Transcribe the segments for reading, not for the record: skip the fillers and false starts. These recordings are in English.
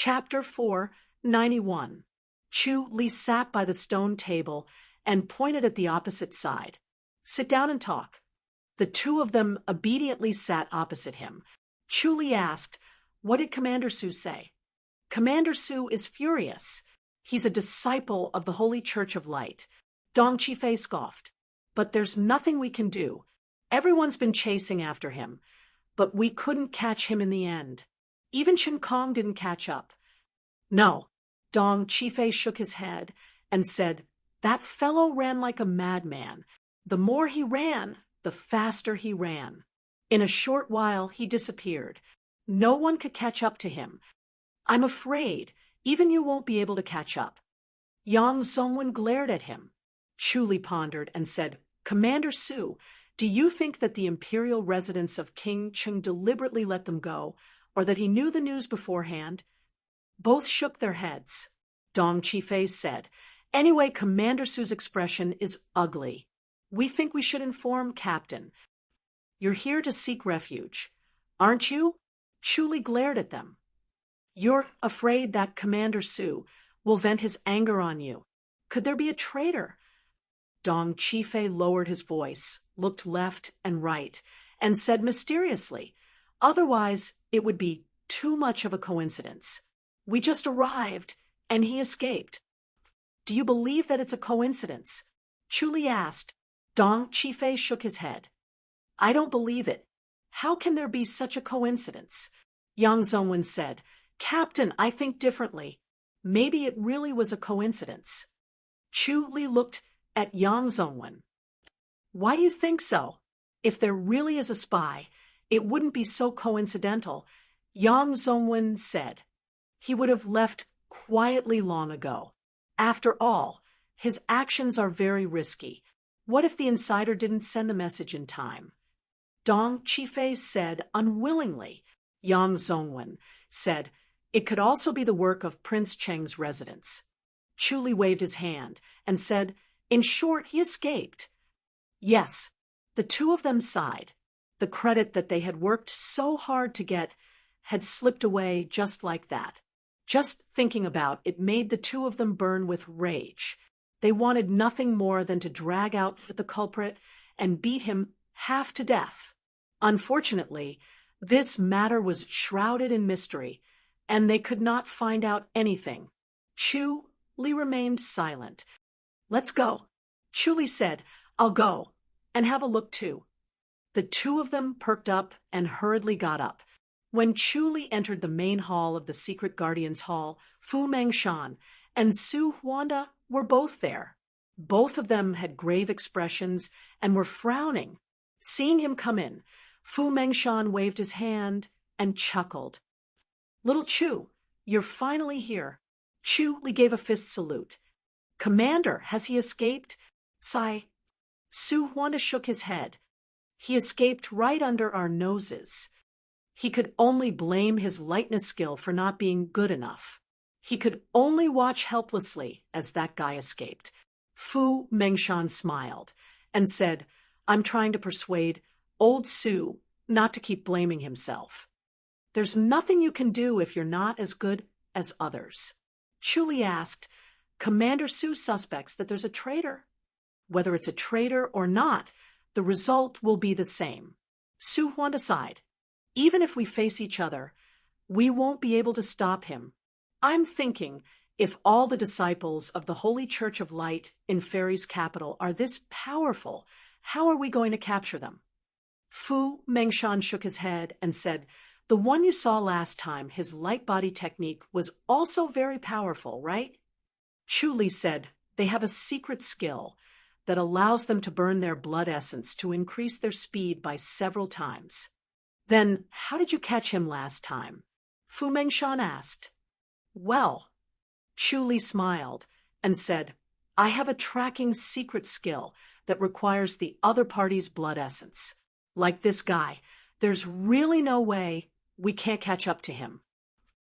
Chapter 491. Chu Li sat by the stone table and pointed at the opposite side. "Sit down and talk." The two of them obediently sat opposite him. Chu Li asked, "What did Commander Su say?" "Commander Su is furious. He's a disciple of the Holy Church of Light." Dong Qifei scoffed. "But there's nothing we can do. Everyone's been chasing after him, but we couldn't catch him in the end. Even Chen Kong didn't catch up." "No." Dong Qifei shook his head and said, "That fellow ran like a madman. The more he ran, the faster he ran. In a short while, he disappeared. No one could catch up to him. I'm afraid even you won't be able to catch up." Yang Zongwen glared at him. Chu Li pondered and said, "Commander Su, do you think that the imperial residents of King Cheng deliberately let them go, or that he knew the news beforehand?" Both shook their heads. Dong Qifei said, "Anyway, Commander Su's expression is ugly. We think we should inform Captain. You're here to seek refuge, aren't you?" Chu Li glared at them. "You're afraid that Commander Su will vent his anger on you. Could there be a traitor?" Dong Qifei lowered his voice, looked left and right, and said mysteriously, "Otherwise, it would be too much of a coincidence. We just arrived, and he escaped." "Do you believe that it's a coincidence?" Chu Li asked. Dong Qifei shook his head. "I don't believe it. How can there be such a coincidence?" Yang Zongwen said, "Captain, I think differently. Maybe it really was a coincidence." Chu Li looked at Yang Zongwen. "Why do you think so? If there really is a spy, it wouldn't be so coincidental." Yang Zongwen said, "He would have left quietly long ago. After all, his actions are very risky. What if the insider didn't send a message in time?" Dong Qifei said unwillingly. Yang Zongwen said, "It could also be the work of Prince Cheng's residents." Chu Li waved his hand and said, "In short, he escaped." Yes, the two of them sighed. The credit that they had worked so hard to get had slipped away just like that. Just thinking about it made the two of them burn with rage. They wanted nothing more than to drag out the culprit and beat him half to death. Unfortunately, this matter was shrouded in mystery, and they could not find out anything. Chu Li remained silent. "Let's go." Chu Li said, "I'll go, and have a look too." The two of them perked up and hurriedly got up. When Chu Li entered the main hall of the Secret Guardians Hall, Fu Mengshan and Su Huanda were both there. Both of them had grave expressions and were frowning. Seeing him come in, Fu Mengshan waved his hand and chuckled. "Little Chu, you're finally here." Chu Li gave a fist salute. "Commander, has he escaped?" Sigh. Su Huanda shook his head. "He escaped right under our noses. He could only blame his lightness skill for not being good enough. He could only watch helplessly as that guy escaped." Fu Mengshan smiled and said, "I'm trying to persuade old Su not to keep blaming himself. There's nothing you can do if you're not as good as others." Chu Li asked, "Commander Su suspects that there's a traitor. Whether it's a traitor or not, the result will be the same." Su Huanda sighed. "Even if we face each other, we won't be able to stop him. I'm thinking, if all the disciples of the Holy Church of Light in Fairy's capital are this powerful, how are we going to capture them?" Fu Mengshan shook his head and said, "The one you saw last time, his light body technique, was also very powerful, right?" Chu Li said, "They have a secret skill that allows them to burn their blood essence to increase their speed by several times." "Then how did you catch him last time?" Fu Mengshan asked. "Well," Chu Li smiled and said, "I have a tracking secret skill that requires the other party's blood essence. Like this guy, there's really no way we can't catch up to him."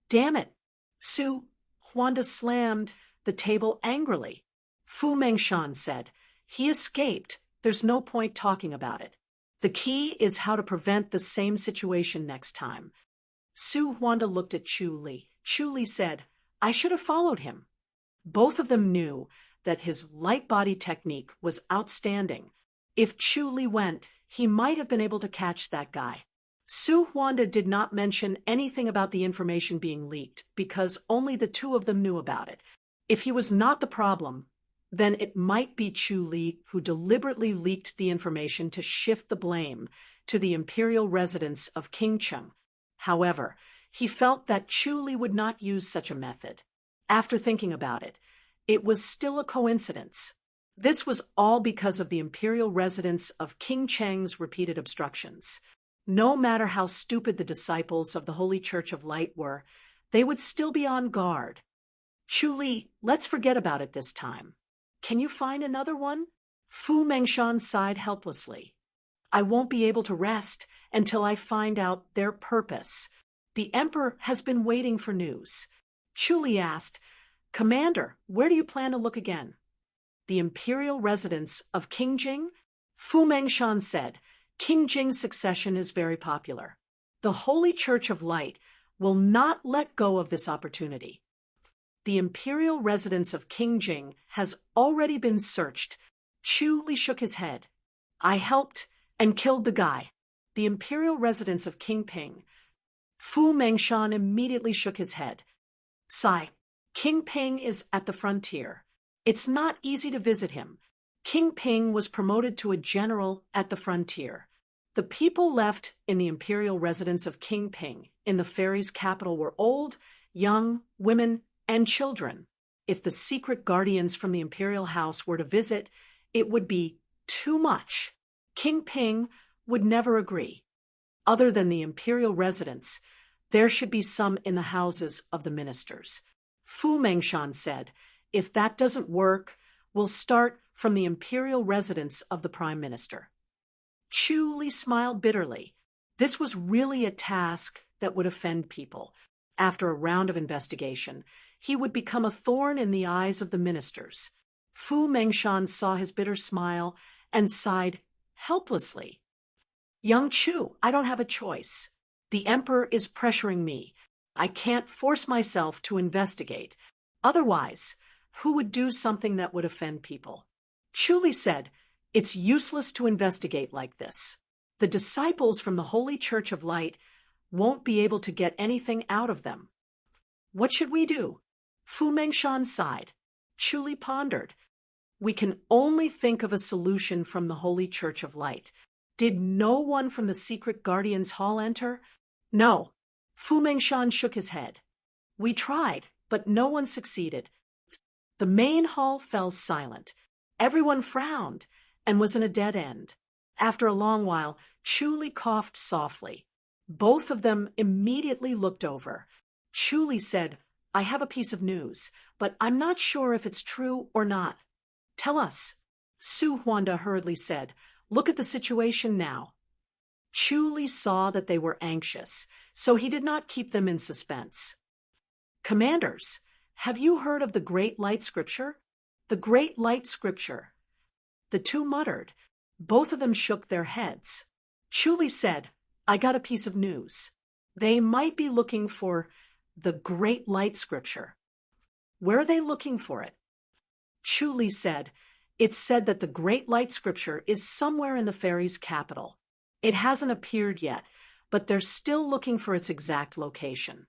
"Damn it!" Su Huanda slammed the table angrily. Fu Mengshan said, "He escaped. There's no point talking about it. The key is how to prevent the same situation next time." Su Huanda looked at Chu Li Chu Li said, I should have followed him. Both of them knew that his light body technique was outstanding. If Chu Li went, he might have been able to catch that guy. Su Huanda did not mention anything about the information being leaked because only the two of them knew about it. If he was not the problem, then it might be Chu Li who deliberately leaked the information to shift the blame to the imperial residence of King Cheng. However, he felt that Chu Li would not use such a method. After thinking about it, it was still a coincidence. This was all because of the imperial residence of King Cheng's repeated obstructions. No matter how stupid the disciples of the Holy Church of Light were, they would still be on guard. Chu Li, let's forget about it this time. Can you find another one? Fu Mengshan sighed helplessly. I won't be able to rest until I find out their purpose. The Emperor has been waiting for news. Chu Li asked, Commander, where do you plan to look again? The imperial residence of King Jing? Fu Mengshan said, King Jing's succession is very popular. The Holy Church of Light will not let go of this opportunity. The imperial residence of King Jing has already been searched. Chu Li shook his head. I helped and killed the guy. The imperial residence of King Ping. Fu Mengshan immediately shook his head. Sigh. King Ping is at the frontier. It's not easy to visit him. King Ping was promoted to a general at the frontier. The people left in the imperial residence of King Ping in the fairies' capital were old, young, women, and children. If the secret guardians from the imperial house were to visit, it would be too much. King Ping would never agree. Other than the imperial residence, there should be some in the houses of the ministers. Fu Mengshan said, if that doesn't work, we'll start from the imperial residence of the prime minister. Chu Li smiled bitterly. This was really a task that would offend people. After a round of investigation, he would become a thorn in the eyes of the ministers. Fu Mengshan saw his bitter smile and sighed helplessly. Young Chu, I don't have a choice. The Emperor is pressuring me. I can't force myself to investigate. Otherwise, who would do something that would offend people? Chu Li said, it's useless to investigate like this. The disciples from the Holy Church of Light won't be able to get anything out of them. What should we do? Fu Mengshan sighed. Chu Li pondered. We can only think of a solution from the Holy Church of Light. Did no one from the secret guardians hall enter? No. Fu Mengshan shook his head. We tried, but no one succeeded. The main hall fell silent. Everyone frowned and was in a dead end. After a long while, Chu Li coughed softly. Both of them immediately looked over. Chu Li said, I have a piece of news, but I'm not sure if it's true or not. Tell us. Su Huanda hurriedly said, look at the situation now. Chu Li saw that they were anxious, so he did not keep them in suspense. Commanders, have you heard of the Great Light Scripture? The Great Light Scripture. The two muttered. Both of them shook their heads. Chu Li said, I got a piece of news. They might be looking for the Great Light Scripture. Where are they looking for it? Chu Li said, it's said that the Great Light Scripture is somewhere in the fairies' capital. It hasn't appeared yet, but they're still looking for its exact location.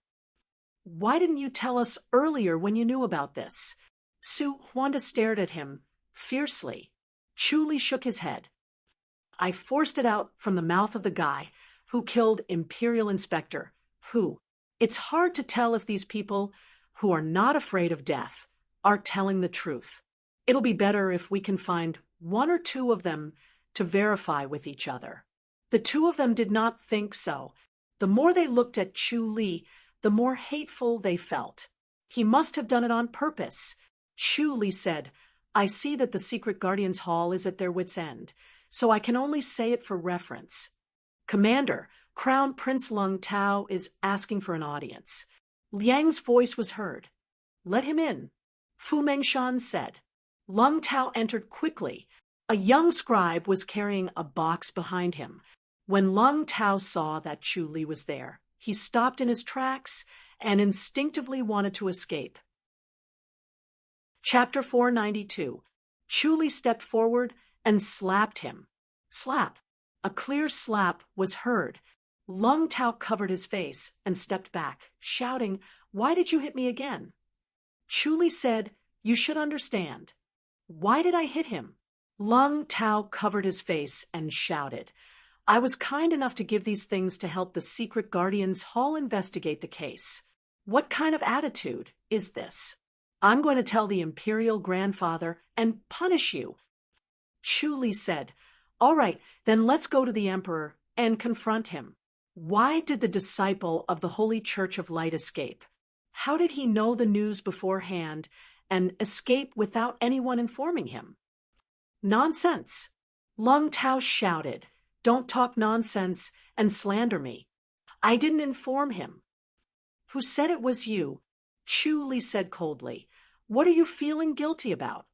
Why didn't you tell us earlier when you knew about this? Su Huanda stared at him fiercely. Chu Li shook his head. I forced it out from the mouth of the guy who killed Imperial Inspector Hu. It's hard to tell if these people, who are not afraid of death, are telling the truth. It'll be better if we can find one or two of them to verify with each other. The two of them did not think so. The more they looked at Chu Li, the more hateful they felt. He must have done it on purpose. Chu Li said, I see that the Secret Guardians Hall is at their wits' end, so I can only say it for reference. Commander, Crown Prince Lung Tao is asking for an audience. Liang's voice was heard. Let him in. Fu Mengshan said. Lung Tao entered quickly. A young scribe was carrying a box behind him. When Lung Tao saw that Chu Li was there, he stopped in his tracks and instinctively wanted to escape. Chapter 492. Chu Li stepped forward and slapped him. Slap. A clear slap was heard. Lung Tao covered his face and stepped back, shouting, "Why did you hit me again?" Chu Li said, "You should understand." "Why did I hit him?" Lung Tao covered his face and shouted, "I was kind enough to give these things to help the secret guardians Hall investigate the case. What kind of attitude is this? I'm going to tell the imperial grandfather and punish you." Chu Li said, "All right, then let's go to the emperor and confront him. Why did the disciple of the Holy Church of Light escape? How did he know the news beforehand and escape without anyone informing him?" "Nonsense!" Lung Tao shouted. "Don't talk nonsense and slander me. I didn't inform him." "Who said it was you?" Chu Li said coldly. "What are you feeling guilty about?"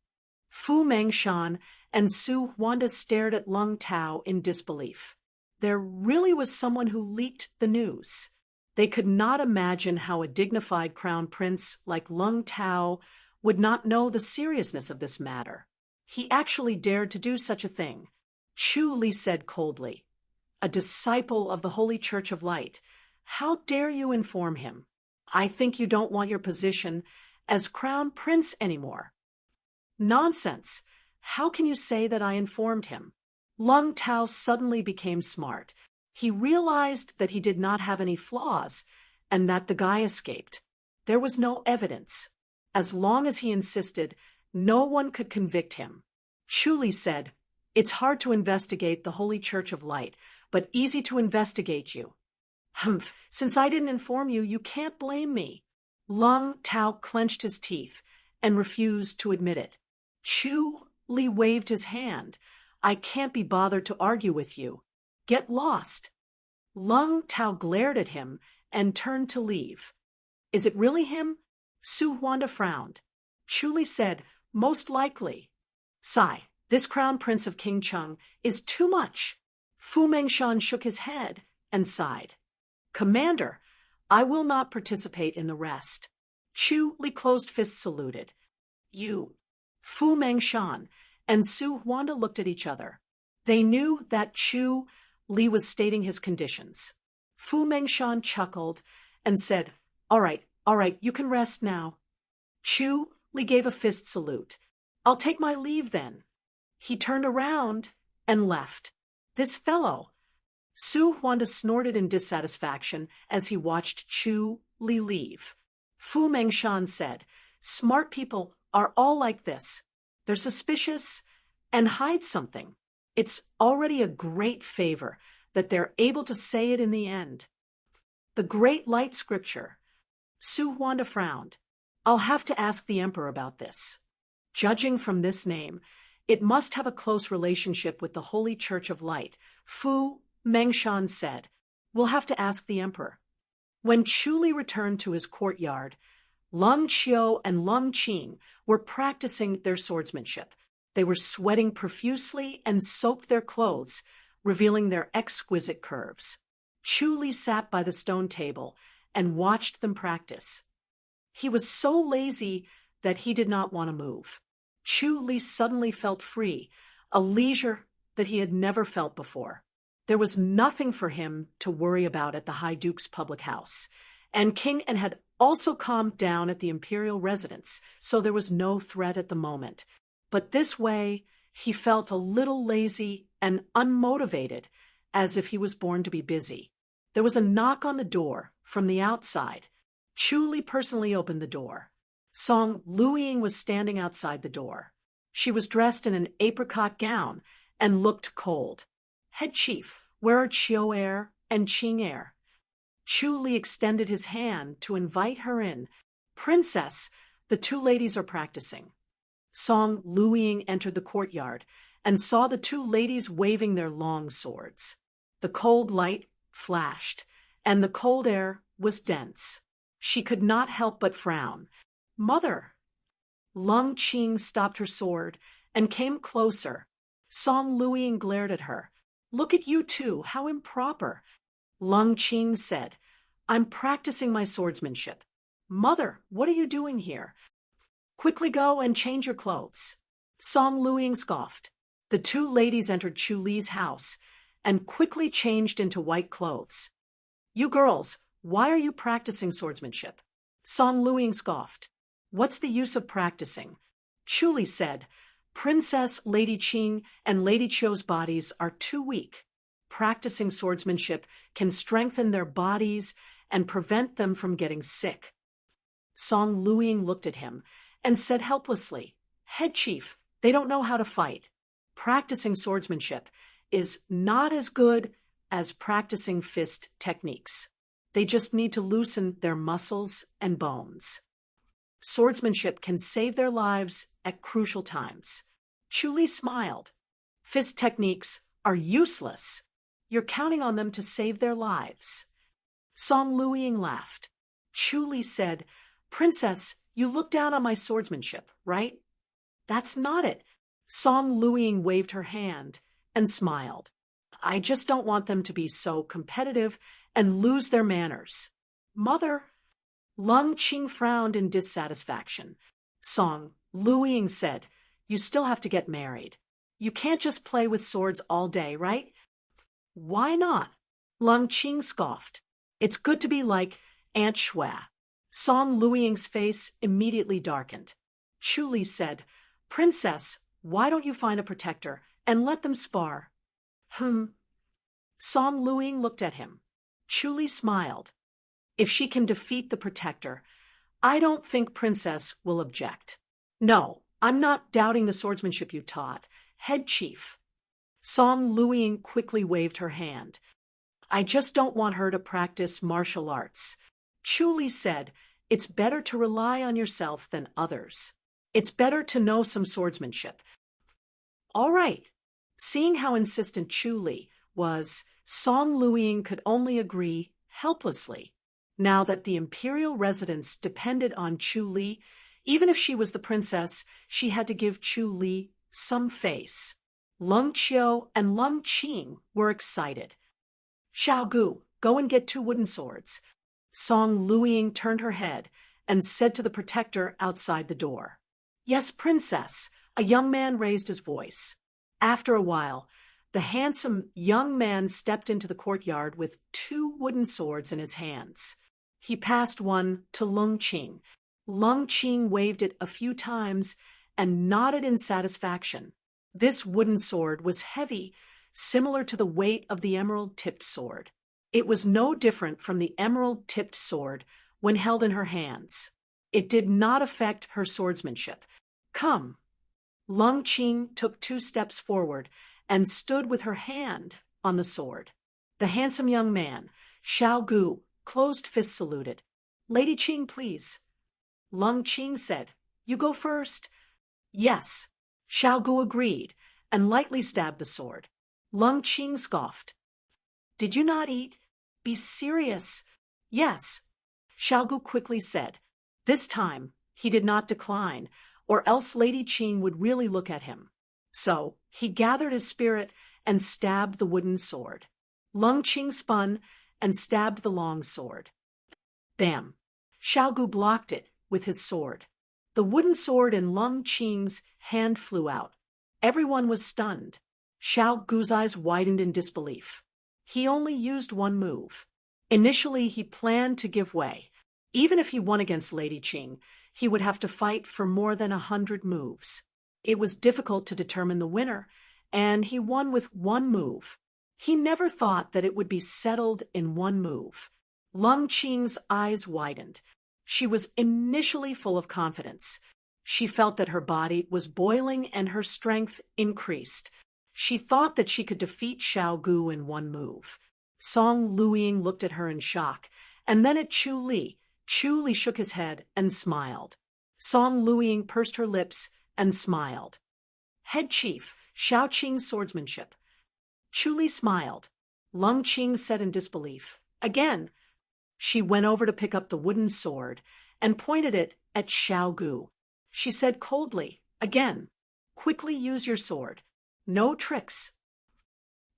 Fu Mengshan and Su Huanda stared at Lung Tao in disbelief. There really was someone who leaked the news. They could not imagine how a dignified crown prince like Lung Tao would not know the seriousness of this matter. He actually dared to do such a thing. Chu Li said coldly, "A disciple of the Holy Church of Light. How dare you inform him? I think you don't want your position as crown prince anymore." "Nonsense! How can you say that I informed him?" Lung Tao suddenly became smart. He realized that he did not have any flaws and that the guy escaped. There was no evidence. As long as he insisted, no one could convict him. Chu Li said, "It's hard to investigate the Holy Church of Light, but easy to investigate you." "Humph, since I didn't inform you, you can't blame me." Lung Tao clenched his teeth and refused to admit it. Chu Li waved his hand. "I can't be bothered to argue with you. Get lost." Lung Tao glared at him and turned to leave. "Is it really him?" Su Huanda frowned. Chu Li said, "Most likely." "Sigh, this crown prince of King Chung is too much." Fu Mengshan shook his head and sighed. "Commander, I will not participate in the rest." Chu Li closed fist saluted. "You." Fu Mengshan and Su Huanda looked at each other. They knew that Chu Li was stating his conditions. Fu Mengshan chuckled and said, all right, you can rest now." Chu Li gave a fist salute. "I'll take my leave then." He turned around and left. This fellow. Su Huanda snorted in dissatisfaction as he watched Chu Li leave. Fu Mengshan said, "Smart people are all like this. They're suspicious and hide something. It's already a great favor that they're able to say it in the end." The Great Light Scripture. Su Huanda frowned. "I'll have to ask the emperor about this. Judging from this name, it must have a close relationship with the Holy Church of Light." Fu Mengshan said, "We'll have to ask the emperor." When Chu Li returned to his courtyard, Lung Qiu and Lung Qing were practicing their swordsmanship. They were sweating profusely and soaked their clothes, revealing their exquisite curves. Chu Li sat by the stone table and watched them practice. He was so lazy that he did not want to move. Chu Li suddenly felt free, a leisure that he had never felt before. There was nothing for him to worry about at the High Duke's public house, and King An had also calmed down at the imperial residence, so there was no threat at the moment. But this way, he felt a little lazy and unmotivated, as if he was born to be busy. There was a knock on the door from the outside. Chu Li personally opened the door. Song Luiying was standing outside the door. She was dressed in an apricot gown and looked cold. "Head Chief, where are Chiu Er and Qing Er?" Chu Li extended his hand to invite her in. "Princess, the two ladies are practicing." Song Luiying entered the courtyard and saw the two ladies waving their long swords. The cold light flashed, and the cold air was dense. She could not help but frown. "Mother!" Lung Qing stopped her sword and came closer. Song Luiying glared at her. "Look at you two, how improper." Lung Qing said, I'm practicing my swordsmanship. Mother, what are you doing here? Quickly go and change your clothes. Song Luiying scoffed. The two ladies entered Chu Li's house and quickly changed into white clothes. You girls, why are you practicing swordsmanship? Song Luiying scoffed. What's the use of practicing? Chu Li said, Princess Lady Qing and Lady Qiu's bodies are too weak. Practicing swordsmanship can strengthen their bodies and prevent them from getting sick. Song Luiying looked at him and said helplessly, Head chief, they don't know how to fight. Practicing swordsmanship is not as good as practicing fist techniques. They just need to loosen their muscles and bones. Swordsmanship can save their lives at crucial times. Chu Li smiled. Fist techniques are useless. You're counting on them to save their lives. Song Luiying laughed. Chu Li said, Princess, you look down on my swordsmanship, right? That's not it. Song Luiying waved her hand and smiled. I just don't want them to be so competitive and lose their manners. Mother. Lung Qing frowned in dissatisfaction. Song Luiying said, You still have to get married. You can't just play with swords all day, right? Why not? Lung Qing scoffed. It's good to be like Aunt Xue. Song Luiying's face immediately darkened. Chu Li said, Princess, why don't you find a protector and let them spar? Song Luiying looked at him. Chu Li smiled. If she can defeat the protector, I don't think Princess will object. No, I'm not doubting the swordsmanship you taught. Head chief. Song Luiying quickly waved her hand. I just don't want her to practice martial arts. Chu Li said, It's better to rely on yourself than others. It's better to know some swordsmanship. All right. Seeing how insistent Chu Li was, Song Luiying could only agree helplessly. Now that the imperial residence depended on Chu Li, even if she was the princess, she had to give Chu Li some face. Lung Qiu and Lung Qing were excited. Xiao Gu, go and get 2 wooden swords. Song Luiying turned her head and said to the protector outside the door. Yes, princess, a young man raised his voice. After a while, the handsome young man stepped into the courtyard with 2 wooden swords in his hands. He passed one to Lung Qing. Lung Qing waved it a few times and nodded in satisfaction. This wooden sword was heavy, similar to the weight of the emerald-tipped sword. It was no different from the emerald-tipped sword when held in her hands. It did not affect her swordsmanship. Come. Lung Qing took 2 steps forward and stood with her hand on the sword. The handsome young man, Xiao Gu, closed fist saluted. Lady Qing, please. Lung Qing said, You go first. Yes. Xiao Gu agreed and lightly stabbed the sword. Lung Qing scoffed. Did you not eat? Be serious. Yes. Xiao Gu quickly said. This time he did not decline, or else Lady Qing would really look at him. So he gathered his spirit and stabbed the wooden sword. Lung Qing spun and stabbed the long sword. Bam! Xiao Gu blocked it with his sword. The wooden sword in Lung Qing's hand flew out. Everyone was stunned. Xiao Gu's eyes widened in disbelief. He only used one move. Initially, he planned to give way. Even if he won against Lady Qing, he would have to fight for more than 100 moves. It was difficult to determine the winner, and he won with one move. He never thought that it would be settled in one move. Lung Qing's eyes widened. She was initially full of confidence. She felt that her body was boiling and her strength increased. She thought that she could defeat Xiao Gu in one move. Song Luiying looked at her in shock, and then at Chu Li. Chu Li shook his head and smiled. Song Luiying pursed her lips and smiled. Head chief, Xiao Qing's swordsmanship. Chu Li smiled. Lung Qing said in disbelief. Again. She went over to pick up the wooden sword and pointed it at Xiao Gu. She said coldly, again, quickly use your sword. No tricks.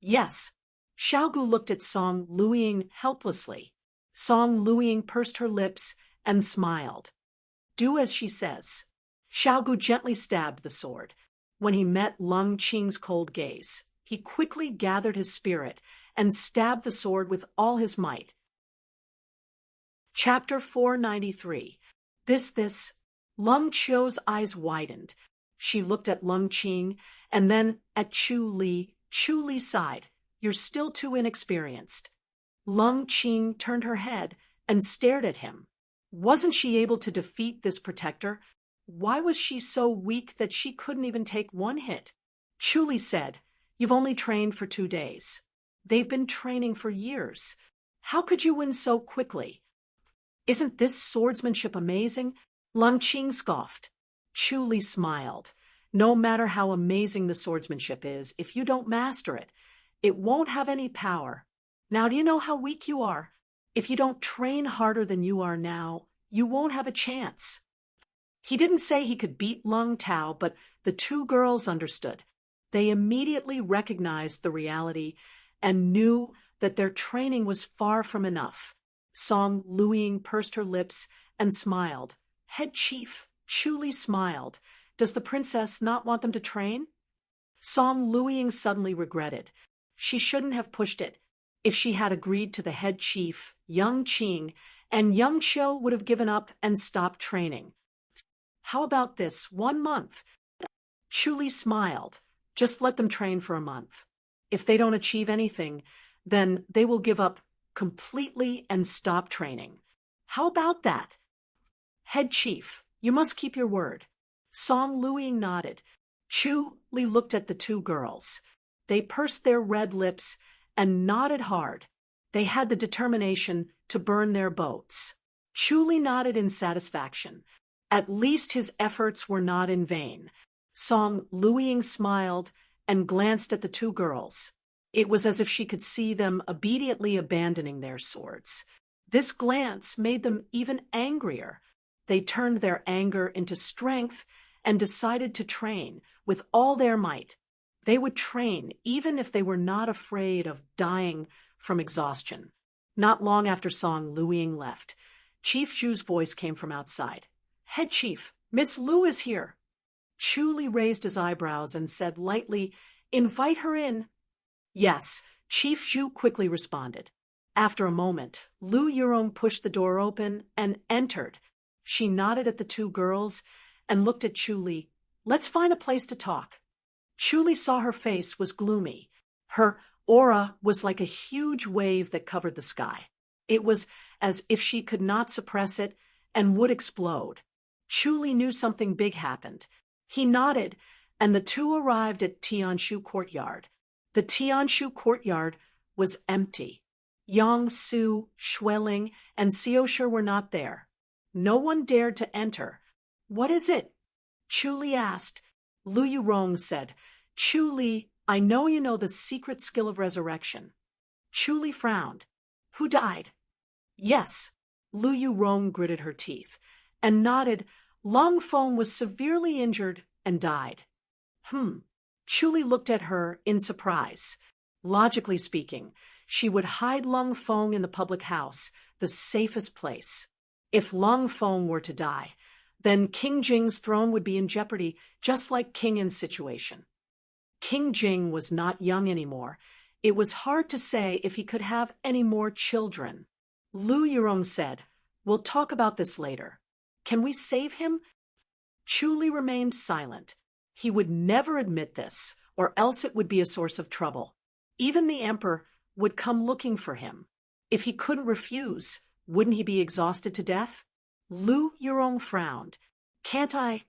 Yes. Xiao Gu looked at Song Luiying helplessly. Song Luiying pursed her lips and smiled. Do as she says. Xiaogu gently stabbed the sword. When he met Lung Qing's cold gaze, he quickly gathered his spirit and stabbed the sword with all his might. Chapter 493. This. Lung Qiu's eyes widened. She looked at Lung Qing and then at Chu Li. Chu Li sighed. You're still too inexperienced. Lung Qing turned her head and stared at him. Wasn't she able to defeat this protector? Why was she so weak that she couldn't even take one hit? Chu Li said, You've only trained for 2 days. They've been training for years. How could you win so quickly? Isn't this swordsmanship amazing? Lung Qing scoffed. Chu Li smiled. No matter how amazing the swordsmanship is, if you don't master it, it won't have any power. Now do you know how weak you are? If you don't train harder than you are now, you won't have a chance. He didn't say he could beat Lung Tao, but the 2 girls understood. They immediately recognized the reality and knew that their training was far from enough. Song Luiying pursed her lips and smiled. Head Chief, Chu Li smiled. Does the princess not want them to train? Song Luiying suddenly regretted. She shouldn't have pushed it. If she had agreed to the head chief, Young Qing, and Young Qiu would have given up and stopped training. How about this, 1 month? Chu Li smiled. Just let them train for a month. If they don't achieve anything, then they will give up completely and stop training. How about that? Head Chief, you must keep your word. Song Luiying nodded. Chu Li looked at the 2 girls. They pursed their red lips and nodded hard. They had the determination to burn their boats. Chu Li nodded in satisfaction. At least his efforts were not in vain. Song Luiying smiled and glanced at the 2 girls. It was as if she could see them obediently abandoning their swords. This glance made them even angrier. They turned their anger into strength and decided to train with all their might. They would train even if they were not afraid of dying from exhaustion. Not long after Song Luiying left, Chief Zhu's voice came from outside. Head Chief, Miss Lu is here. Chu Li raised his eyebrows and said lightly, Invite her in. Yes, Chief Zhu quickly responded. After a moment, Lu Yurong pushed the door open and entered. She nodded at the 2 girls and looked at Chu Li. Let's find a place to talk. Chu Li saw her face was gloomy. Her aura was like a huge wave that covered the sky. It was as if she could not suppress it and would explode. Chu Li knew something big happened. He nodded, and the 2 arrived at Tianshu Courtyard. The Tianshu Courtyard was empty. Yang Su, Xueling, and Xiaoshe were not there. No one dared to enter. What is it? Chu Li asked. Lu Yurong said, Chu Li, I know you know the secret skill of resurrection. Chu Li frowned. Who died? Yes. Lu Yurong gritted her teeth and nodded. Long Feng was severely injured and died. Chu Li looked at her in surprise. Logically speaking, she would hide Long Feng in the public house, the safest place. If Long Feng were to die, then King Jing's throne would be in jeopardy, just like King Yin's situation. King Jing was not young anymore. It was hard to say if he could have any more children. Lu Yurong said, We'll talk about this later. Can we save him? Chu Li remained silent. He would never admit this, or else it would be a source of trouble. Even the emperor would come looking for him. If he couldn't refuse, wouldn't he be exhausted to death? Lu Yurong frowned. Can't I?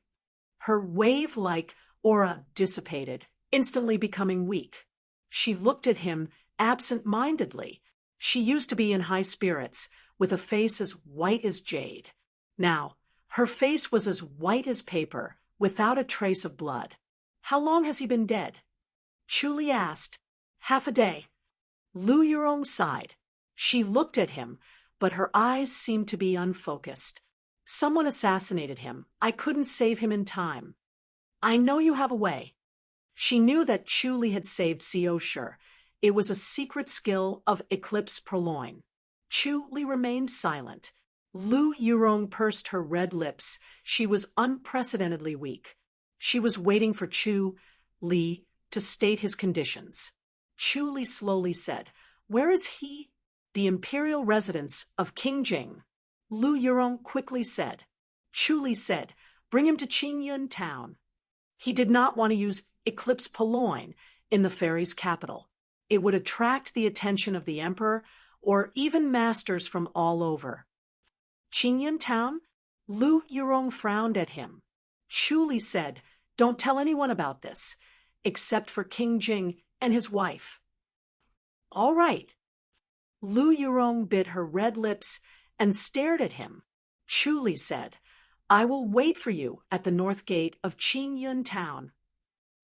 Her wave-like aura dissipated, instantly becoming weak. She looked at him absent-mindedly. She used to be in high spirits, with a face as white as jade. Now, her face was as white as paper, without a trace of blood. How long has he been dead? Chu Li asked. Half a day. Lu Yurong sighed. She looked at him, but her eyes seemed to be unfocused. Someone assassinated him. I couldn't save him in time. I know you have a way. She knew that Chu Li had saved Xiaoshe. It was a secret skill of Eclipse Purloin. Chu Li remained silent. Lu Yurong pursed her red lips. She was unprecedentedly weak. She was waiting for Chu Li to state his conditions. Chu Li slowly said, "Where is he?" "The imperial residence of King Jing." Lu Yurong quickly said. Chu Li said, "Bring him to Qingyun town." He did not want to use Eclipse Poloin in the fairy's capital. It would attract the attention of the emperor or even masters from all over. Qingyun town? Lu Yurong frowned at him. Chu Li said, "Don't tell anyone about this, except for King Jing and his wife." "All right." Lu Yurong bit her red lips and stared at him. Chu Li said, "I will wait for you at the north gate of Qingyun town."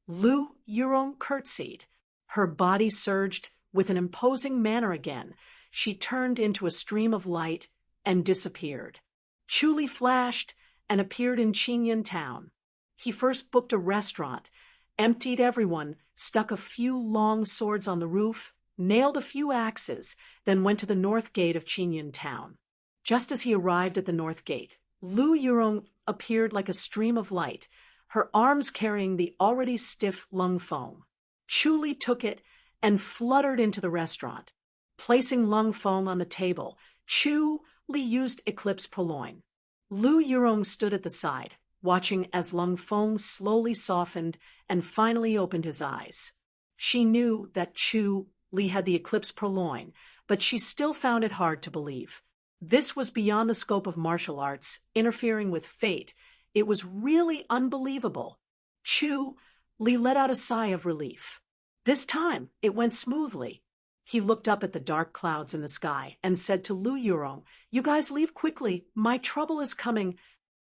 Lu Yurong curtsied. Her body surged with an imposing manner again. She turned into a stream of light and disappeared. Chu Li flashed and appeared in Qingyun town. He first booked a restaurant, emptied everyone, stuck a few long swords on the roof, nailed a few axes, then went to the north gate of Qingyun town. Just as he arrived at the north gate, Lu Yurong appeared like a stream of light, her arms carrying the already stiff Lung Feng. Chu Li took it and fluttered into the restaurant. Placing Lung Feng on the table, Chu Li used Eclipse Poloin. Lu Yurong stood at the side, watching as Lung Feng slowly softened and finally opened his eyes. She knew that Chu Li had the Eclipse Poloin, but she still found it hard to believe. This was beyond the scope of martial arts, interfering with fate. It was really unbelievable. Chu Li let out a sigh of relief. This time, it went smoothly. He looked up at the dark clouds in the sky and said to Lu Yurong, "You guys leave quickly. My trouble is coming."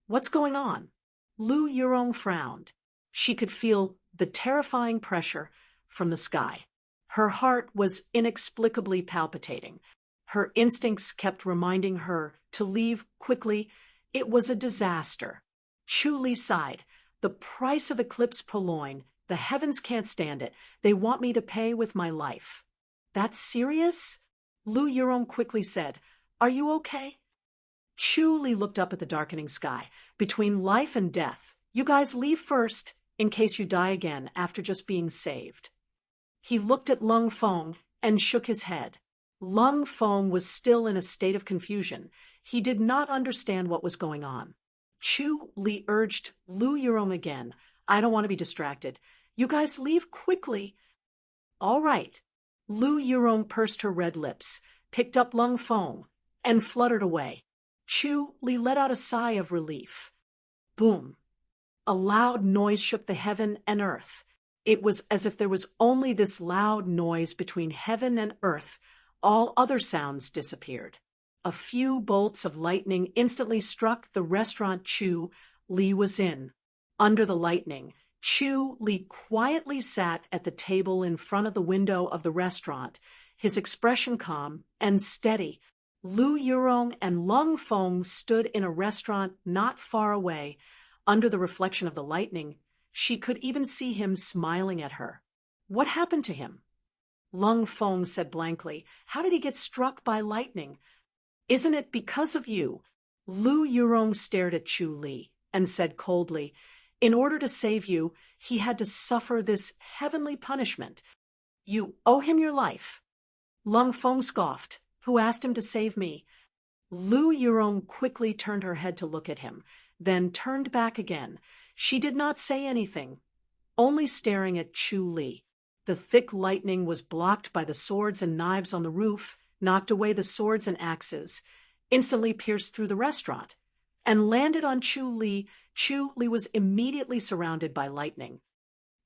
"What's going on?" Lu Yurong frowned. She could feel the terrifying pressure from the sky. Her heart was inexplicably palpitating. Her instincts kept reminding her to leave quickly. It was a disaster. Chu Li sighed. "The price of Eclipse Poloin. The heavens can't stand it. They want me to pay with my life." "That's serious?" Lu Yurong quickly said. "Are you okay?" Chu Li looked up at the darkening sky. "Between life and death. You guys leave first, in case you die again after just being saved." He looked at Lung Feng and shook his head. Lung Feng was still in a state of confusion. He did not understand what was going on. Chu Li urged Lu Yurong again. "I don't want to be distracted. You guys leave quickly." "All right." Lu Yurong pursed her red lips, picked up Lung Feng, and fluttered away. Chu Li let out a sigh of relief. Boom. A loud noise shook the heaven and earth. It was as if there was only this loud noise between heaven and earth. All other sounds disappeared. A few bolts of lightning instantly struck the restaurant Chu Li was in. Under the lightning, Chu Li quietly sat at the table in front of the window of the restaurant, his expression calm and steady. Lu Yurong and Lung Feng stood in a restaurant not far away. Under the reflection of the lightning, she could even see him smiling at her. What happened to him? Lung Feng said blankly, "How did he get struck by lightning?" "Isn't it because of you?" Lu Yurong stared at Chu Li and said coldly, "In order to save you, he had to suffer this heavenly punishment. You owe him your life." Lung Feng scoffed. "Who asked him to save me?" Lu Yurong quickly turned her head to look at him, then turned back again. She did not say anything, only staring at Chu Li. The thick lightning was blocked by the swords and knives on the roof, knocked away the swords and axes, instantly pierced through the restaurant, and landed on Chu Li. Chu Li was immediately surrounded by lightning.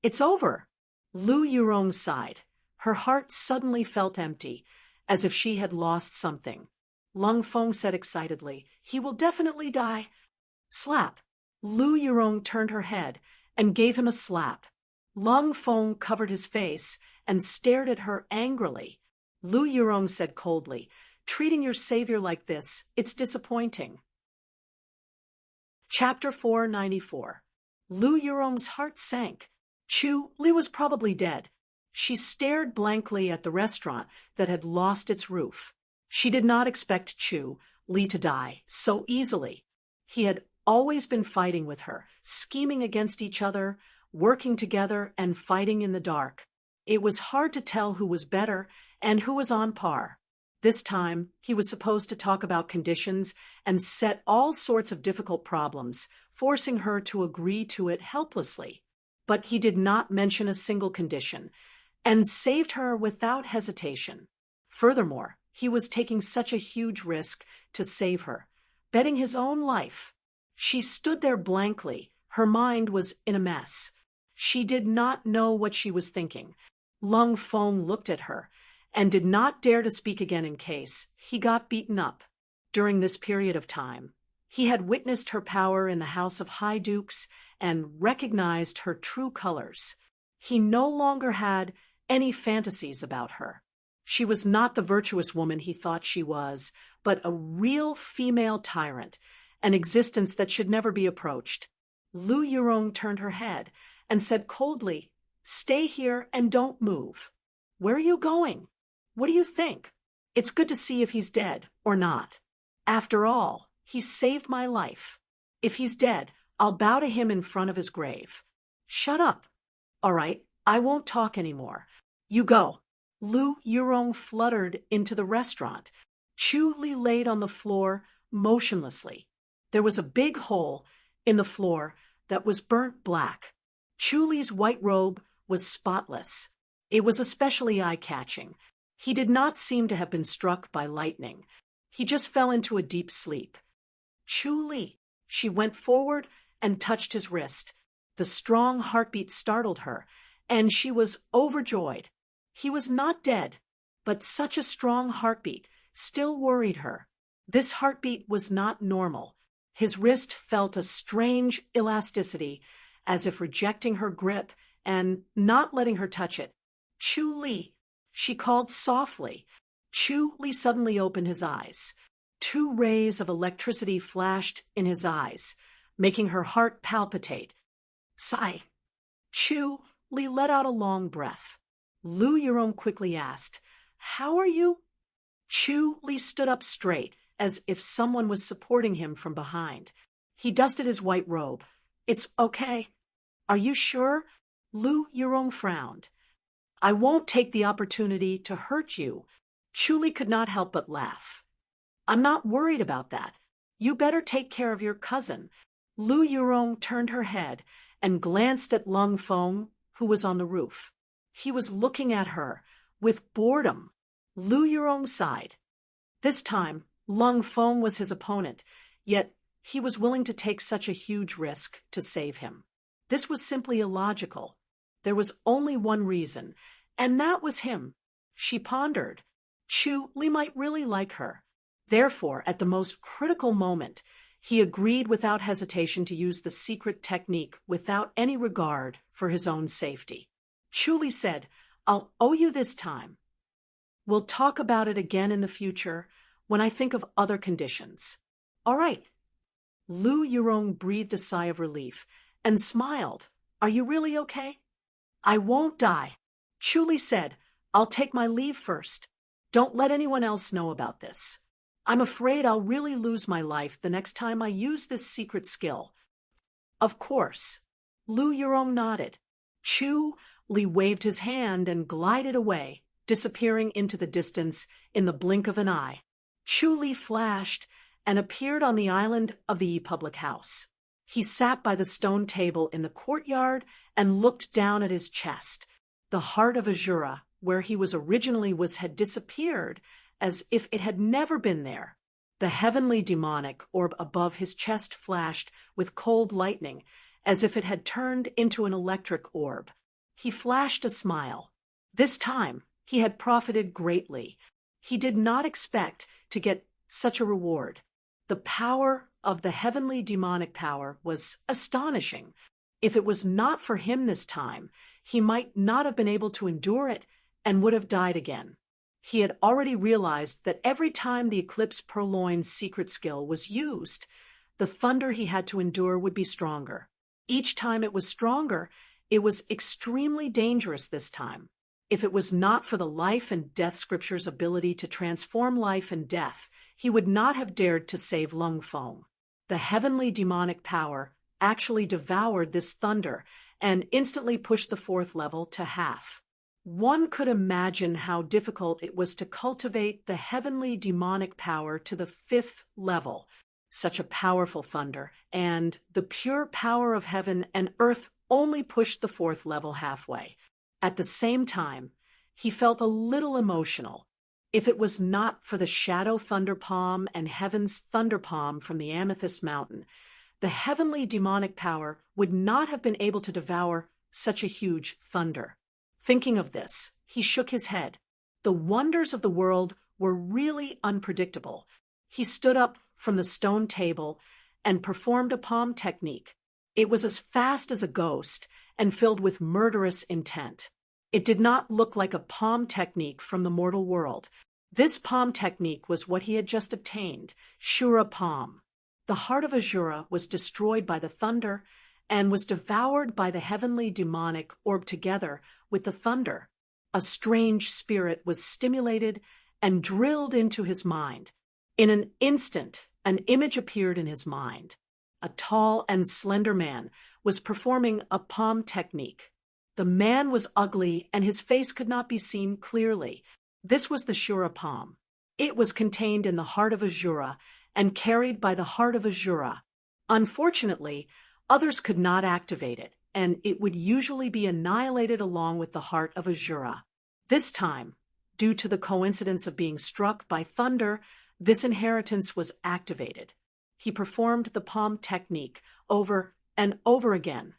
"It's over." Lu Yurong sighed. Her heart suddenly felt empty, as if she had lost something. Lung Feng said excitedly, "He will definitely die." Slap. Lu Yurong turned her head and gave him a slap. Lung Feng covered his face and stared at her angrily. Lu Yurong said coldly, "Treating your savior like this, it's disappointing." Chapter 494. Lu Yurong's heart sank. Chu Li was probably dead. She stared blankly at the restaurant that had lost its roof. She did not expect Chu Li to die so easily. He had always been fighting with her, scheming against each other, working together and fighting in the dark. It was hard to tell who was better and who was on par. This time, he was supposed to talk about conditions and set all sorts of difficult problems, forcing her to agree to it helplessly. But he did not mention a single condition, and saved her without hesitation. Furthermore, he was taking such a huge risk to save her, betting his own life. She stood there blankly. Her mind was in a mess. She did not know what she was thinking. Lung Feng looked at her and did not dare to speak again in case he got beaten up. During this period of time, he had witnessed her power in the House of High Dukes and recognized her true colors. He no longer had any fantasies about her. She was not the virtuous woman he thought she was, but a real female tyrant, an existence that should never be approached. Lu Yurong turned her head and said coldly, "Stay here and don't move." "Where are you going? What do you think? It's good to see if he's dead or not. After all, he saved my life. If he's dead, I'll bow to him in front of his grave." "Shut up." "All right, I won't talk anymore. You go." Lu Yurong fluttered into the restaurant. Chu Li laid on the floor motionlessly. There was a big hole in the floor that was burnt black. Chu Li's white robe was spotless. It was especially eye-catching. He did not seem to have been struck by lightning. He just fell into a deep sleep. "Chu Li." She went forward and touched his wrist. The strong heartbeat startled her, and she was overjoyed. He was not dead, but such a strong heartbeat still worried her. This heartbeat was not normal. His wrist felt a strange elasticity, as if rejecting her grip and not letting her touch it. "Chu Li," she called softly. Chu Li suddenly opened his eyes. 2 rays of electricity flashed in his eyes, making her heart palpitate. Sigh. Chu Li let out a long breath. Lu Yurong quickly asked, "How are you?" Chu Li stood up straight, as if someone was supporting him from behind. He dusted his white robe. "It's okay." "Are you sure?" Lu Yurong frowned. "I won't take the opportunity to hurt you." Chu Li could not help but laugh. "I'm not worried about that. You better take care of your cousin." Lu Yurong turned her head and glanced at Lung Feng, who was on the roof. He was looking at her with boredom. Lu Yurong sighed. This time, Lung Feng was his opponent, yet he was willing to take such a huge risk to save him. This was simply illogical. There was only one reason, and that was him. She pondered. Chu Li might really like her. Therefore, at the most critical moment, he agreed without hesitation to use the secret technique without any regard for his own safety. Chu Li said, "I'll owe you this time. We'll talk about it again in the future when I think of other conditions." "All right." Lu Yurong breathed a sigh of relief and smiled. "Are you really okay?" "I won't die." Chu Li said, "I'll take my leave first. Don't let anyone else know about this. I'm afraid I'll really lose my life the next time I use this secret skill." "Of course." Lu Yurong nodded. Chu Li waved his hand and glided away, disappearing into the distance in the blink of an eye. Chu Li flashed and appeared on the island of the public house. He sat by the stone table in the courtyard and looked down at his chest. The heart of Azura, where he was originally, had disappeared, as if it had never been there. The heavenly demonic orb above his chest flashed with cold lightning, as if it had turned into an electric orb. He flashed a smile. This time, he had profited greatly. He did not expect to get such a reward. The power of the heavenly demonic power was astonishing. If it was not for him this time, he might not have been able to endure it and would have died again. He had already realized that every time the Eclipse Purloin's secret skill was used, the thunder he had to endure would be stronger. Each time it was stronger, it was extremely dangerous this time. If it was not for the life and death scripture's ability to transform life and death, he would not have dared to save Lung Feng. The heavenly demonic power actually devoured this thunder and instantly pushed the fourth level to half. One could imagine how difficult it was to cultivate the heavenly demonic power to the fifth level. Such a powerful thunder, and the pure power of heaven and earth only pushed the fourth level halfway. At the same time, he felt a little emotional. If it was not for the shadow thunder palm and heaven's thunder palm from the amethyst mountain, the heavenly demonic power would not have been able to devour such a huge thunder. Thinking of this, he shook his head. The wonders of the world were really unpredictable. He stood up from the stone table and performed a palm technique. It was as fast as a ghost and filled with murderous intent. It did not look like a palm technique from the mortal world. This palm technique was what he had just obtained, Shura palm. The heart of Azura was destroyed by the thunder and was devoured by the heavenly demonic orb together with the thunder. A strange spirit was stimulated and drilled into his mind. In an instant, an image appeared in his mind. A tall and slender man was performing a palm technique. The man was ugly and his face could not be seen clearly. This was the Shura palm. It was contained in the heart of Azura and carried by the heart of Azura. Unfortunately, others could not activate it, and it would usually be annihilated along with the heart of Azura. This time, due to the coincidence of being struck by thunder, this inheritance was activated. He performed the palm technique over and over again.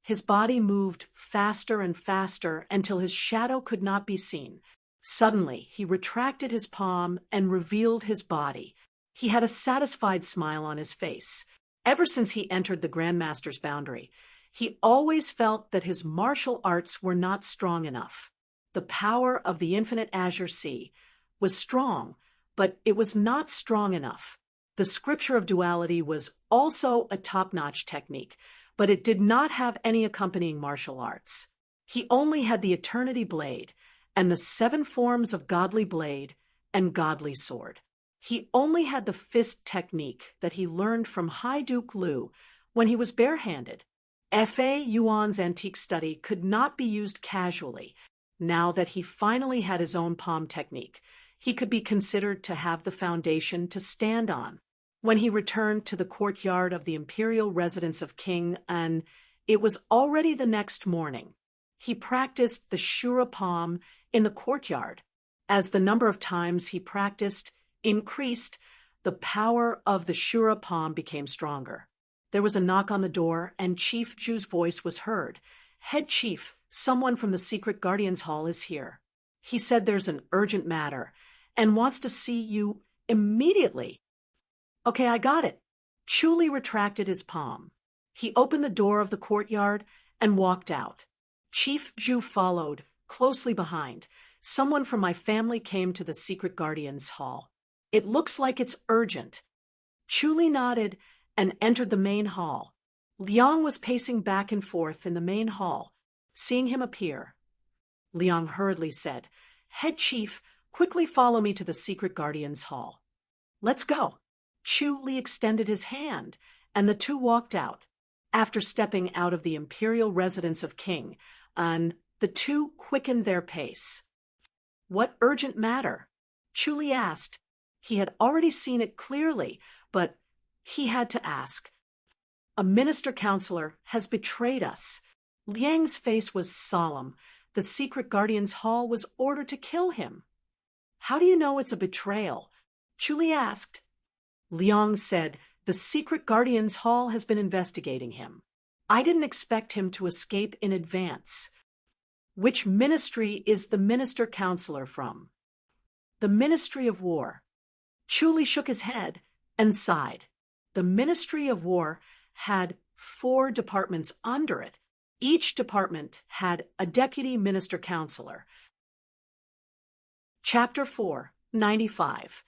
His body moved faster and faster until his shadow could not be seen. Suddenly, he retracted his palm and revealed his body. He had a satisfied smile on his face. Ever since he entered the Grandmaster's boundary, he always felt that his martial arts were not strong enough. The power of the infinite azure sea was strong, but it was not strong enough. The scripture of duality was also a top-notch technique, but it did not have any accompanying martial arts. He only had the eternity blade and the 7 forms of godly blade and godly sword. He only had the fist technique that he learned from High Duke Liu when he was barehanded. F.A. Yuan's antique study could not be used casually. Now that he finally had his own palm technique, he could be considered to have the foundation to stand on. When he returned to the courtyard of the imperial residence of King An, it was already the next morning. He practiced the Shura palm in the courtyard. As the number of times he practiced increased, the power of the Shura palm became stronger. There was a knock on the door, and Chief Ju's voice was heard. "Head Chief, someone from the Secret Guardians Hall is here. He said there's an urgent matter and wants to see you immediately." "Okay, I got it." Chuli retracted his palm. He opened the door of the courtyard and walked out. Chief Ju followed, closely behind. "Someone from my family came to the Secret Guardians Hall. It looks like it's urgent." Chuli nodded and entered the main hall. Liang was pacing back and forth in the main hall. Seeing him appear, Liang hurriedly said, "Head Chief, quickly follow me to the Secret Guardians Hall." "Let's go." Chu Li extended his hand, and the two walked out. After stepping out of the imperial residence of King An, the two quickened their pace. "What urgent matter?" Chu Li asked. He had already seen it clearly, but he had to ask. "A minister counselor has betrayed us." Liang's face was solemn. The Secret Guardians Hall was ordered to kill him. "How do you know it's a betrayal?" Chu Li asked. Liang said, "The Secret Guardians Hall has been investigating him. I didn't expect him to escape in advance." "Which ministry is the minister counselor from?" "The Ministry of War." Chu Li shook his head and sighed. The Ministry of War had 4 departments under it. Each department had a deputy minister counselor. Chapter 4, 95.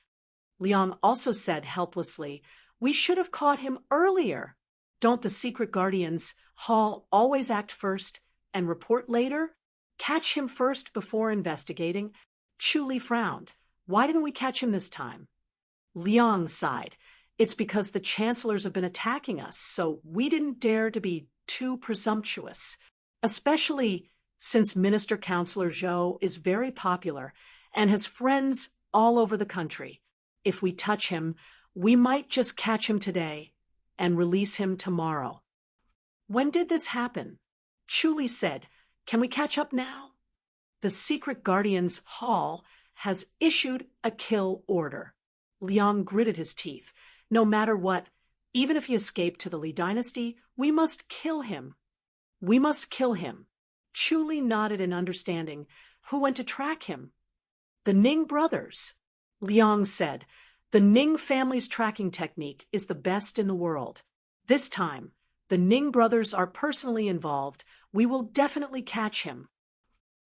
Liang also said helplessly, "We should have caught him earlier. Don't the Secret Guardians Hall always act first and report later?" Catch him first before investigating. Chu Li frowned. Why didn't we catch him this time? Liang sighed. It's because the chancellors have been attacking us, so we didn't dare to be too presumptuous. Especially since Minister Counselor Zhou is very popular and has friends all over the country. If we touch him, we might just catch him today and release him tomorrow. When did this happen? Chu Li said, Can we catch up now? The Secret Guardians Hall has issued a kill order. Liang gritted his teeth. No matter what, even if he escaped to the Li dynasty, we must kill him. We must kill him. Chu Li nodded in understanding. Who went to track him? The Ning brothers. Liang said, The Ning family's tracking technique is the best in the world. This time, the Ning brothers are personally involved. We will definitely catch him.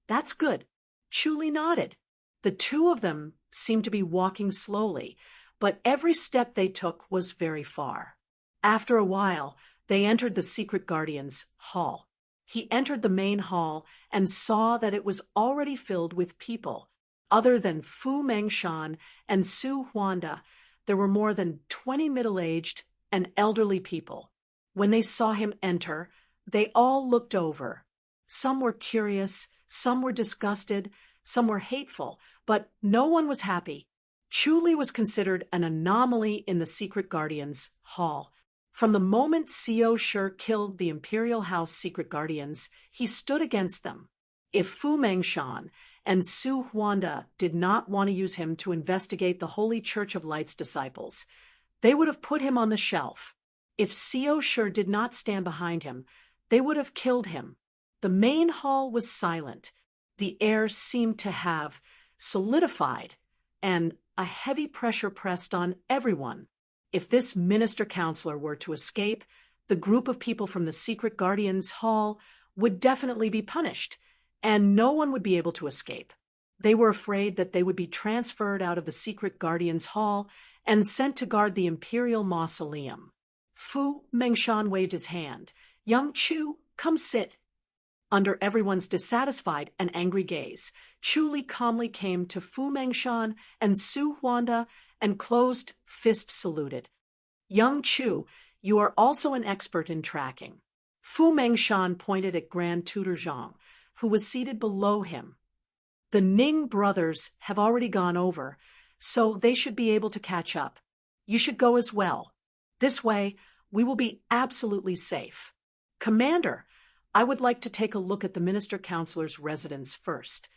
That's good. Chu Li nodded. The two of them seemed to be walking slowly, but every step they took was very far. After a while, they entered the Secret Guardians' hall. He entered the main hall and saw that it was already filled with people. Other than Fu Mengshan and Su Huanda, there were more than 20 middle-aged and elderly people. When they saw him enter, they all looked over. Some were curious, some were disgusted, some were hateful, but no one was happy. Chu Li was considered an anomaly in the Secret Guardians' hall. From the moment Xiao Shi killed the Imperial House Secret Guardians, he stood against them. If Fu Mengshan and Su Huanda did not want to use him to investigate the Holy Church of Light's disciples, they would have put him on the shelf. If Xiao Shi did not stand behind him, they would have killed him. The main hall was silent. The air seemed to have solidified, and a heavy pressure pressed on everyone. If this minister-counselor were to escape, the group of people from the Secret Guardians Hall would definitely be punished, and no one would be able to escape. They were afraid that they would be transferred out of the Secret Guardians Hall and sent to guard the Imperial Mausoleum. Fu Mengshan waved his hand. Young Chu, come sit. Under everyone's dissatisfied and angry gaze, Chu Li calmly came to Fu Mengshan and Su Huanda and closed fist saluted. Young Chu, you are also an expert in tracking. Fu Mengshan pointed at Grand Tutor Zhang, who was seated below him. The Ning brothers have already gone over, so they should be able to catch up. You should go as well. This way, we will be absolutely safe. Commander, I would like to take a look at the minister-counselor's residence first.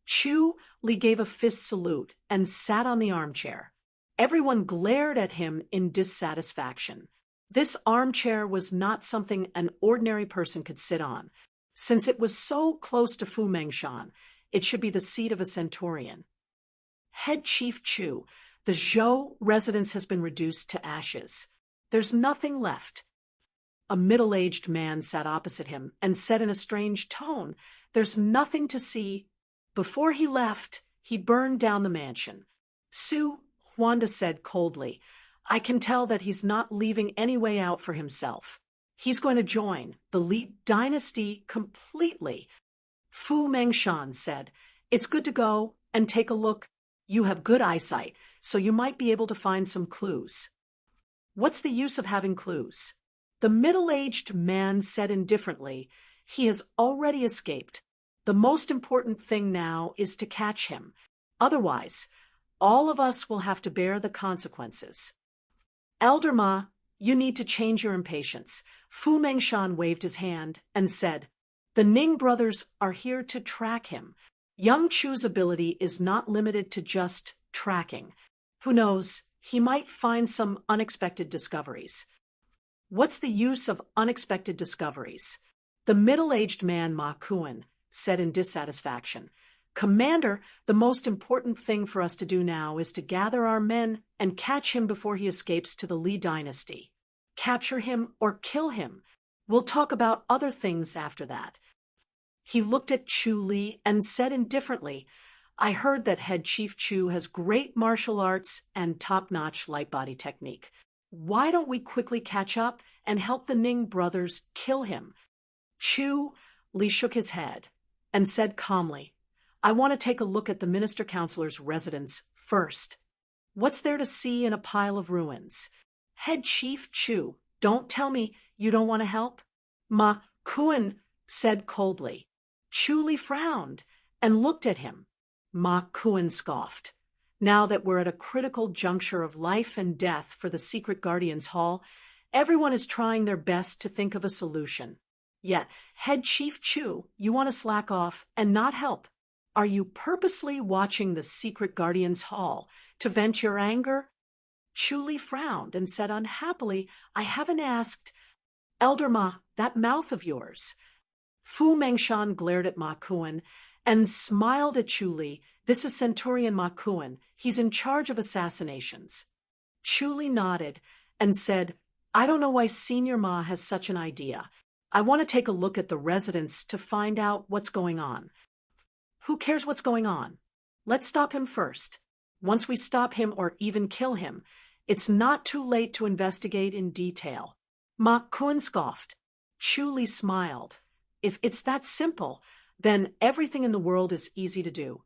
Chu Li gave a fist salute and sat on the armchair. Everyone glared at him in dissatisfaction. This armchair was not something an ordinary person could sit on. Since it was so close to Fu Mengshan, it should be the seat of a centurion. Head Chief Chu, the Zhou residence has been reduced to ashes. There's nothing left. A middle-aged man sat opposite him and said in a strange tone, There's nothing to see. Before he left, he burned down the mansion. Su Huanda said coldly, I can tell that he's not leaving any way out for himself. He's going to join the Li dynasty completely. Fu Mengshan said, It's good to go and take a look. You have good eyesight, so you might be able to find some clues. What's the use of having clues? The middle-aged man said indifferently, He has already escaped. The most important thing now is to catch him. Otherwise, all of us will have to bear the consequences. Elder Ma, you need to change your impatience. Fu Mengshan waved his hand and said, The Ning brothers are here to track him. Young Chu's ability is not limited to just tracking. Who knows, he might find some unexpected discoveries. What's the use of unexpected discoveries? The middle-aged man Ma Kuan said in dissatisfaction. Commander, the most important thing for us to do now is to gather our men and catch him before he escapes to the Li dynasty. Capture him or kill him. We'll talk about other things after that. He looked at Chu Li and said indifferently, I heard that Head Chief Chu has great martial arts and top-notch light body technique. Why don't we quickly catch up and help the Ning brothers kill him? Chu Li shook his head. and said calmly, I want to take a look at the minister-counselor's residence first. What's there to see in a pile of ruins? Head Chief Chu, don't tell me you don't want to help? Ma Kun said coldly. Chu Li frowned and looked at him. Ma Kun scoffed. Now that we're at a critical juncture of life and death for the Secret Guardians Hall, everyone is trying their best to think of a solution. Yet, Head Chief Chu, you want to slack off and not help. Are you purposely watching the Secret Guardians Hall to vent your anger? Chu Li frowned and said unhappily, I haven't asked. Elder Ma, that mouth of yours. Fu Mengshan glared at Ma Kun and smiled at Chu Li. This is Centurion Ma Kun. He's in charge of assassinations. Chu Li nodded and said, I don't know why Senior Ma has such an idea. I want to take a look at the residence to find out what's going on. Who cares what's going on? Let's stop him first. Once we stop him or even kill him, it's not too late to investigate in detail. Ma Kun scoffed. Chu Li smiled. If it's that simple, then everything in the world is easy to do.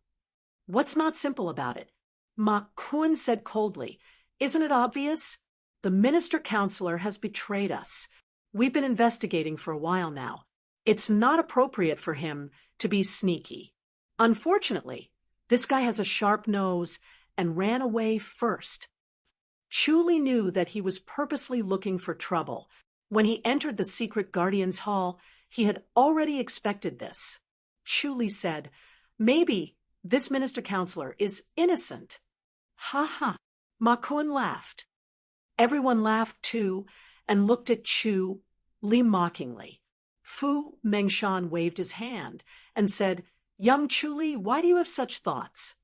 What's not simple about it? Ma Kun said coldly. Isn't it obvious? The minister-counselor has betrayed us. We've been investigating for a while now. It's not appropriate for him to be sneaky. Unfortunately, this guy has a sharp nose and ran away first. Chu Li knew that he was purposely looking for trouble. When he entered the Secret Guardians Hall, he had already expected this. Chu Li said, maybe this minister-counselor is innocent. Ha ha. Ma Kun laughed. Everyone laughed too and looked at Chu Li mockingly. Fu Mengshan waved his hand and said, Young Chu Li, why do you have such thoughts?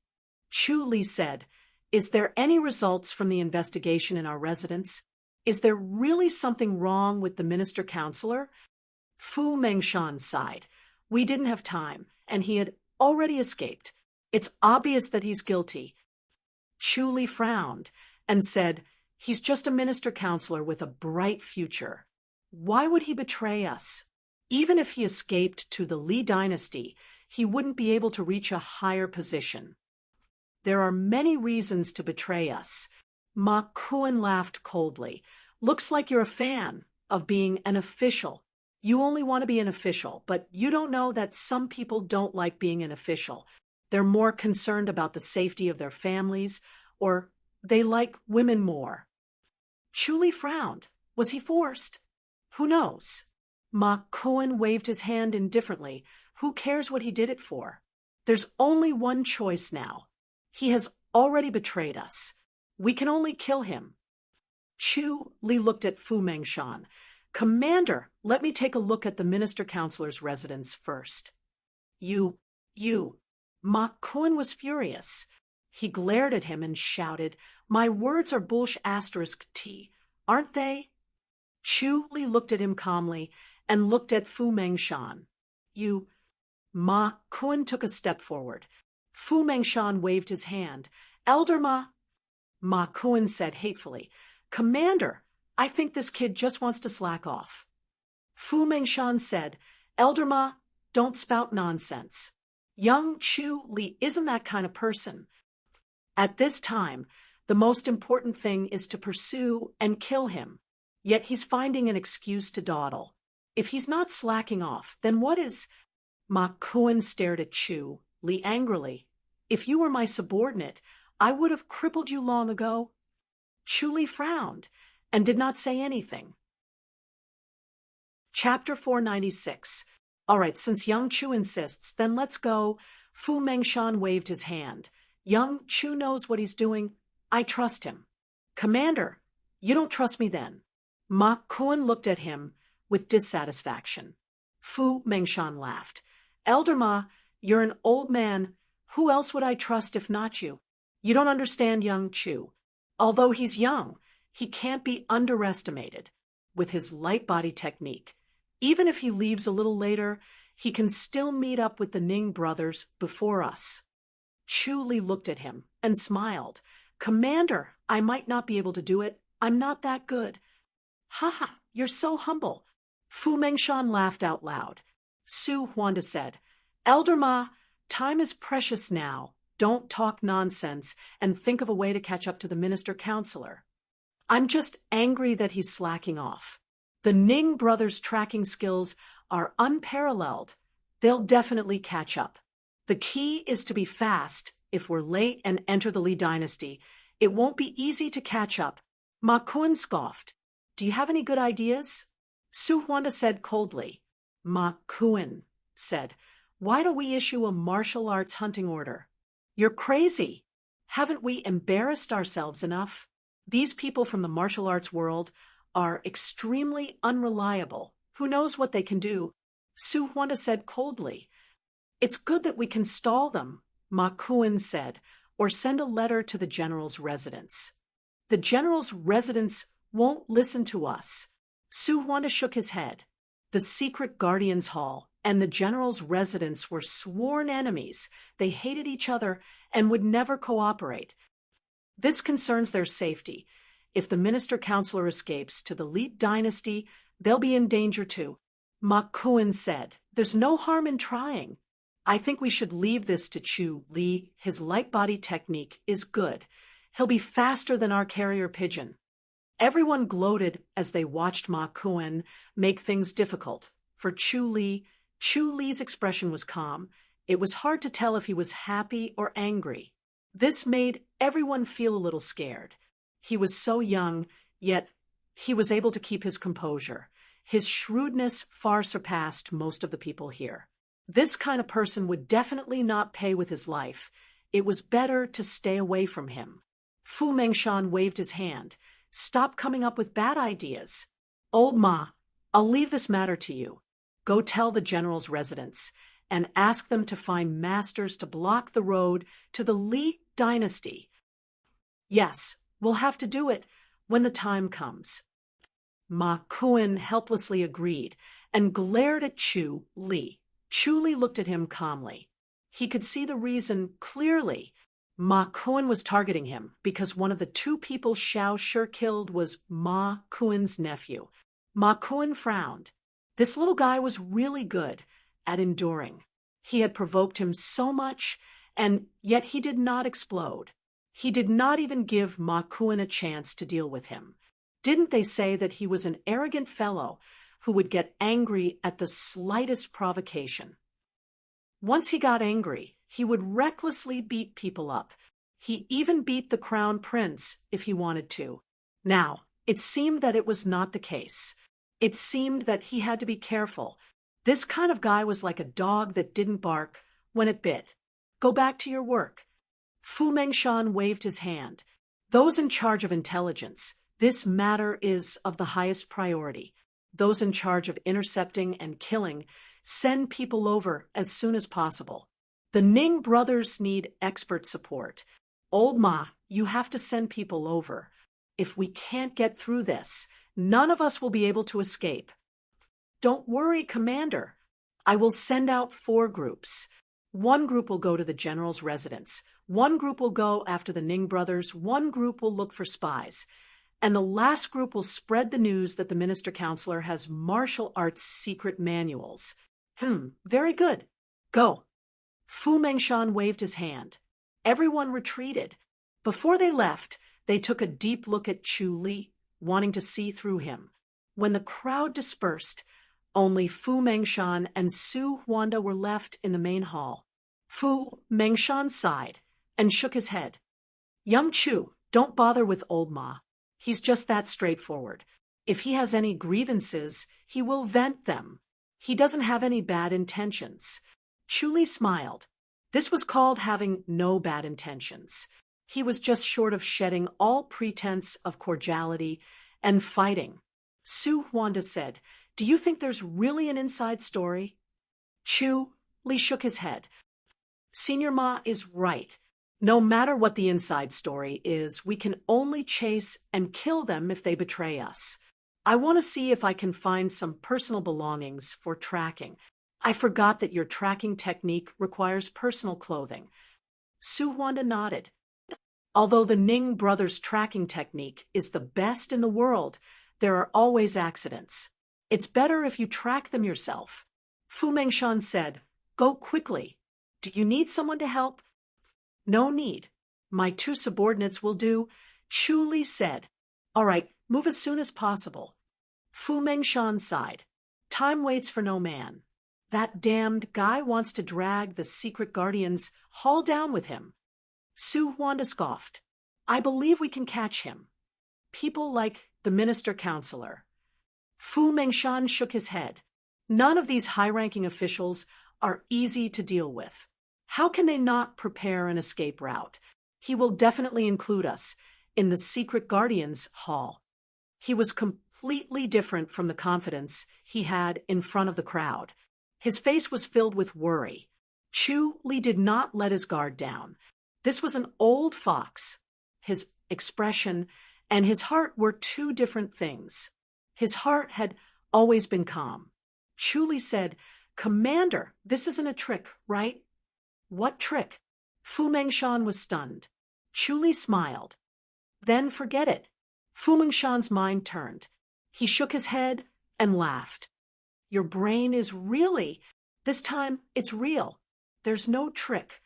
Chu Li said, Is there any results from the investigation in our residence? Is there really something wrong with the minister-counselor? Fu Mengshan sighed. We didn't have time, and he had already escaped. It's obvious that he's guilty. Chu Li frowned and said, He's just a minister-counselor with a bright future. Why would he betray us? Even if he escaped to the Li dynasty, he wouldn't be able to reach a higher position. There are many reasons to betray us. Ma Kun laughed coldly. Looks like you're a fan of being an official. You only want to be an official, but you don't know that some people don't like being an official. They're more concerned about the safety of their families, or they like women more. Chu Li frowned. Was he forced? Who knows? Ma Kun waved his hand indifferently. Who cares what he did it for? There's only one choice now. He has already betrayed us. We can only kill him. Chu Li looked at Fu Mengshan. Commander, let me take a look at the minister-counselor's residence first. You. Ma Kun was furious. He glared at him and shouted, My words are **T, aren't they? Chu Li looked at him calmly and looked at Fu Mengshan. You. Ma Kun took a step forward. Fu Mengshan waved his hand. Elder Ma. Ma Kun said hatefully, Commander, I think this kid just wants to slack off. Fu Mengshan said, Elder Ma, don't spout nonsense. Young Chu Li isn't that kind of person. At this time, the most important thing is to pursue and kill him. Yet he's finding an excuse to dawdle. If he's not slacking off, then what is? Ma Kun stared at Chu Li angrily. If you were my subordinate, I would have crippled you long ago. Chu Li frowned and did not say anything. Chapter 496. All right, since young Chu insists, then let's go. Fu Mengshan waved his hand. Young Chu knows what he's doing. I trust him. Commander, you don't trust me then. Ma Kun looked at him with dissatisfaction. Fu Mengshan laughed. Elder Ma, you're an old man. Who else would I trust if not you? You don't understand young Chu. Although he's young, he can't be underestimated with his light body technique. Even if he leaves a little later, he can still meet up with the Ning brothers before us. Chu Li looked at him and smiled. Commander, I might not be able to do it. I'm not that good. Ha ha, you're so humble. Fu Mengshan laughed out loud. Su Huanda said, Elder Ma, time is precious now. Don't talk nonsense and think of a way to catch up to the minister-counselor. I'm just angry that he's slacking off. The Ning brothers' tracking skills are unparalleled. They'll definitely catch up. The key is to be fast. If we're late and enter the Li dynasty, it won't be easy to catch up. Ma Kun scoffed. Do you have any good ideas? Su Huanda said coldly. Ma Kun said, why don't we issue a martial arts hunting order? You're crazy. Haven't we embarrassed ourselves enough? These people from the martial arts world are extremely unreliable. Who knows what they can do? Su Huanda said coldly. It's good that we can stall them, Ma Kun said, or send a letter to the general's residence. The general's residence won't listen to us. Su Huanda shook his head. The secret guardian's hall and the general's residence were sworn enemies. They hated each other and would never cooperate. This concerns their safety. If the minister-counselor escapes to the Li dynasty, they'll be in danger too. Ma Kun said, there's no harm in trying. I think we should leave this to Chu Li. His light body technique is good. He'll be faster than our carrier pigeon. Everyone gloated as they watched Ma Kun make things difficult. For Chu Li's expression was calm. It was hard to tell if he was happy or angry. This made everyone feel a little scared. He was so young, yet he was able to keep his composure. His shrewdness far surpassed most of the people here. This kind of person would definitely not pay with his life. It was better to stay away from him. Fu Mengshan waved his hand. Stop coming up with bad ideas. Old Ma, I'll leave this matter to you. Go tell the general's residence and ask them to find masters to block the road to the Li dynasty. Yes, we'll have to do it when the time comes. Ma Kun helplessly agreed and glared at Chu Li. Chu Li looked at him calmly. He could see the reason clearly. Ma Kun was targeting him because one of the two people Xiao Shi killed was Ma Kun's nephew. Ma Kun frowned. This little guy was really good at enduring. He had provoked him so much, and yet he did not explode. He did not even give Ma Kun a chance to deal with him. Didn't they say that he was an arrogant fellow who would get angry at the slightest provocation? Once he got angry, he would recklessly beat people up. He even beat the crown prince if he wanted to. Now, it seemed that it was not the case. It seemed that he had to be careful. This kind of guy was like a dog that didn't bark when it bit. Go back to your work. Fu Mengshan waved his hand. Those in charge of intelligence, this matter is of the highest priority. Those in charge of intercepting and killing, send people over as soon as possible. The Ning brothers need expert support. Old Ma, you have to send people over. If we can't get through this, none of us will be able to escape. Don't worry, Commander. I will send out 4 groups. One group will go to the general's residence. One group will go after the Ning brothers. One group will look for spies. And the last group will spread the news that the minister-counselor has martial arts secret manuals. Very good. Go. Fu Mengshan waved his hand. Everyone retreated. Before they left, they took a deep look at Chu Li, wanting to see through him. When the crowd dispersed, only Fu Mengshan and Su Huanda were left in the main hall. Fu Mengshan sighed and shook his head. Young Chu, don't bother with old Ma. He's just that straightforward. If he has any grievances, he will vent them. He doesn't have any bad intentions. Chu Li smiled. This was called having no bad intentions. He was just short of shedding all pretense of cordiality and fighting. Su Huanda said, Do you think there's really an inside story? Chu Li shook his head. Senior Ma is right. No matter what the inside story is, we can only chase and kill them if they betray us. I want to see if I can find some personal belongings for tracking. I forgot that your tracking technique requires personal clothing. Su Huanda nodded. Although the Ning brothers' tracking technique is the best in the world, there are always accidents. It's better if you track them yourself. Fu Mengshan said, Go quickly. Do you need someone to help? No need. My two subordinates will do, Chu Li said. All right, move as soon as possible. Fu Mengshan sighed. Time waits for no man. That damned guy wants to drag the secret guardian's hall down with him. Su Huanda scoffed. I believe we can catch him. People like the minister-counselor. Fu Mengshan shook his head. None of these high-ranking officials are easy to deal with. How can they not prepare an escape route? He will definitely include us in the secret guardian's hall. He was completely different from the confidence he had in front of the crowd. His face was filled with worry. Chu Li did not let his guard down. This was an old fox. His expression and his heart were two different things. His heart had always been calm. Chu Li said, Commander, this isn't a trick, right? What trick? Fu Mengshan was stunned. Chu Li smiled. Then forget it. Fu Mengshan's mind turned. He shook his head and laughed. Your brain is really, this time it's real. There's no trick.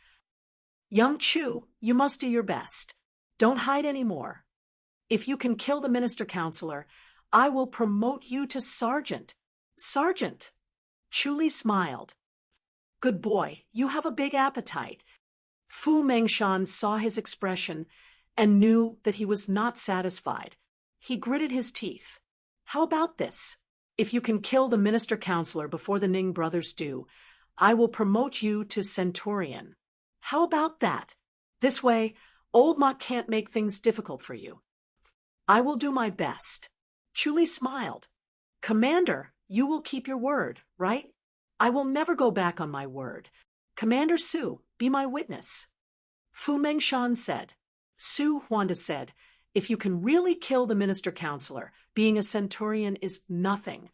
Young Chu, you must do your best. Don't hide any more. If you can kill the minister-counselor, I will promote you to sergeant. Sergeant. Chu Li smiled. Good boy, you have a big appetite. Fu Mengshan saw his expression and knew that he was not satisfied. He gritted his teeth. How about this? If you can kill the minister-counselor before the Ning brothers do, I will promote you to centurion. How about that? This way, old Ma can't make things difficult for you. I will do my best. Chu Li smiled. Commander, you will keep your word, right? I will never go back on my word. Commander Su, be my witness. Fu Mengshan said. Su Huanda said, if you can really kill the minister-counselor, being a centurion is nothing.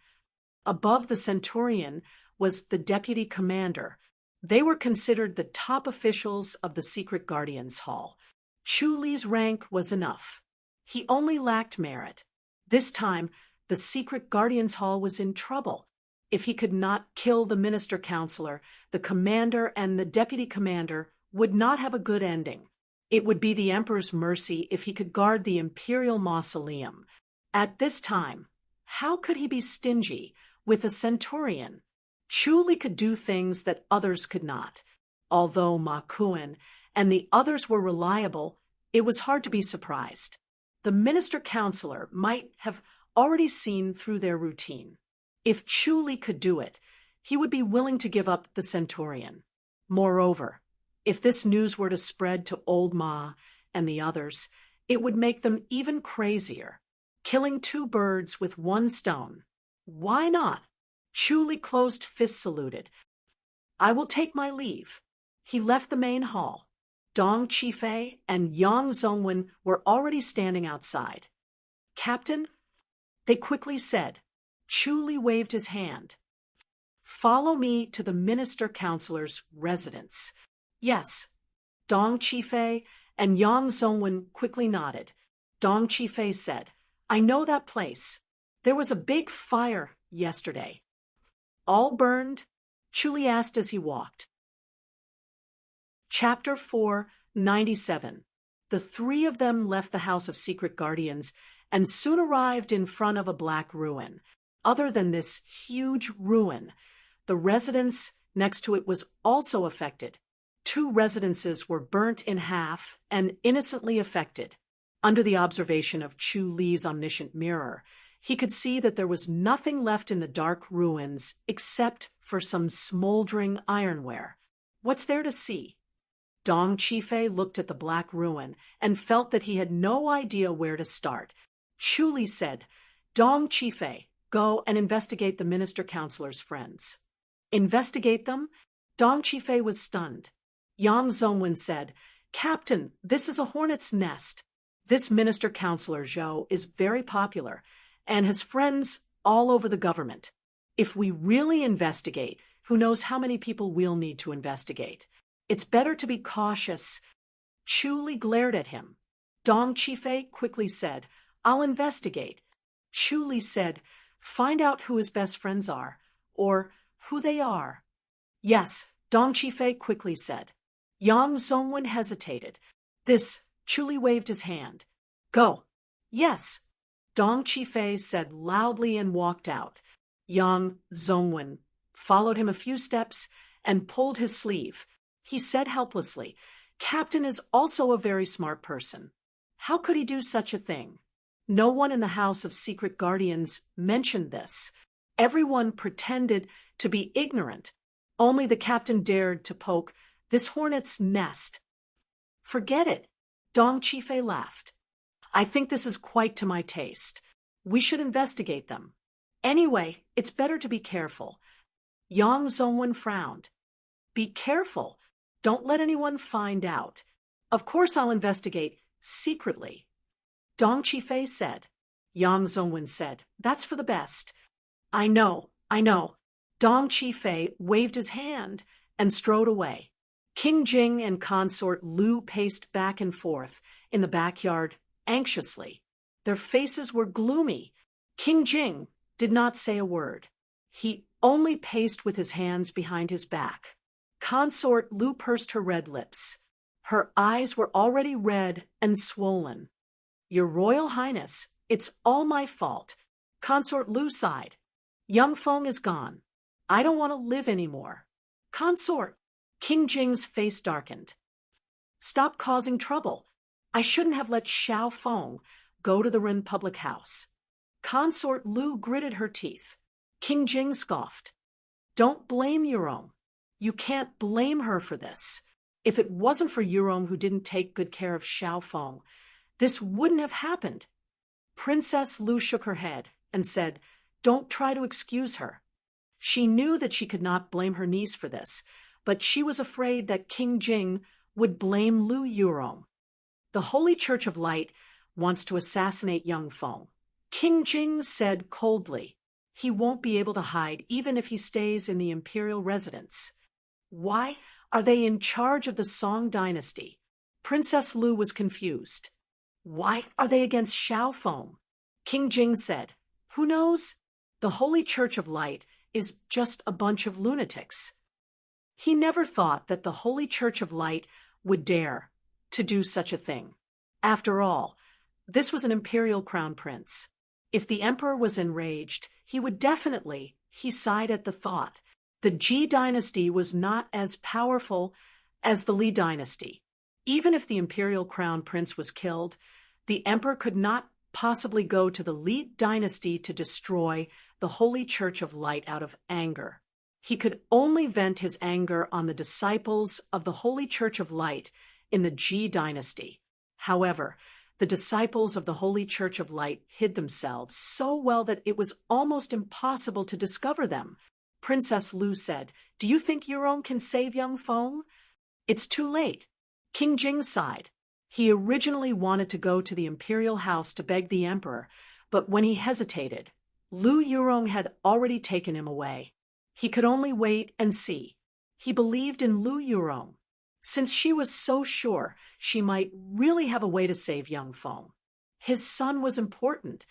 Above the centurion was the deputy commander. They were considered the top officials of the secret guardians hall. Chu Li's rank was enough. He only lacked merit. This time, the secret guardians hall was in trouble. If he could not kill the minister-counselor, the commander and the deputy commander would not have a good ending. It would be the emperor's mercy if he could guard the imperial mausoleum. At this time, how could he be stingy with a centurion? Chu Li could do things that others could not. Although Ma Kuan and the others were reliable, it was hard to be surprised. The minister-counselor might have already seen through their routine. If Chu Li could do it, he would be willing to give up the centurion. Moreover, if this news were to spread to old Ma and the others, it would make them even crazier. Killing two birds with one stone. Why not? Chu Li closed fist saluted. I will take my leave. He left the main hall. Dong Qifei and Yang Zongwen were already standing outside. Captain, they quickly said. Chu Li waved his hand. Follow me to the minister-counselor's residence. Yes. Dong Qifei and Yang Zongwen quickly nodded. Dong Qifei said, I know that place. There was a big fire yesterday. All burned? Chu Li asked as he walked. Chapter 4:97. The three of them left the House of Secret Guardians and soon arrived in front of a black ruin. Other than this huge ruin, the residence next to it was also affected. 2 residences were burnt in half and innocently affected. Under the observation of Chu Li's omniscient mirror, he could see that there was nothing left in the dark ruins except for some smoldering ironware. What's there to see? Dong Qifei looked at the black ruin and felt that he had no idea where to start. Chu Li said, Dong Qifei, go and investigate the minister-counselor's friends. Investigate them? Dong Qifei was stunned. Yang Zongwen said, Captain, this is a hornet's nest. This minister-counselor Zhou is very popular and has friends all over the government. If we really investigate, who knows how many people we'll need to investigate. It's better to be cautious. Chu Li glared at him. Dong Qifei quickly said, I'll investigate. Chu Li said, find out who his best friends are, or who they are. Yes, Dong Qifei quickly said. Yang Zongwen hesitated. This, Chu Li waved his hand. Go. Yes. Dong Qifei said loudly and walked out. Yang Zongwen followed him a few steps and pulled his sleeve. He said helplessly, Captain is also a very smart person. How could he do such a thing? No one in the House of Secret Guardians mentioned this. Everyone pretended to be ignorant. Only the captain dared to poke this hornet's nest. Forget it. Dong Qifei laughed. I think this is quite to my taste. We should investigate them. Anyway, it's better to be careful. Yang Zongwen frowned. Be careful. Don't let anyone find out. Of course I'll investigate secretly. Dong Qifei said. Yang Zongwen said, That's for the best. I know. Dong Qifei waved his hand and strode away. King Jing and consort Lu paced back and forth in the backyard anxiously. Their faces were gloomy. King Jing did not say a word. He only paced with his hands behind his back. Consort Lu pursed her red lips. Her eyes were already red and swollen. Your Royal Highness, it's all my fault. Consort Lu sighed. Young Feng is gone. I don't want to live anymore. Consort. King Jing's face darkened. Stop causing trouble. I shouldn't have let Xiao Feng go to the Ren public house. Consort Lu gritted her teeth. King Jing scoffed. Don't blame Yurong. You can't blame her for this. If it wasn't for Yurong who didn't take good care of Xiao Feng, this wouldn't have happened. Princess Lu shook her head and said, Don't try to excuse her. She knew that she could not blame her niece for this, but she was afraid that King Jing would blame Lu Yurong. The Holy Church of Light wants to assassinate young Feng. King Jing said coldly, He won't be able to hide even if he stays in the imperial residence. Why are they in charge of the Song dynasty? Princess Lu was confused. Why are they against Xiao Feng? King Jing said, Who knows? The Holy Church of Light is just a bunch of lunatics. He never thought that the Holy Church of Light would dare to do such a thing. After all, this was an imperial crown prince. If the emperor was enraged, he would definitely, he sighed at the thought. The Ji dynasty was not as powerful as the Li dynasty. Even if the imperial crown prince was killed, the emperor could not possibly go to the Li dynasty to destroy the Holy Church of Light out of anger. He could only vent his anger on the disciples of the Holy Church of Light in the Ji dynasty. However, the disciples of the Holy Church of Light hid themselves so well that it was almost impossible to discover them. Princess Lu said, Do you think Yurong can save young Feng? It's too late. King Jing sighed. He originally wanted to go to the imperial house to beg the emperor, but when he hesitated, Lu Yurong had already taken him away. He could only wait and see. He believed in Lu Yurong, since she was so sure she might really have a way to save young Feng. His son was important,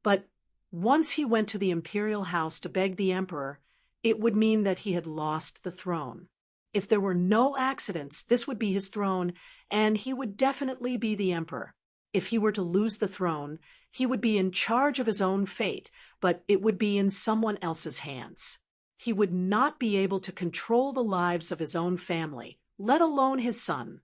but once he went to the imperial house to beg the emperor, it would mean that he had lost the throne. If there were no accidents, this would be his throne, and he would definitely be the emperor. If he were to lose the throne, he would be in charge of his own fate, but it would be in someone else's hands. He would not be able to control the lives of his own family, let alone his son.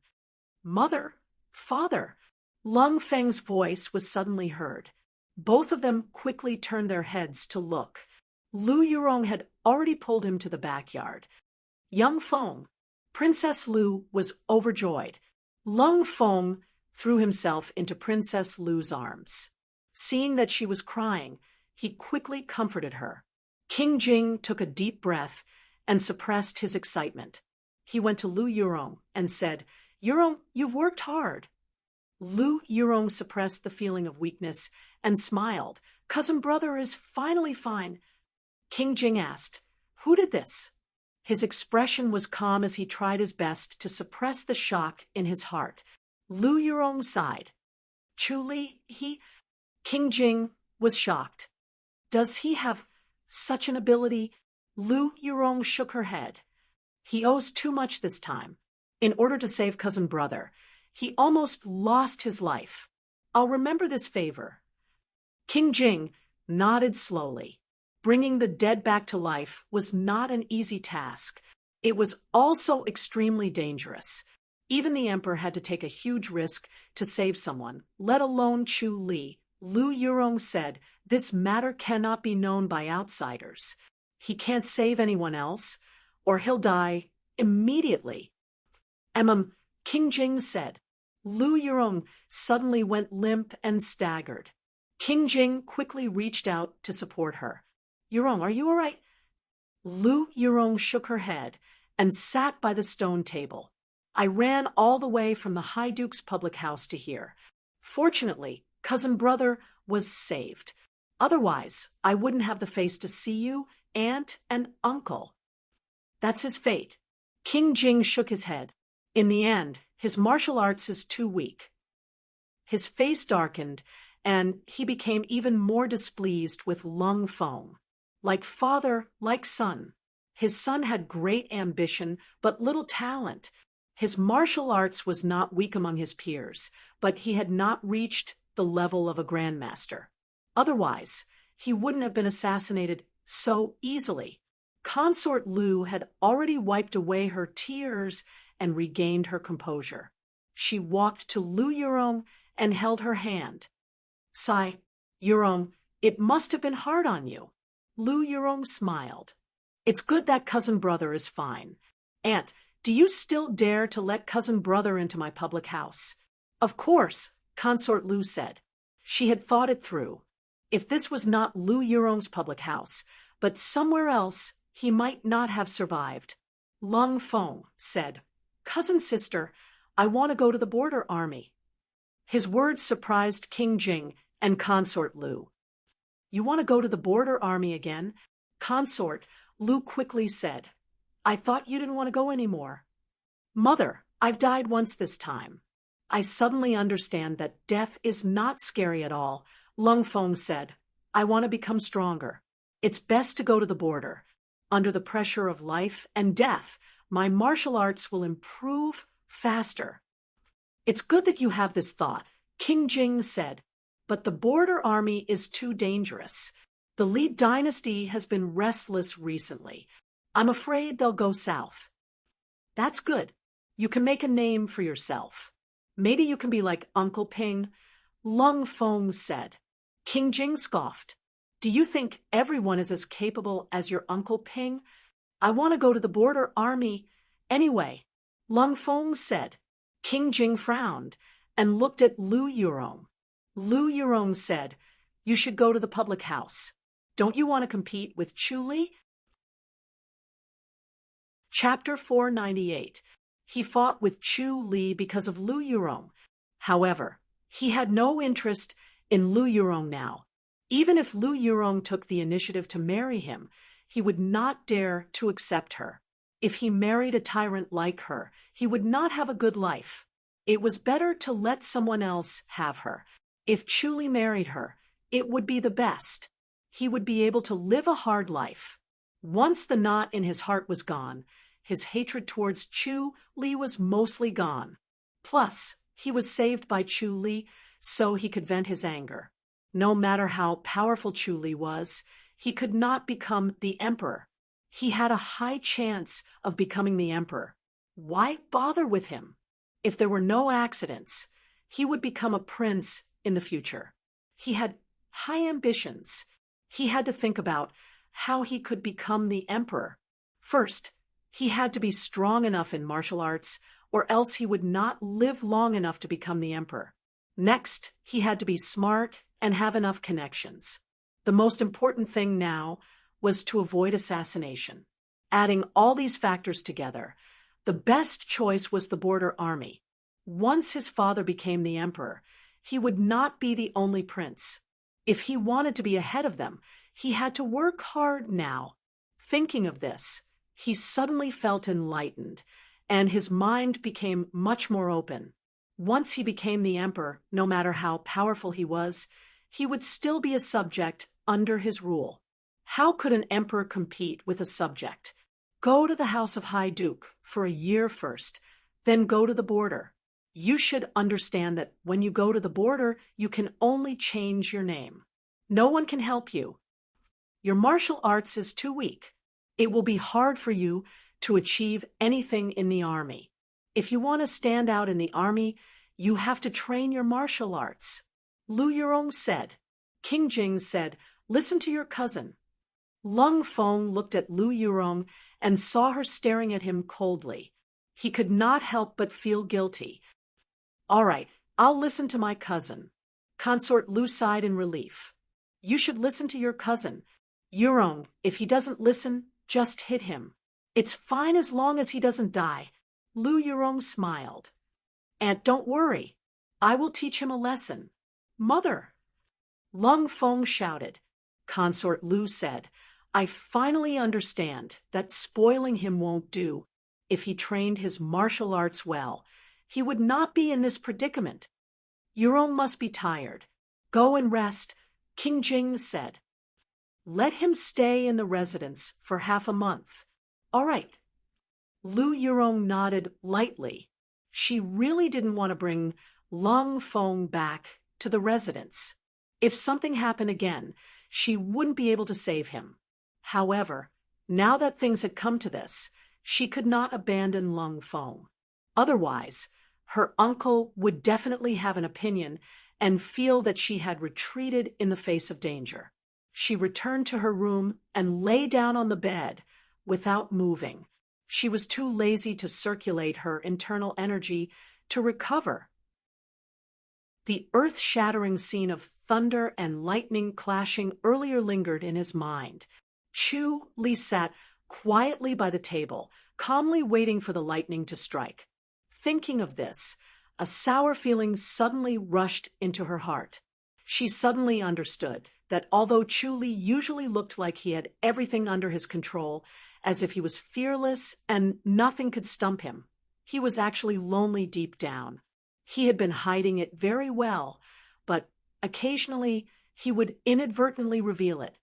Mother, father, Lung Feng's voice was suddenly heard. Both of them quickly turned their heads to look. Lu Yurong had already pulled him to the backyard. Young Feng. Princess Lu was overjoyed. Lung Feng threw himself into Princess Lu's arms. Seeing that she was crying, he quickly comforted her. King Jing took a deep breath and suppressed his excitement. He went to Lu Yurong and said, Yurong, you've worked hard. Lu Yurong suppressed the feeling of weakness and smiled. Cousin brother is finally fine. King Jing asked, Who did this? His expression was calm as he tried his best to suppress the shock in his heart. Lu Yurong sighed. Truly, King Jing was shocked. Does he have such an ability? Lu Yurong shook her head. He owes too much this time. In order to save cousin brother, he almost lost his life. I'll remember this favor. King Jing nodded slowly. Bringing the dead back to life was not an easy task. It was also extremely dangerous. Even the emperor had to take a huge risk to save someone, let alone Chu Li. Lu Yurong said, "This matter cannot be known by outsiders. He can't save anyone else, or he'll die immediately." King Jing said. Lu Yurong suddenly went limp and staggered. King Jing quickly reached out to support her. "Yurong, are you all right?" Lu Yurong shook her head and sat by the stone table. "I ran all the way from the High Duke's public house to here. Fortunately, cousin brother was saved. Otherwise, I wouldn't have the face to see you, aunt and uncle." "That's his fate." King Jing shook his head. "In the end, his martial arts is too weak." His face darkened, and he became even more displeased with Lung Feng. Like father, like son. His son had great ambition, but little talent. His martial arts was not weak among his peers, but he had not reached the level of a grandmaster. Otherwise, he wouldn't have been assassinated so easily. Consort Lu had already wiped away her tears and regained her composure. She walked to Lu Yurong and held her hand. "Sigh, Yurong, it must have been hard on you." Lu Yurong smiled. "It's good that cousin brother is fine. Aunt, do you still dare to let cousin brother into my public house?" "Of course," Consort Lu said. She had thought it through. If this was not Lu Yurong's public house, but somewhere else, he might not have survived. Lung Feng said, "Cousin sister, I want to go to the border army." His words surprised King Jing and Consort Lu. "You want to go to the border army again?" Consort Lu quickly said, "I thought you didn't want to go anymore." "Mother, I've died once this time. I suddenly understand that death is not scary at all." Lung Feng said, "I want to become stronger. It's best to go to the border. Under the pressure of life and death, my martial arts will improve faster." "It's good that you have this thought," King Jing said, "but the border army is too dangerous. The Li dynasty has been restless recently. I'm afraid they'll go south." "That's good. You can make a name for yourself. Maybe you can be like Uncle Ping," Lung Feng said. King Jing scoffed. "Do you think everyone is as capable as your Uncle Ping? I want to go to the border army anyway," Lung Feng said. King Jing frowned and looked at Lu Yurong. Lu Yurong said, "You should go to the public house. Don't you want to compete with Chu Li?" Chapter 498. He fought with Chu Li because of Lu Yurong. However, he had no interest in Lu Yurong now. Even if Lu Yurong took the initiative to marry him, he would not dare to accept her. If he married a tyrant like her, he would not have a good life. It was better to let someone else have her. If Chu Li married her, it would be the best. He would be able to live a hard life. Once the knot in his heart was gone, his hatred towards Chu Li was mostly gone. Plus, he was saved by Chu Li, so he could vent his anger. No matter how powerful Chu Li was, he could not become the emperor. He had a high chance of becoming the emperor. Why bother with him? If there were no accidents, he would become a prince in the future. He had high ambitions. He had to think about how he could become the emperor. First, he had to be strong enough in martial arts, or else he would not live long enough to become the emperor. Next, he had to be smart and have enough connections. The most important thing now was to avoid assassination. Adding all these factors together, the best choice was the border army. Once his father became the emperor, he would not be the only prince. If he wanted to be ahead of them, he had to work hard now. Thinking of this, he suddenly felt enlightened, and his mind became much more open. Once he became the emperor, no matter how powerful he was, he would still be a subject under his rule. How could an emperor compete with a subject? Go to the House of High Duke for a year first, then go to the border. You should understand that when you go to the border, you can only change your name. No one can help you. Your martial arts is too weak. It will be hard for you to achieve anything in the army. If you want to stand out in the army, you have to train your martial arts. Lu Yurong said. King Jing said, listen to your cousin. Lung Feng looked at Lu Yurong and saw her staring at him coldly. He could not help but feel guilty. All right, I'll listen to my cousin. Consort Lu sighed in relief. You should listen to your cousin. Yurong, if he doesn't listen, just hit him. It's fine as long as he doesn't die. Lu Yurong smiled. Aunt, don't worry. I will teach him a lesson. Mother! Lung Feng shouted. Consort Lu said, I finally understand that spoiling him won't do. If he trained his martial arts well, he would not be in this predicament. Yurong must be tired. Go and rest, King Jing said. Let him stay in the residence for half a month. All right. Lu Yurong nodded lightly. She really didn't want to bring Lung Feng back to the residence. If something happened again, she wouldn't be able to save him. However, now that things had come to this, she could not abandon Lung Feng. Otherwise, her uncle would definitely have an opinion and feel that she had retreated in the face of danger. She returned to her room and lay down on the bed without moving. She was too lazy to circulate her internal energy to recover. The earth-shattering scene of thunder and lightning clashing earlier lingered in his mind. Chu Li sat quietly by the table, calmly waiting for the lightning to strike. Thinking of this, a sour feeling suddenly rushed into her heart. She suddenly understood that although Chu Li usually looked like he had everything under his control, as if he was fearless and nothing could stump him, he was actually lonely deep down. He had been hiding it very well, but occasionally he would inadvertently reveal it.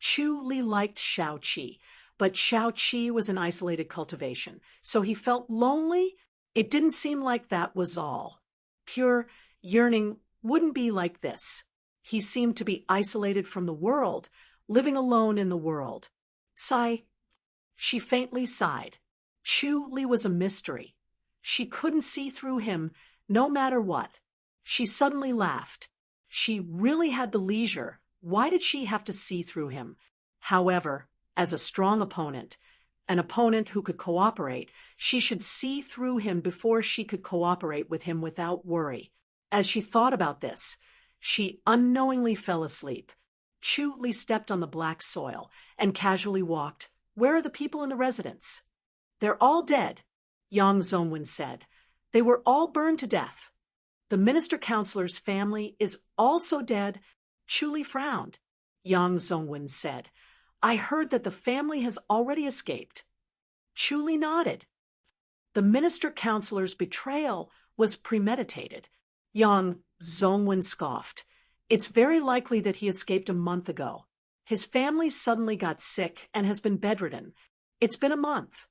Chu Li liked Shao-Chi, but Shao-Chi was an isolated cultivation, so he felt lonely. It didn't seem like that was all. Pure yearning wouldn't be like this. He seemed to be isolated from the world, living alone in the world. Sigh. She faintly sighed. Chu Li was a mystery. She couldn't see through him, no matter what. She suddenly laughed. She really had the leisure. Why did she have to see through him? However, as a strong opponent, an opponent who could cooperate, she should see through him before she could cooperate with him without worry. As she thought about this, she unknowingly fell asleep. Chu Li stepped on the black soil and casually walked. Where are the people in the residence? They're all dead, Yang Zongwen said. They were all burned to death. The minister-counselor's family is also dead. Chu Li frowned. Yang Zongwen said, I heard that the family has already escaped. Chu Li nodded. The minister-counselor's betrayal was premeditated. Yang Zongwen scoffed. It's very likely that he escaped a month ago. His family suddenly got sick and has been bedridden. It's been a month.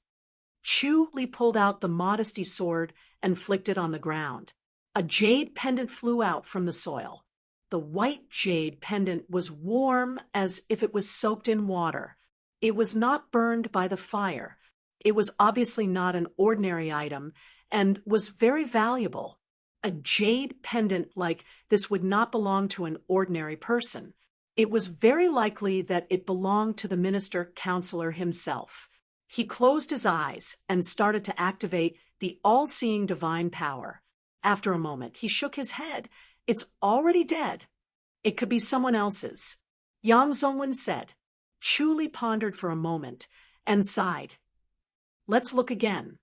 Chu Li pulled out the modesty sword and flicked it on the ground. A jade pendant flew out from the soil. The white jade pendant was warm as if it was soaked in water. It was not burned by the fire. It was obviously not an ordinary item and was very valuable. A jade pendant like this would not belong to an ordinary person. It was very likely that it belonged to the minister-counselor himself. He closed his eyes and started to activate the all-seeing divine power. After a moment, he shook his head. It's already dead. It could be someone else's. Yang Zongwen said. Chu Li pondered for a moment and sighed. Let's look again.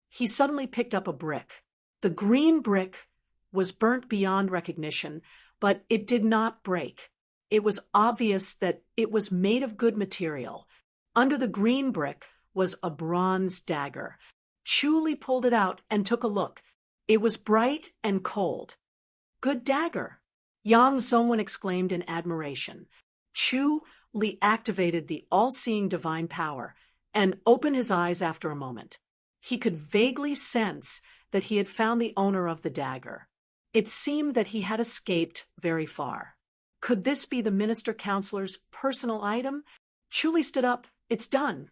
He suddenly picked up a brick. The green brick was burnt beyond recognition, but it did not break. It was obvious that it was made of good material. Under the green brick was a bronze dagger. Chu Li pulled it out and took a look. It was bright and cold. Good dagger, Yang Zongwen exclaimed in admiration. Chu Li activated the all-seeing divine power and opened his eyes after a moment. He could vaguely sense that he had found the owner of the dagger. It seemed that he had escaped very far. Could this be the minister-counselor's personal item? Chuli stood up. It's done.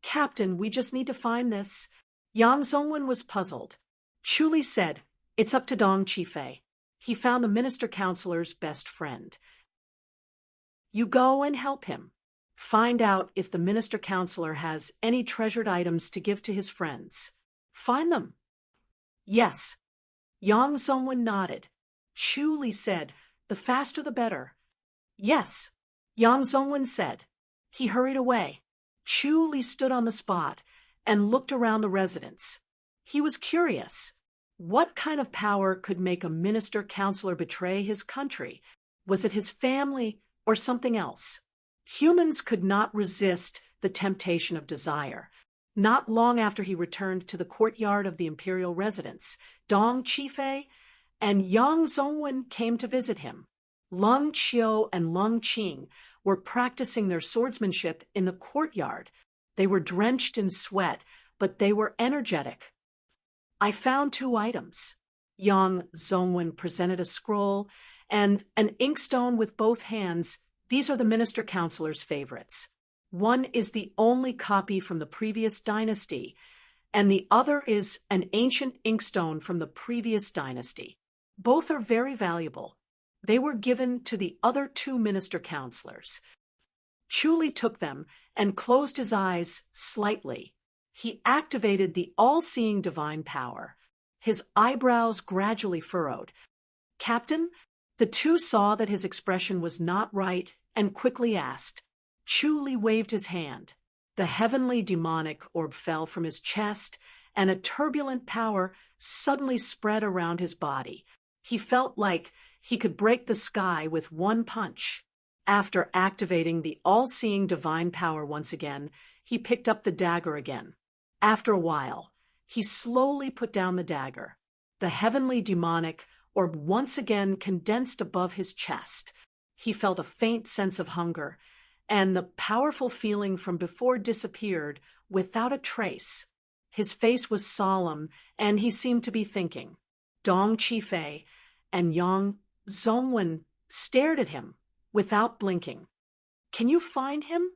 Captain, we just need to find this. Yang Zongwen was puzzled. Chuli said, it's up to Dong Qifei. He found the minister-counselor's best friend. You go and help him. Find out if the minister-counselor has any treasured items to give to his friends. Find them. Yes. Yang Zongwen nodded. Chuli said, the faster the better. Yes. Yang Zongwen said. He hurried away. Chuli stood on the spot and looked around the residence. He was curious. What kind of power could make a minister-counselor betray his country? Was it his family or something else? Humans could not resist the temptation of desire. Not long after he returned to the courtyard of the imperial residence, Dong Qifei and Yang Zongwen came to visit him. Lung Qiu and Lung Qing were practicing their swordsmanship in the courtyard. They were drenched in sweat, but they were energetic. I found 2 items. Yang Zongwen presented a scroll and an inkstone with both hands. These are the minister-counselor's favorites. One is the only copy from the previous dynasty, and the other is an ancient inkstone from the previous dynasty. Both are very valuable. They were given to the other 2 minister-counselors. Chuli took them and closed his eyes slightly. He activated the all-seeing divine power. His eyebrows gradually furrowed. Captain, the 2 saw that his expression was not right and quickly asked. Chuli waved his hand. The heavenly demonic orb fell from his chest, and a turbulent power suddenly spread around his body. He felt like he could break the sky with one punch. After activating the all-seeing divine power once again, he picked up the dagger again. After a while, he slowly put down the dagger. The heavenly demonic orb once again condensed above his chest. He felt a faint sense of hunger, and the powerful feeling from before disappeared without a trace. His face was solemn, and he seemed to be thinking. Dong Qifei and Yang Zongwen stared at him without blinking. Can you find him?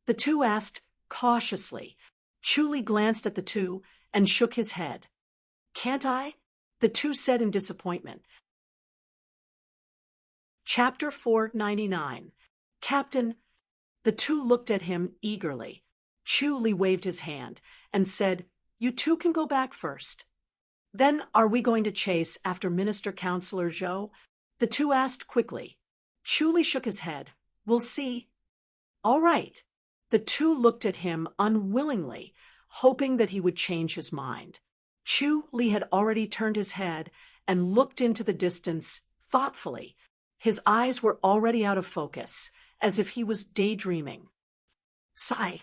The 2 asked cautiously. Chuli glanced at the 2 and shook his head. Can't I? The 2 said in disappointment. Chapter 499. Captain. The 2 looked at him eagerly. Chuli waved his hand and said, You 2 can go back first. Then are we going to chase after Minister-Counselor Zhou? The 2 asked quickly. Chuli shook his head. We'll see. All right. The 2 looked at him unwillingly, hoping that he would change his mind. Chuli had already turned his head and looked into the distance thoughtfully. His eyes were already out of focus, as if he was daydreaming. Sigh.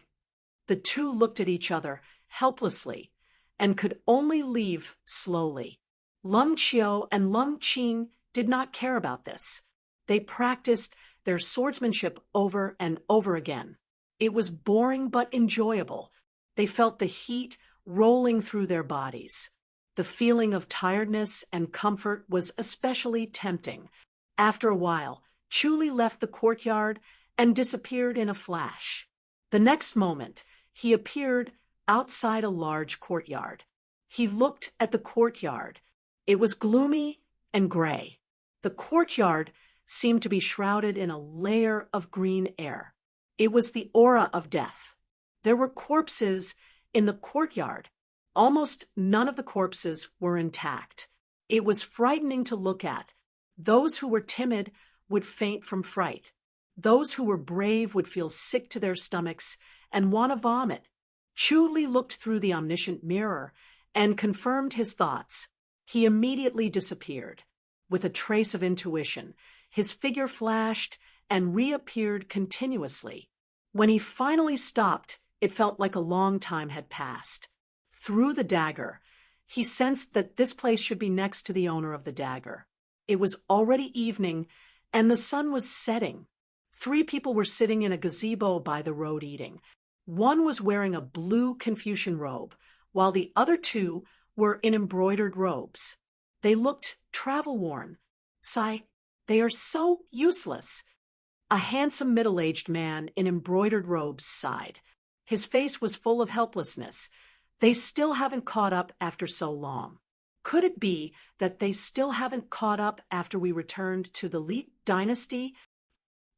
The 2 looked at each other helplessly and could only leave slowly. Lung Qiu and Lung Qing did not care about this. They practiced their swordsmanship over and over again. It was boring but enjoyable. They felt the heat rolling through their bodies. The feeling of tiredness and comfort was especially tempting. After a while, Chuli left the courtyard and disappeared in a flash. The next moment, he appeared outside a large courtyard. He looked at the courtyard. It was gloomy and gray. The courtyard seemed to be shrouded in a layer of green air. It was the aura of death. There were corpses in the courtyard. Almost none of the corpses were intact. It was frightening to look at. Those who were timid would faint from fright. Those who were brave would feel sick to their stomachs and want to vomit. Chuli looked through the omniscient mirror and confirmed his thoughts. He immediately disappeared. With a trace of intuition, his figure flashed and reappeared continuously. When he finally stopped, it felt like a long time had passed. Through the dagger, he sensed that this place should be next to the owner of the dagger. It was already evening, and the sun was setting. 3 people were sitting in a gazebo by the road eating. One was wearing a blue Confucian robe, while the other two were in embroidered robes. They looked travel-worn. Sigh, they are so useless. A handsome middle-aged man in embroidered robes sighed. His face was full of helplessness. They still haven't caught up after so long. Could it be that they still haven't caught up after we returned to the Li dynasty?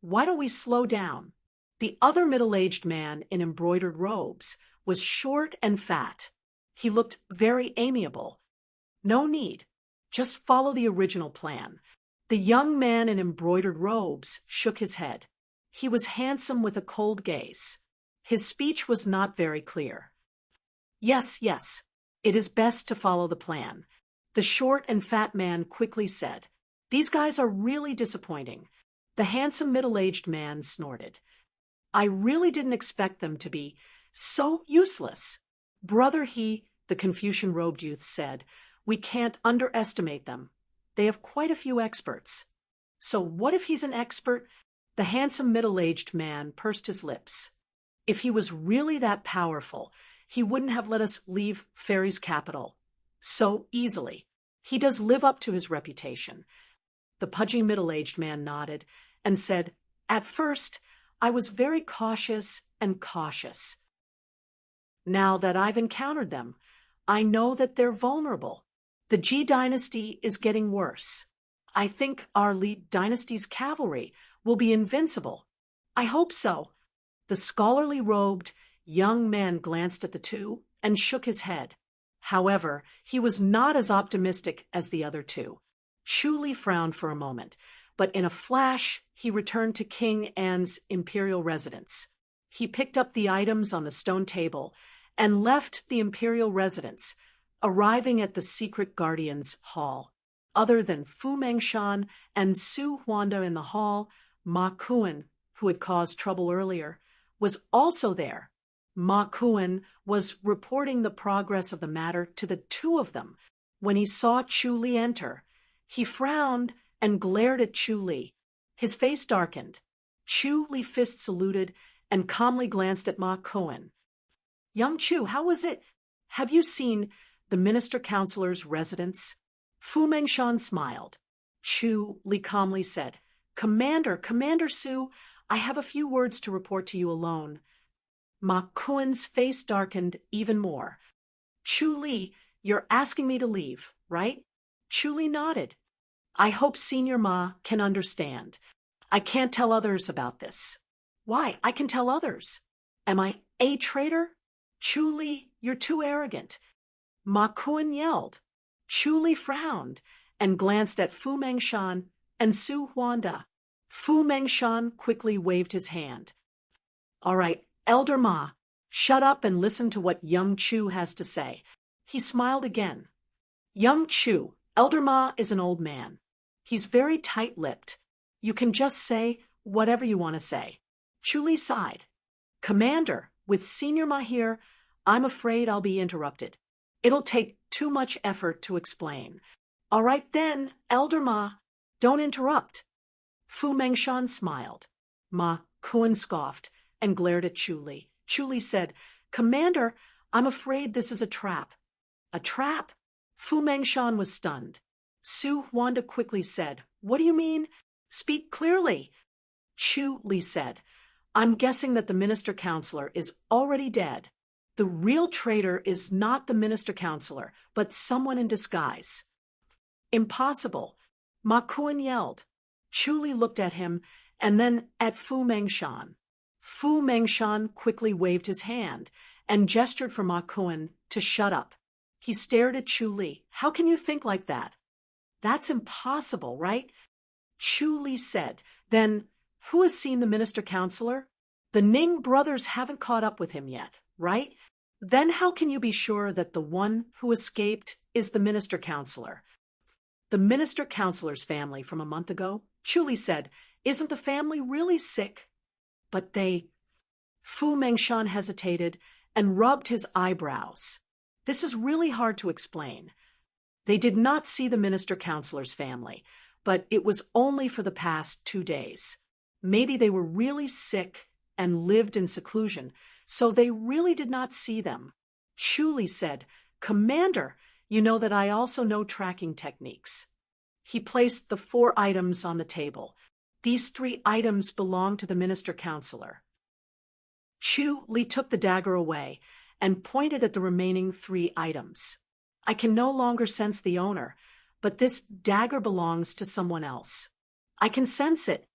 Why don't we slow down? The other middle-aged man in embroidered robes was short and fat. He looked very amiable. No need. Just follow the original plan. The young man in embroidered robes shook his head. He was handsome with a cold gaze. His speech was not very clear. Yes, yes, it is best to follow the plan. The short and fat man quickly said. These guys are really disappointing. The handsome middle-aged man snorted. I really didn't expect them to be so useless. Brother the Confucian-robed youth said, we can't underestimate them. They have quite a few experts. So what if he's an expert? The handsome middle-aged man pursed his lips. If he was really that powerful, he wouldn't have let us leave Fairy's capital so easily. He does live up to his reputation. The pudgy middle-aged man nodded and said, at first, I was very cautious and cautious. Now that I've encountered them, I know that they're vulnerable. The Ji dynasty is getting worse. I think our Li dynasty's cavalry will be invincible. I hope so. The scholarly robed young man glanced at the two and shook his head. However, he was not as optimistic as the other two. Chu Li frowned for a moment, but in a flash he returned to King An's imperial residence. He picked up the items on the stone table and left the imperial residence, arriving at the secret guardians' hall. Other than Fu Mengshan and Su Huanda in the hall, Ma Kuan, who had caused trouble earlier, was also there. Ma Kuan was reporting the progress of the matter to the two of them. When he saw Chu Li enter, he frowned and glared at Chu Li. His face darkened. Chu Li fist saluted and calmly glanced at Ma Kuan. Young Chu, how was it? Have you seen the minister-counselor's residence? Fu Mengshan smiled. Chu Li calmly said, Commander Su, I have a few words to report to you alone. Ma Kuan's face darkened even more. Chu Li, you're asking me to leave, right? Chu Li nodded. I hope Senior Ma can understand. I can't tell others about this. Why? I can tell others. Am I a traitor? Chu Li, you're too arrogant. Ma Kuan yelled. Chu Li frowned and glanced at Fu Mengshan and Su Huanda. Fu Mengshan quickly waved his hand. All right, Elder Ma, shut up and listen to what young Chu has to say. He smiled again. Young Chu, Elder Ma is an old man. He's very tight-lipped. You can just say whatever you want to say. Chu Li sighed. Commander, with Senior Ma here, I'm afraid I'll be interrupted. It'll take too much effort to explain. All right then, Elder Ma, don't interrupt. Fu Mengshan smiled. Ma Kuan scoffed and glared at Chu Li. Chu Li said, Commander, I'm afraid this is a trap. A trap? Fu Mengshan was stunned. Su Huanda quickly said, What do you mean? Speak clearly. Chu Li said, I'm guessing that the minister-counselor is already dead. The real traitor is not the minister-counselor, but someone in disguise. Impossible. Ma Kuan yelled. Chu Li looked at him and then at Fu Mengshan. Fu Mengshan quickly waved his hand and gestured for Ma Kuan to shut up. He stared at Chu Li. How can you think like that? That's impossible, right? Chu Li said. Then, who has seen the minister-counselor? The Ning brothers haven't caught up with him yet, right? Then how can you be sure that the one who escaped is the minister-counselor? The minister-counselor's family from a month ago? Chu Li said, Isn't the family really sick? But they... Fu Mengshan hesitated and rubbed his eyebrows. This is really hard to explain. They did not see the minister-counselor's family, but it was only for the past 2 days. Maybe they were really sick and lived in seclusion, so they really did not see them. Chu Li said, "Commander, you know that I also know tracking techniques." He placed the 4 items on the table. "These 3 items belong to the minister counselor." Chu Li took the dagger away and pointed at the remaining 3 items. "I can no longer sense the owner, but this dagger belongs to someone else. I can sense it."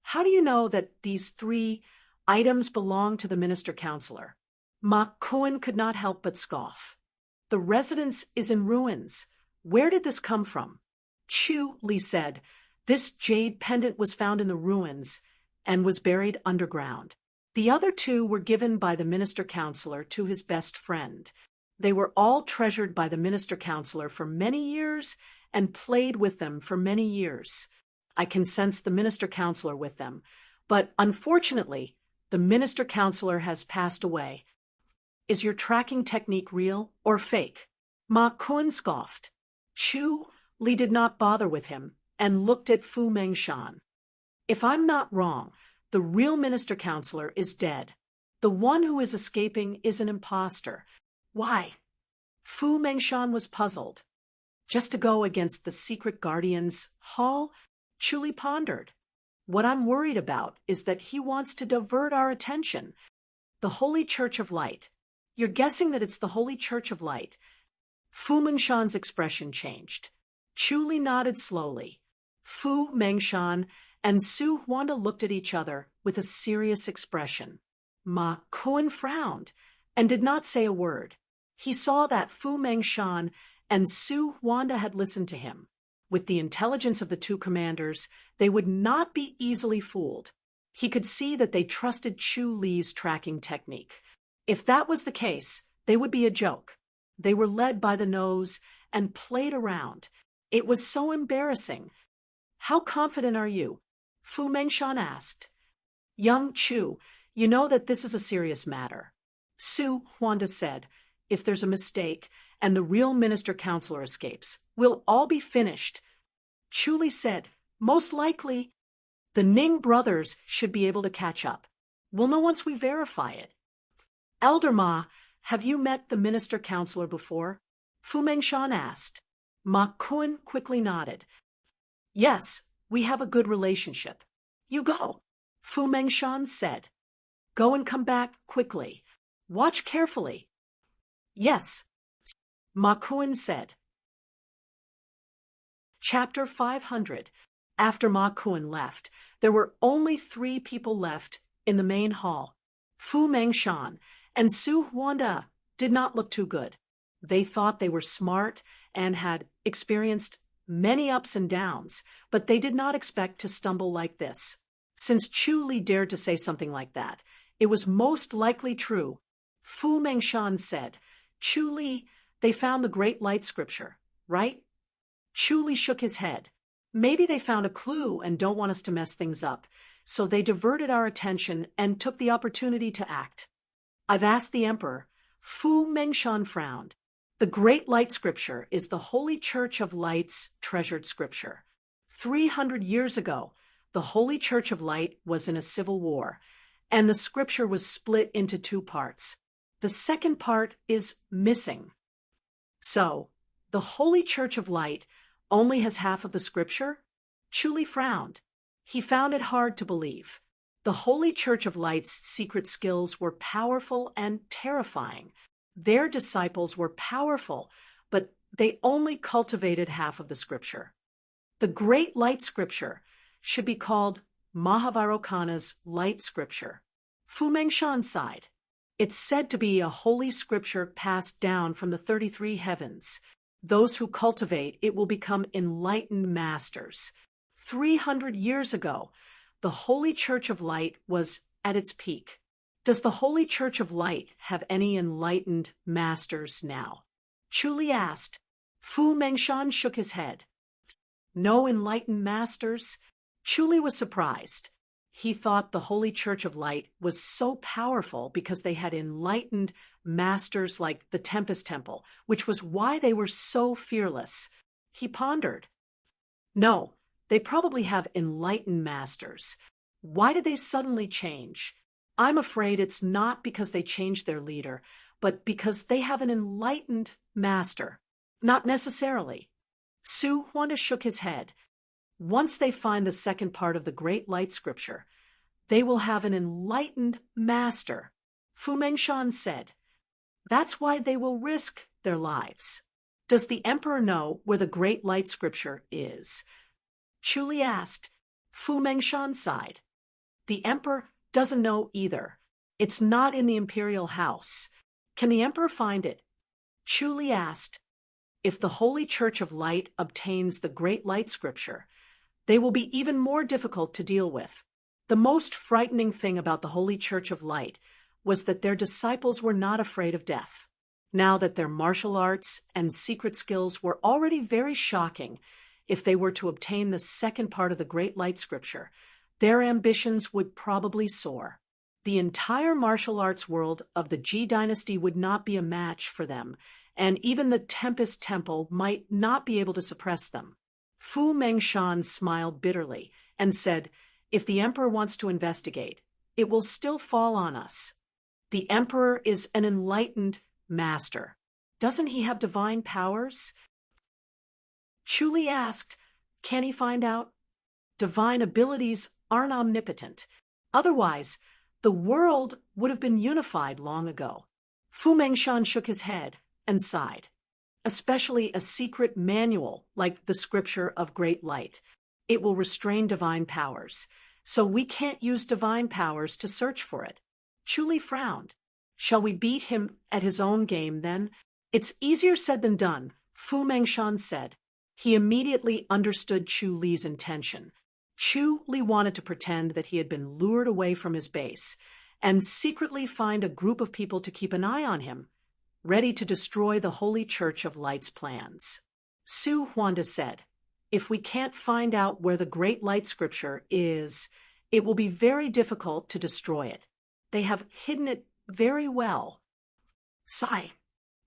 "How do you know that these 3 items belong to the minister counselor?" Ma Kuan could not help but scoff. "The residence is in ruins. Where did this come from?" Chu Li said, "This jade pendant was found in the ruins and was buried underground. The other 2 were given by the minister counselor to his best friend. They were all treasured by the minister counselor for many years and played with them for many years. I can sense the minister counselor with them, but unfortunately, the minister counselor has passed away. Is your tracking technique real or fake?" Ma Kun scoffed. Chu Li did not bother with him and looked at Fu Mengshan. "If I'm not wrong, the real minister counselor is dead. The one who is escaping is an imposter. Why?" Fu Mengshan was puzzled. "Just to go against the secret guardian's hall?" Chu Li pondered. "What I'm worried about is that he wants to divert our attention. The Holy Church of Light. You're guessing that it's the Holy Church of Light." Fu Mengshan's expression changed. Chu Li nodded slowly. Fu Mengshan and Su Huanda looked at each other with a serious expression. Ma Kuan frowned and did not say a word. He saw that Fu Mengshan and Su Huanda had listened to him. With the intelligence of the 2 commanders, they would not be easily fooled. He could see that they trusted Chu Li's tracking technique. If that was the case, they would be a joke. They were led by the nose and played around. It was so embarrassing. "How confident are you?" Fu Mengshan asked. "Young Chu, you know that this is a serious matter." Su Huanda said, "If there's a mistake and the real minister counselor escapes, we'll all be finished." Chu Li said, "Most likely, the Ning brothers should be able to catch up. We'll know once we verify it." "Elder Ma, have you met the minister counselor before?" Fu Mengshan asked. Ma Kun quickly nodded. "Yes, we have a good relationship." "You go," Fu Mengshan said. "Go and come back quickly. Watch carefully." "Yes," Ma Kun said. Chapter 500. After Ma Kun left, there were only 3 people left in the main hall. Fu Mengshan and Su Huanda did not look too good. They thought they were smart and had experienced many ups and downs, but they did not expect to stumble like this. Since Chu Li dared to say something like that, it was most likely true. Fu Mengshan said, "Chu Li, they found the Great Light Scripture, right?" Chu Li shook his head. "Maybe they found a clue and don't want us to mess things up, so they diverted our attention and took the opportunity to act." "I've asked the emperor." Fu Mengshan frowned. "The Great Light Scripture is the Holy Church of Light's treasured scripture. 300 years ago, the Holy Church of Light was in a civil war, and the scripture was split into 2 parts. The second part is missing. So, the Holy Church of Light only has half of the scripture?" Chu Li frowned. He found it hard to believe. The Holy Church of Light's secret skills were powerful and terrifying. Their disciples were powerful, but they only cultivated half of the scripture. The Great Light Scripture should be called Mahavairocana's Light Scripture. Fu Mengshan sighed. It's said to be a holy scripture passed down from the 33 heavens. Those who cultivate it will become enlightened masters. 300 years ago, the Holy Church of Light was at its peak. Does the Holy Church of Light have any enlightened masters now? Chu Li asked. Fu Mengshan shook his head. No enlightened masters? Chu Li was surprised. He thought the Holy Church of Light was so powerful because they had enlightened masters like the Tempest Temple, which was why they were so fearless. He pondered. No, they probably have enlightened masters. Why did they suddenly change? I'm afraid it's not because they changed their leader, but because they have an enlightened master. Not necessarily. Su Huanda shook his head. Once they find the second part of the Great Light Scripture, they will have an enlightened master. Fu Mengshan said. That's why they will risk their lives. Does the emperor know where the Great Light Scripture is? Chu Li asked. Fu Mengshan sighed. The emperor doesn't know either. It's not in the imperial house. Can the emperor find it? Chu Li asked. If the Holy Church of Light obtains the Great Light Scripture, they will be even more difficult to deal with. The most frightening thing about the Holy Church of Light was that their disciples were not afraid of death. Now that their martial arts and secret skills were already very shocking, if they were to obtain the second part of the Great Light Scripture, their ambitions would probably soar. The entire martial arts world of the Ji dynasty would not be a match for them, and even the Tempest Temple might not be able to suppress them. Fu Mengshan smiled bitterly and said, if the emperor wants to investigate, it will still fall on us. The emperor is an enlightened master. Doesn't he have divine powers? Chu Li asked, can he find out? Divine abilities aren't omnipotent. Otherwise, the world would have been unified long ago. Fu Mengshan shook his head and sighed. Especially a secret manual like the Scripture of Great Light. It will restrain divine powers, so we can't use divine powers to search for it. Chu Li frowned. Shall we beat him at his own game, then? It's easier said than done, Fu Mengshan said. He immediately understood Chu Li's intention. Chu Li wanted to pretend that he had been lured away from his base and secretly find a group of people to keep an eye on him, ready to destroy the Holy Church of Light's plans. Su Huanda said, if we can't find out where the Great Light Scripture is, it will be very difficult to destroy it. They have hidden it very well. Sigh.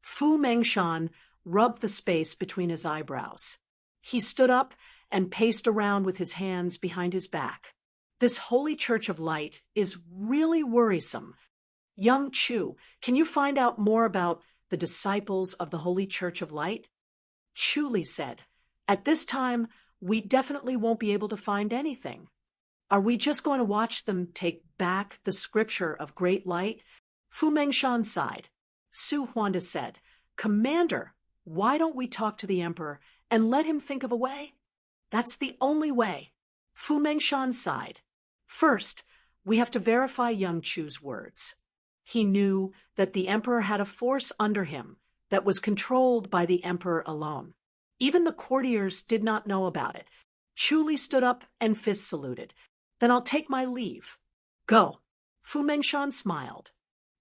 Fu Mengshan rubbed the space between his eyebrows. He stood up and paced around with his hands behind his back. This Holy Church of Light is really worrisome. Young Chu, can you find out more about the disciples of the Holy Church of Light? Chu Li said, at this time, we definitely won't be able to find anything. Are we just going to watch them take back the Scripture of Great Light? Fu Mengshan sighed. Su Huanda said, Commander, why don't we talk to the emperor and let him think of a way? That's the only way. Fu Mengshan sighed. First, we have to verify Young Chu's words. He knew that the emperor had a force under him that was controlled by the emperor alone. Even the courtiers did not know about it. Chu Li stood up and fist saluted. Then I'll take my leave. Go. Fu Mengshan smiled.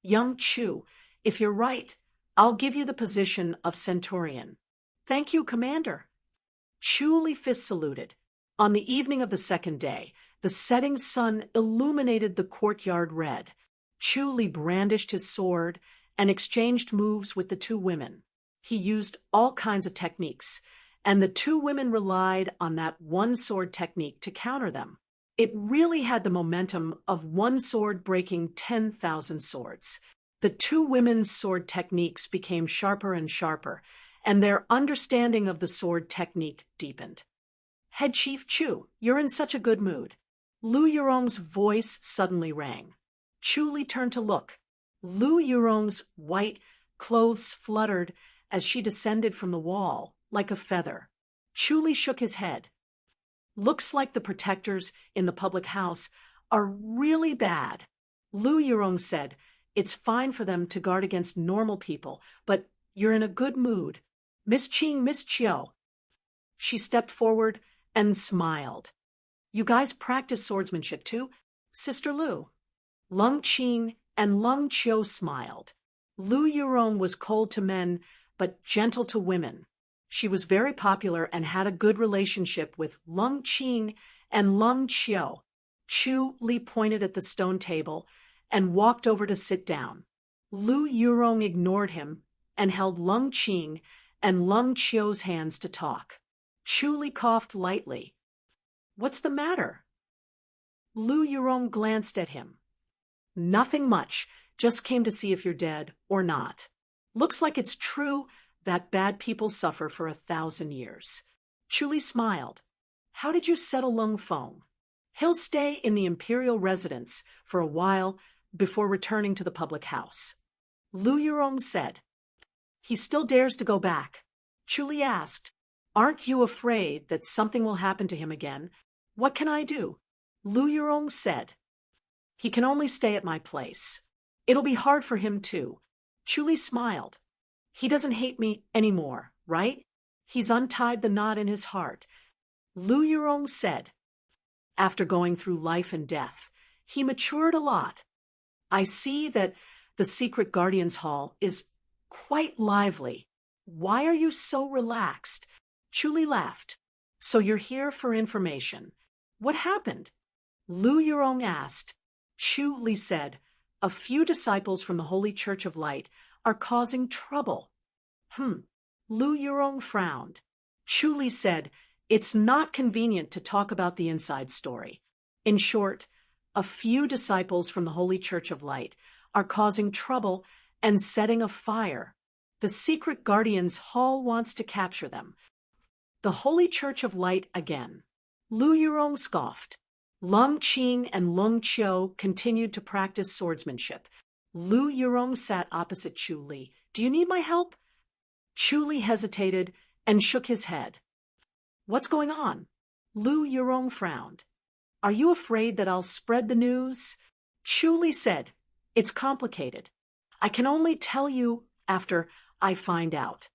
Young Chu, if you're right, I'll give you the position of centurion. Thank you, Commander. Chu Li fist saluted. On the evening of the second day, the setting sun illuminated the courtyard red. Chu Li brandished his sword and exchanged moves with the two women. He used all kinds of techniques, and the two women relied on that one sword technique to counter them. It really had the momentum of one sword breaking 10,000 swords. The two women's sword techniques became sharper and sharper, and their understanding of the sword technique deepened. Head Chief Chu, you're in such a good mood. Lu Yurong's voice suddenly rang. Chu Li turned to look. Lu Yurong's white clothes fluttered as she descended from the wall like a feather. Chu Li shook his head. Looks like the protectors in the public house are really bad. Lu Yurong said, it's fine for them to guard against normal people, but you're in a good mood. Miss Qing, Miss Chiao. She stepped forward and smiled. You guys practice swordsmanship too? Sister Lu. Lung Qing and Lung Chiao smiled. Lu Yurong was cold to men, but gentle to women. She was very popular and had a good relationship with Lung Qing and Lung Chiao. Chu Li pointed at the stone table and walked over to sit down. Lu Yurong ignored him and held Lung Qing and Lung Chiao's hands to talk. Chu Li coughed lightly. What's the matter? Lu Yurong glanced at him. Nothing much, just came to see if you're dead or not. Looks like it's true that bad people suffer for 1,000 years. Chu Li smiled. How did you settle Lung Feng? He'll stay in the imperial residence for a while before returning to the public house. Lu Yurong said. He still dares to go back. Chu Li asked, Aren't you afraid that something will happen to him again? What can I do? Lu Yurong said. He can only stay at my place. It'll be hard for him too. Chu Li smiled. He doesn't hate me anymore, right? He's untied the knot in his heart. Lu Yurong said. After going through life and death, he matured a lot. I see that the secret guardians hall is quite lively. Why are you so relaxed? Chu Li laughed. So you're here for information. What happened? Lu Yurong asked. Chu Li said, A few disciples from the Holy Church of Light are causing trouble. Lu Yurong frowned. Chu Li said, It's not convenient to talk about the inside story. In short, a few disciples from the Holy Church of Light are causing trouble and setting a fire. The secret guardians hall wants to capture them. The Holy Church of Light again. Lu Yurong scoffed. Lung Qing and Lung Qiu continued to practice swordsmanship. Lu Yurong sat opposite Chu Li. Do you need my help? Chu Li hesitated and shook his head. What's going on? Lu Yurong frowned. Are you afraid that I'll spread the news? Chu Li said, It's complicated. I can only tell you after I find out.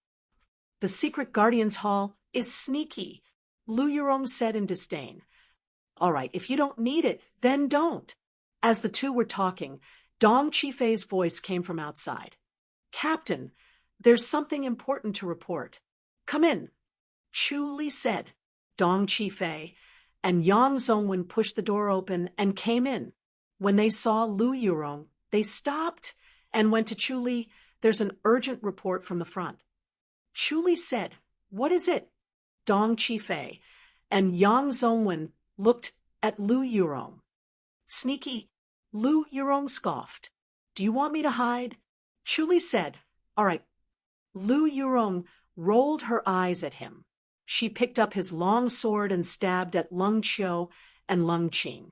The secret guardians hall is sneaky, Lu Yurong said in disdain. All right, if you don't need it, then don't. As the two were talking, Dong Qifei's voice came from outside. Captain, there's something important to report. Come in. Chu Li said. Dong Qifei and Yang Zongwen pushed the door open and came in. When they saw Lu Yurong, they stopped and went to Chu Li. There's an urgent report from the front. Chu Li said, What is it? Dong Qifei and Yang Zongwen looked at Lu Yurong. Sneaky, Lu Yurong scoffed. Do you want me to hide? Chu Li said, All right. Lu Yurong rolled her eyes at him. She picked up his long sword and stabbed at Lung Qiu and Lung Qing.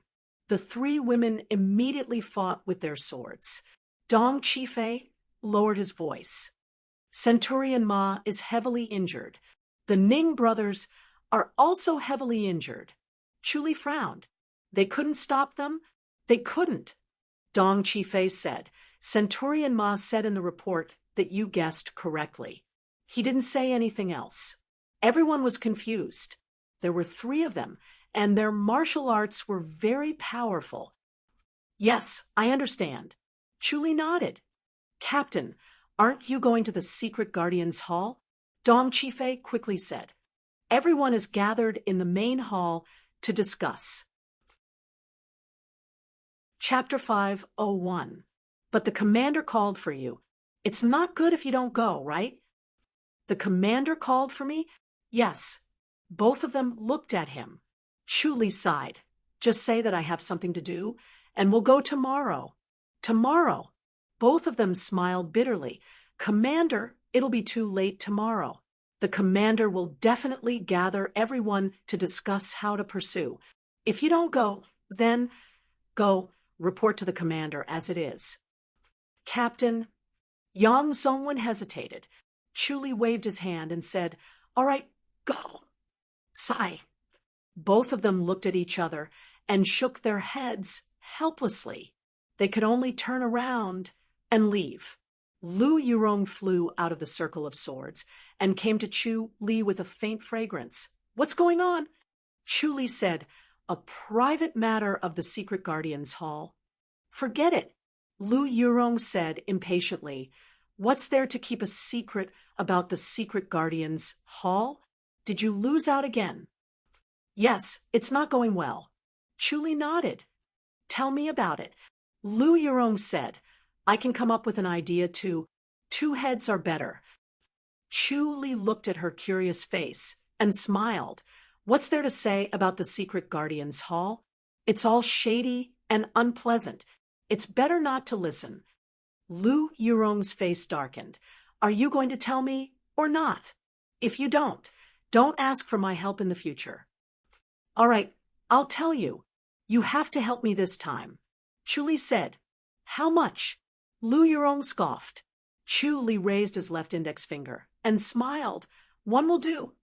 The three women immediately fought with their swords. Dong Qifei lowered his voice. Centurion Ma is heavily injured. The Ning brothers are also heavily injured. Chu Li frowned. They couldn't stop them? They couldn't. Dong Qifei said, Centurion Ma said in the report that you guessed correctly. He didn't say anything else. Everyone was confused. There were 3 of them, and their martial arts were very powerful. Yes, I understand. Chu Li nodded. Captain, aren't you going to the secret guardians hall? Dong Qifei quickly said. Everyone is gathered in the main hall to discuss. Chapter 5:01. But the commander called for you. It's not good if you don't go, right? The commander called for me? Yes. Both of them looked at him. Chu Li sighed. Just say that I have something to do, and we'll go tomorrow. Tomorrow. Both of them smiled bitterly. Commander, it'll be too late tomorrow. The commander will definitely gather everyone to discuss how to pursue. If you don't go, then go report to the commander as it is. Captain, Yang Zongwen hesitated. Chu Li waved his hand and said, All right, go. Sigh. Both of them looked at each other and shook their heads helplessly. They could only turn around and leave. Lu Yurong flew out of the circle of swords and came to Chu Li with a faint fragrance. What's going on? Chu Li said, A private matter of the secret guardians hall. Forget it, Lu Yurong said impatiently. What's there to keep a secret about the secret guardians hall? Did you lose out again? Yes, it's not going well. Chu Li nodded. Tell me about it. Lu Yurong said, I can come up with an idea too. 2 heads are better. Chu Li looked at her curious face and smiled. What's there to say about the secret guardians hall? It's all shady and unpleasant. It's better not to listen. Lu Yurong's face darkened. Are you going to tell me or not? If you don't ask for my help in the future. All right, I'll tell you. You have to help me this time. Chu Li said. How much? Lu Yurong scoffed. Chu Li raised his left index finger and smiled. One will do.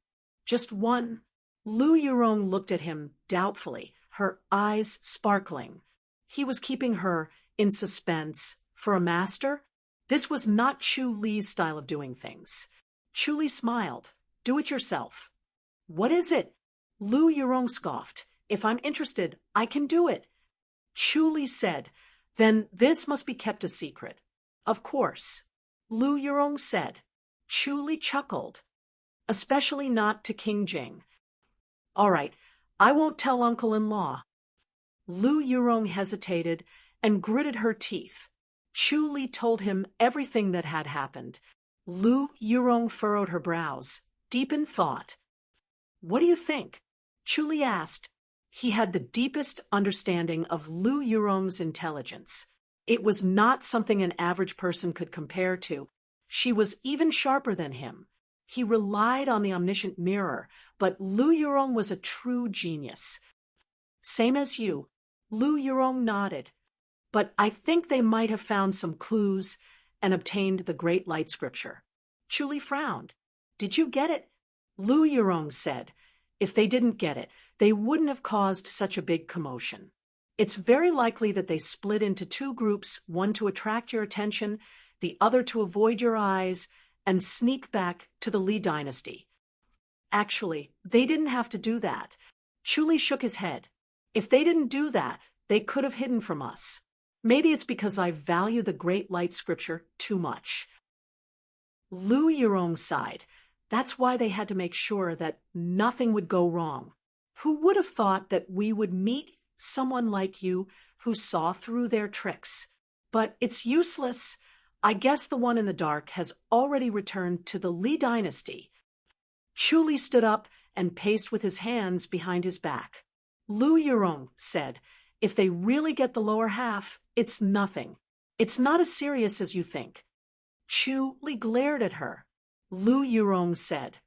Just one. Lu Yurong looked at him doubtfully, her eyes sparkling. He was keeping her in suspense. For a master? This was not Chu Li's style of doing things. Chu Li smiled. Do it yourself. What is it? Lu Yurong scoffed. If I'm interested, I can do it. Chu Li said. Then this must be kept a secret. Of course. Lu Yurong said. Chu Li chuckled. Especially not to King Jing. All right, I won't tell uncle-in-law. Lu Yurong hesitated and gritted her teeth. Chu Li told him everything that had happened. Lu Yurong furrowed her brows, deep in thought. What do you think? Chu Li asked. He had the deepest understanding of Lu Yurong's intelligence. It was not something an average person could compare to. She was even sharper than him. He relied on the omniscient mirror, but Lu Yurong was a true genius. Same as you. Lu Yurong nodded. But I think they might have found some clues and obtained the Great Light Scripture. Chu Li frowned. Did you get it? Lu Yurong said. If they didn't get it, they wouldn't have caused such a big commotion. It's very likely that they split into two groups, one to attract your attention, the other to avoid your eyes, and sneak back to the Li dynasty. Actually, they didn't have to do that. Chu Li shook his head. If they didn't do that, they could have hidden from us. Maybe it's because I value the Great Light Scripture too much. Lu Yurong sighed. That's why they had to make sure that nothing would go wrong. Who would have thought that we would meet someone like you who saw through their tricks? But it's useless. I guess the one in the dark has already returned to the Li dynasty. Chu Li stood up and paced with his hands behind his back. Lu Yurong said, if they really get the lower half, it's nothing. It's not as serious as you think. Chu Li glared at her. Lu Yurong said,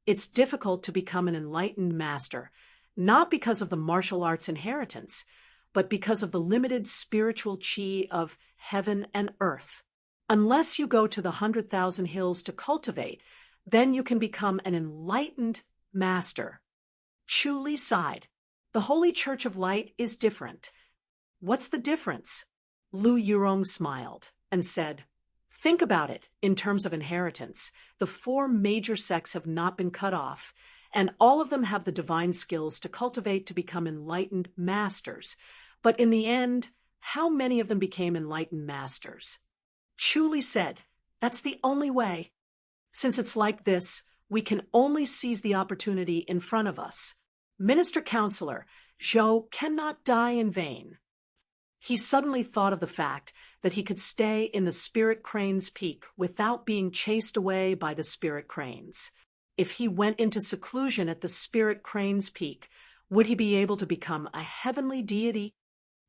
it's difficult to become an enlightened master, not because of the martial arts inheritance, but because of the limited spiritual chi of heaven and earth. Unless you go to the 100,000 hills to cultivate, then you can become an enlightened master. Chu Li sighed. The Holy Church of Light is different. What's the difference? Lu Yurong smiled and said, think about it in terms of inheritance. The 4 major sects have not been cut off, and all of them have the divine skills to cultivate to become enlightened masters. But in the end, how many of them became enlightened masters? Chu Li said, that's the only way. Since it's like this, we can only seize the opportunity in front of us. Minister Counselor, Zhou cannot die in vain. He suddenly thought of the fact that he could stay in the Spirit Crane's peak without being chased away by the Spirit Cranes. If he went into seclusion at the Spirit Crane's peak, would he be able to become a heavenly deity?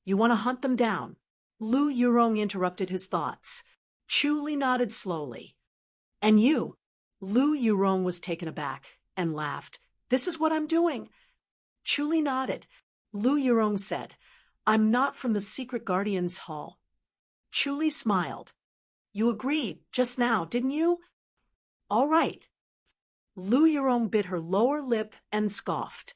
You want to hunt them down? Lu Yurong interrupted his thoughts. Chu Li nodded slowly. And you? Lu Yurong was taken aback and laughed. This is what I'm doing. Chu Li nodded. Lu Yurong said, I'm not from the Secret Guardians Hall. Chu Li smiled. You agreed just now, didn't you? All right. Lu Yurong bit her lower lip and scoffed.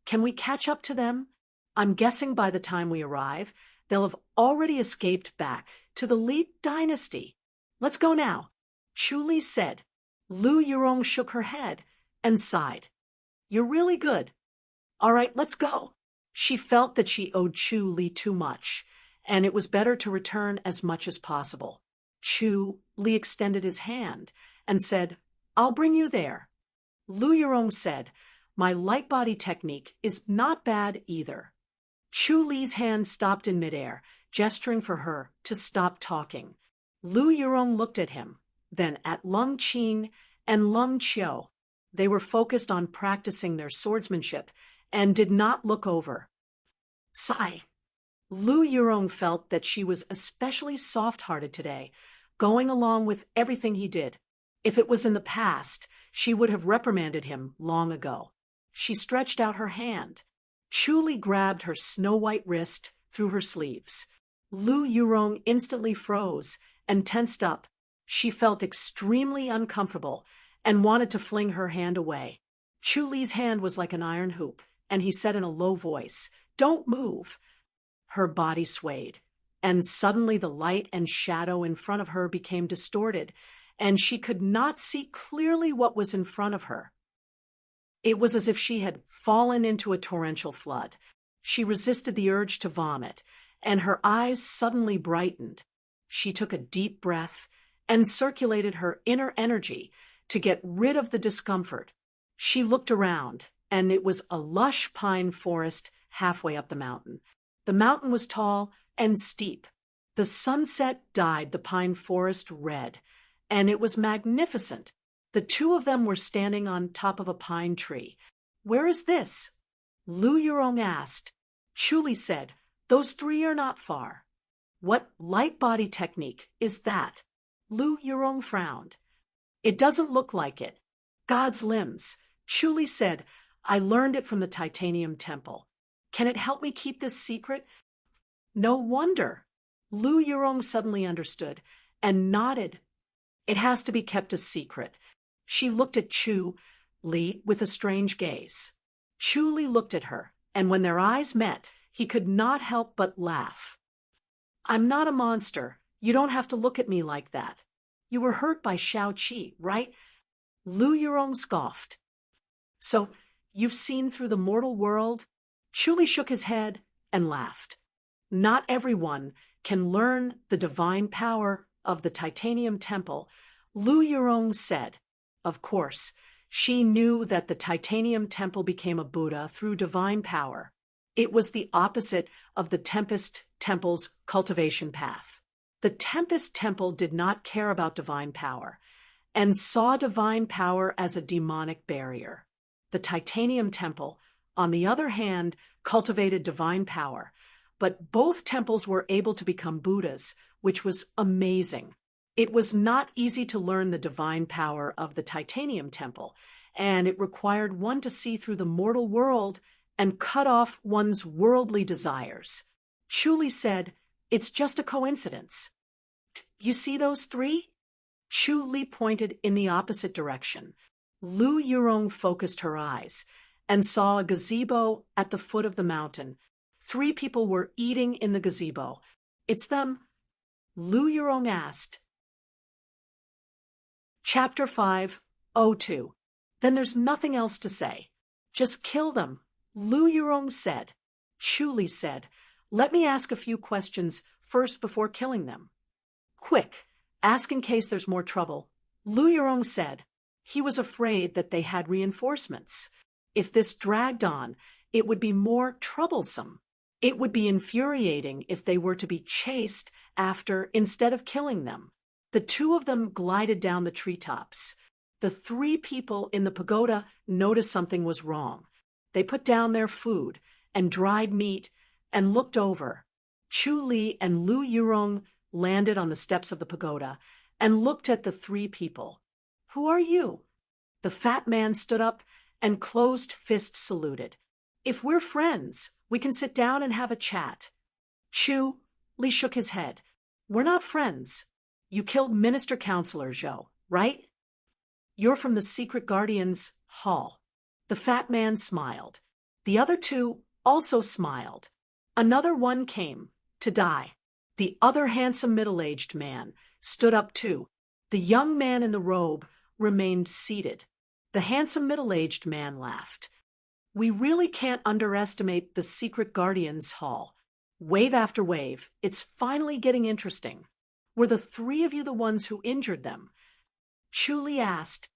Can we catch up to them? I'm guessing by the time we arrive, they'll have already escaped back to the Li dynasty. Let's go now. Chu Li said. Lu Yurong shook her head and sighed. You're really good. All right, let's go. She felt that she owed Chu Li too much, and it was better to return as much as possible. Chu Li extended his hand and said, I'll bring you there. Lu Yurong said, my light body technique is not bad either. Chu Li's hand stopped in midair, gesturing for her to stop talking. Lu Yurong looked at him, then at Lung Qing and Lung Qiu. They were focused on practicing their swordsmanship and did not look over. Sigh. Lu Yurong felt that she was especially soft-hearted today, going along with everything he did. If it was in the past, she would have reprimanded him long ago. She stretched out her hand. Chu Li grabbed her snow-white wrist through her sleeves. Lu Yurong instantly froze and tensed up. She felt extremely uncomfortable and wanted to fling her hand away. Chu Li's hand was like an iron hoop, and he said in a low voice, "Don't move." Her body swayed, and suddenly the light and shadow in front of her became distorted, and she could not see clearly what was in front of her. It was as if she had fallen into a torrential flood. She resisted the urge to vomit, and her eyes suddenly brightened. She took a deep breath and circulated her inner energy to get rid of the discomfort. She looked around, and it was a lush pine forest halfway up the mountain. The mountain was tall and steep. The sunset dyed the pine forest red, and it was magnificent. The two of them were standing on top of a pine tree. "Where is this?" Lu Yurong asked. Chu Li said, "Those three are not far." "What light body technique is that?" Lu Yurong frowned. "It doesn't look like it." "God's limbs." Chu Li said, "I learned it from the Titanium Temple. Can it help me keep this secret?" "No wonder." Lu Yurong suddenly understood and nodded. "It has to be kept a secret." She looked at Chu Li with a strange gaze. Chu Li looked at her, and when their eyes met, he could not help but laugh. "I'm not a monster. You don't have to look at me like that. You were hurt by Shao-Chi, right?" Lu Yurong scoffed. "So, you've seen through the mortal world?" Chu Li shook his head and laughed. "Not everyone can learn the divine power of the Titanium Temple," Lu Yurong said. Of course, she knew that the Titanium Temple became a Buddha through divine power. It was the opposite of the Tempest Temple's cultivation path. The Tempest Temple did not care about divine power and saw divine power as a demonic barrier. The Titanium Temple, on the other hand, cultivated divine power, but both temples were able to become Buddhas, which was amazing. It was not easy to learn the divine power of the Titanium Temple, and it required one to see through the mortal world and cut off one's worldly desires. Chu Li said, "It's just a coincidence." "You see those three?" Chu Li pointed in the opposite direction. Lu Yurong focused her eyes and saw a gazebo at the foot of the mountain. 3 people were eating in the gazebo. "It's them?" Lu Yurong asked. Chapter 5:02. "Then there's nothing else to say. Just kill them," Lu Yurong said. Chu Li said, "Let me ask a few questions first before killing them." "Quick, ask in case there's more trouble," Lu Yurong said. He was afraid that they had reinforcements. If this dragged on, it would be more troublesome. It would be infuriating if they were to be chased after instead of killing them. The 2 of them glided down the treetops. The 3 people in the pagoda noticed something was wrong. They put down their food and dried meat and looked over. Chu Li and Lu Yurong landed on the steps of the pagoda and looked at the 3 people. "Who are you?" The fat man stood up and closed fist saluted. "If we're friends, we can sit down and have a chat." Chu Li shook his head. "We're not friends. You killed Minister Counselor Zhou, right? You're from the Secret Guardians Hall." The fat man smiled. The other 2 also smiled. Another one came to die. The other handsome middle-aged man stood up too. The young man in the robe remained seated. The handsome middle-aged man laughed. "We really can't underestimate the Secret Guardians Hall. Wave after wave, it's finally getting interesting. Were the 3 of you the ones who injured them?" Chu Li asked.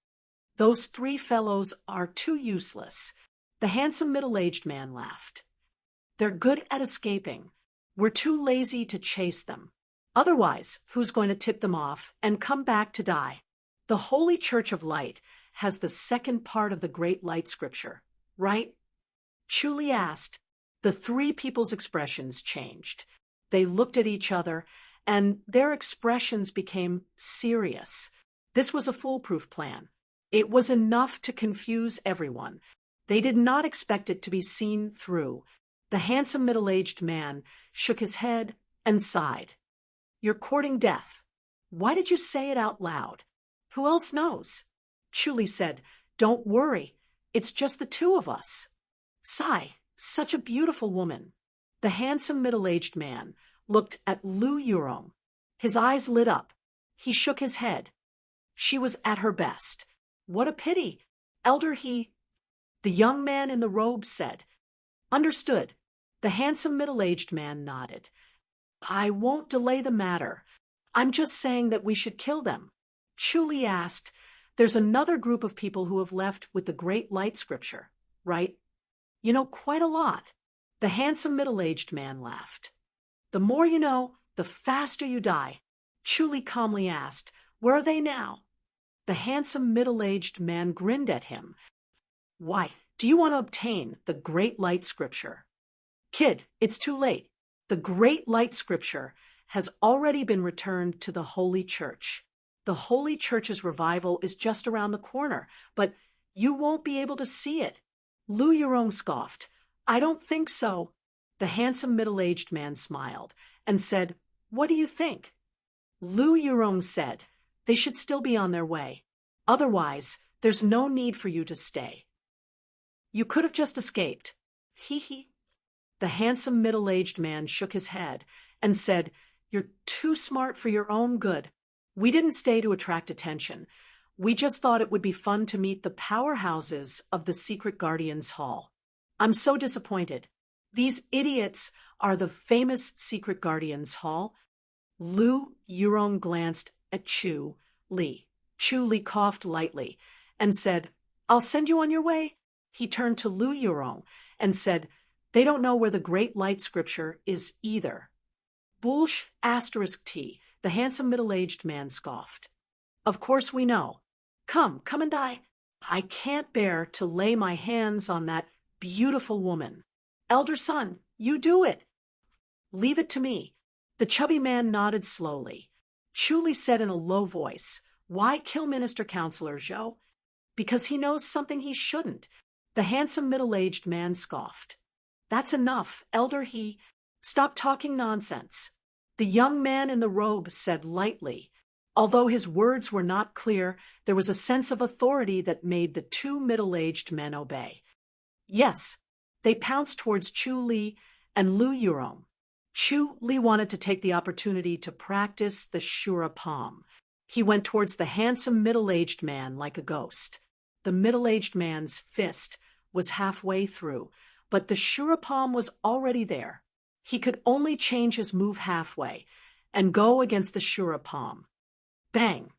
"Those 3 fellows are too useless." The handsome middle-aged man laughed. "They're good at escaping. We're too lazy to chase them. Otherwise, who's going to tip them off and come back to die? The Holy Church of Light has the second part of the Great Light Scripture, right?" Chu Li asked. The three people's expressions changed. They looked at each other, and their expressions became serious. This was a foolproof plan. It was enough to confuse everyone. They did not expect it to be seen through. The handsome middle-aged man shook his head and sighed. "You're courting death. Why did you say it out loud? Who else knows?" Chu said, "Don't worry. It's just the two of us." "Sigh, such a beautiful woman." The handsome middle-aged man looked at Lu Yurong. His eyes lit up. He shook his head. "She was at her best. What a pity. Elder he—" The young man in the robe said, "Understood." The handsome middle-aged man nodded. "I won't delay the matter. I'm just saying that we should kill them." Chu asked, "There's another group of people who have left with the Great Light Scripture, right?" "You know quite a lot." The handsome middle-aged man laughed. "The more you know, the faster you die." Chu calmly asked, "Where are they now?" The handsome middle-aged man grinned at him. "Why, do you want to obtain the Great Light Scripture?" "Kid, it's too late. The Great Light Scripture has already been returned to the Holy Church. The Holy Church's revival is just around the corner, but you won't be able to see it." Lu Yurong scoffed. "I don't think so." The handsome middle-aged man smiled and said, "What do you think?" Lu Yurong said, "They should still be on their way. Otherwise, there's no need for you to stay. You could have just escaped." Hee hee. The handsome middle-aged man shook his head and said, "You're too smart for your own good. We didn't stay to attract attention. We just thought it would be fun to meet the powerhouses of the Secret Guardians Hall. I'm so disappointed. These idiots are the famous Secret Guardians Hall." Lu Yurong glanced at Chu Li. Chu Li coughed lightly and said, "I'll send you on your way." He turned to Lu Yurong and said, "They don't know where the Great Light Scripture is either." "Bullsh asterisk T," the handsome middle-aged man scoffed. "Of course we know. Come and die. I can't bear to lay my hands on that beautiful woman." "Elder son, you do it." "Leave it to me." The chubby man nodded slowly. Chu said in a low voice, "Why kill Minister Counselor Zhou?" "Because he knows something he shouldn't." The handsome middle-aged man scoffed. "That's enough, Elder he. Stop talking nonsense." The young man in the robe said lightly. Although his words were not clear, there was a sense of authority that made the two middle-aged men obey. "Yes." They pounced towards Chu Li and Lu Yurong. Chu Li wanted to take the opportunity to practice the Shura palm. He went towards the handsome middle-aged man like a ghost. The middle-aged man's fist was halfway through, but the Shura palm was already there. He could only change his move halfway and go against the Shura palm. Bang!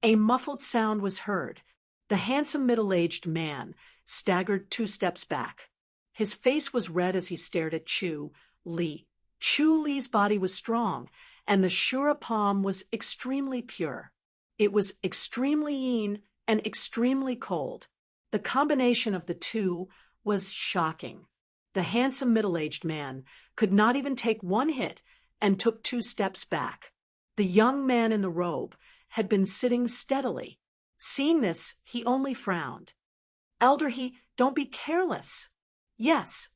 A muffled sound was heard. The handsome middle-aged man staggered 2 steps back. His face was red as he stared at Chu Li. Chu Li's body was strong, and the Shura palm was extremely pure. It was extremely yin and extremely cold. The combination of the two was shocking. The handsome middle-aged man could not even take 1 hit and took 2 steps back. The young man in the robe had been sitting steadily. Seeing this, he only frowned. "Elder he, don't be careless." "Yes."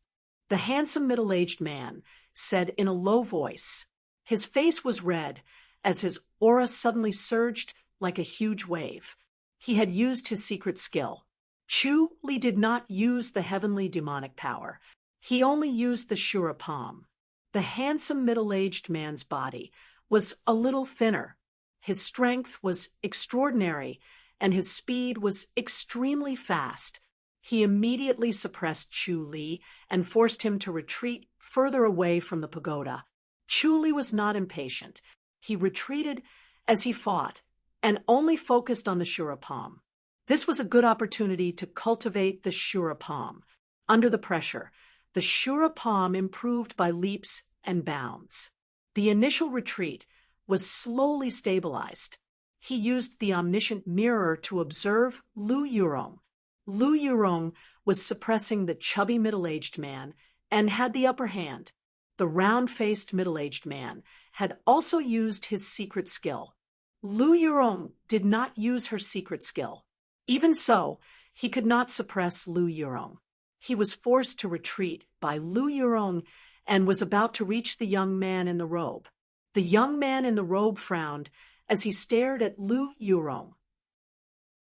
The handsome middle-aged man said in a low voice. His face was red as his aura suddenly surged like a huge wave. He had used his secret skill. Chu Li did not use the heavenly demonic power. He only used the Shura palm. The handsome middle-aged man's body was a little thinner. His strength was extraordinary, and his speed was extremely fast. He immediately suppressed Chu Li and forced him to retreat further away from the pagoda. Chu Li was not impatient. He retreated as he fought and only focused on the Shura palm. This was a good opportunity to cultivate the Shura palm. Under the pressure, the Shura palm improved by leaps and bounds. The initial retreat was slowly stabilized. He used the omniscient mirror to observe Lu Yurong. Lu Yurong was suppressing the chubby middle-aged man and had the upper hand. The round-faced middle-aged man had also used his secret skill. Lu Yurong did not use her secret skill. Even so, he could not suppress Lu Yurong. He was forced to retreat by Lu Yurong and was about to reach the young man in the robe. The young man in the robe frowned as he stared at Lu Yurong.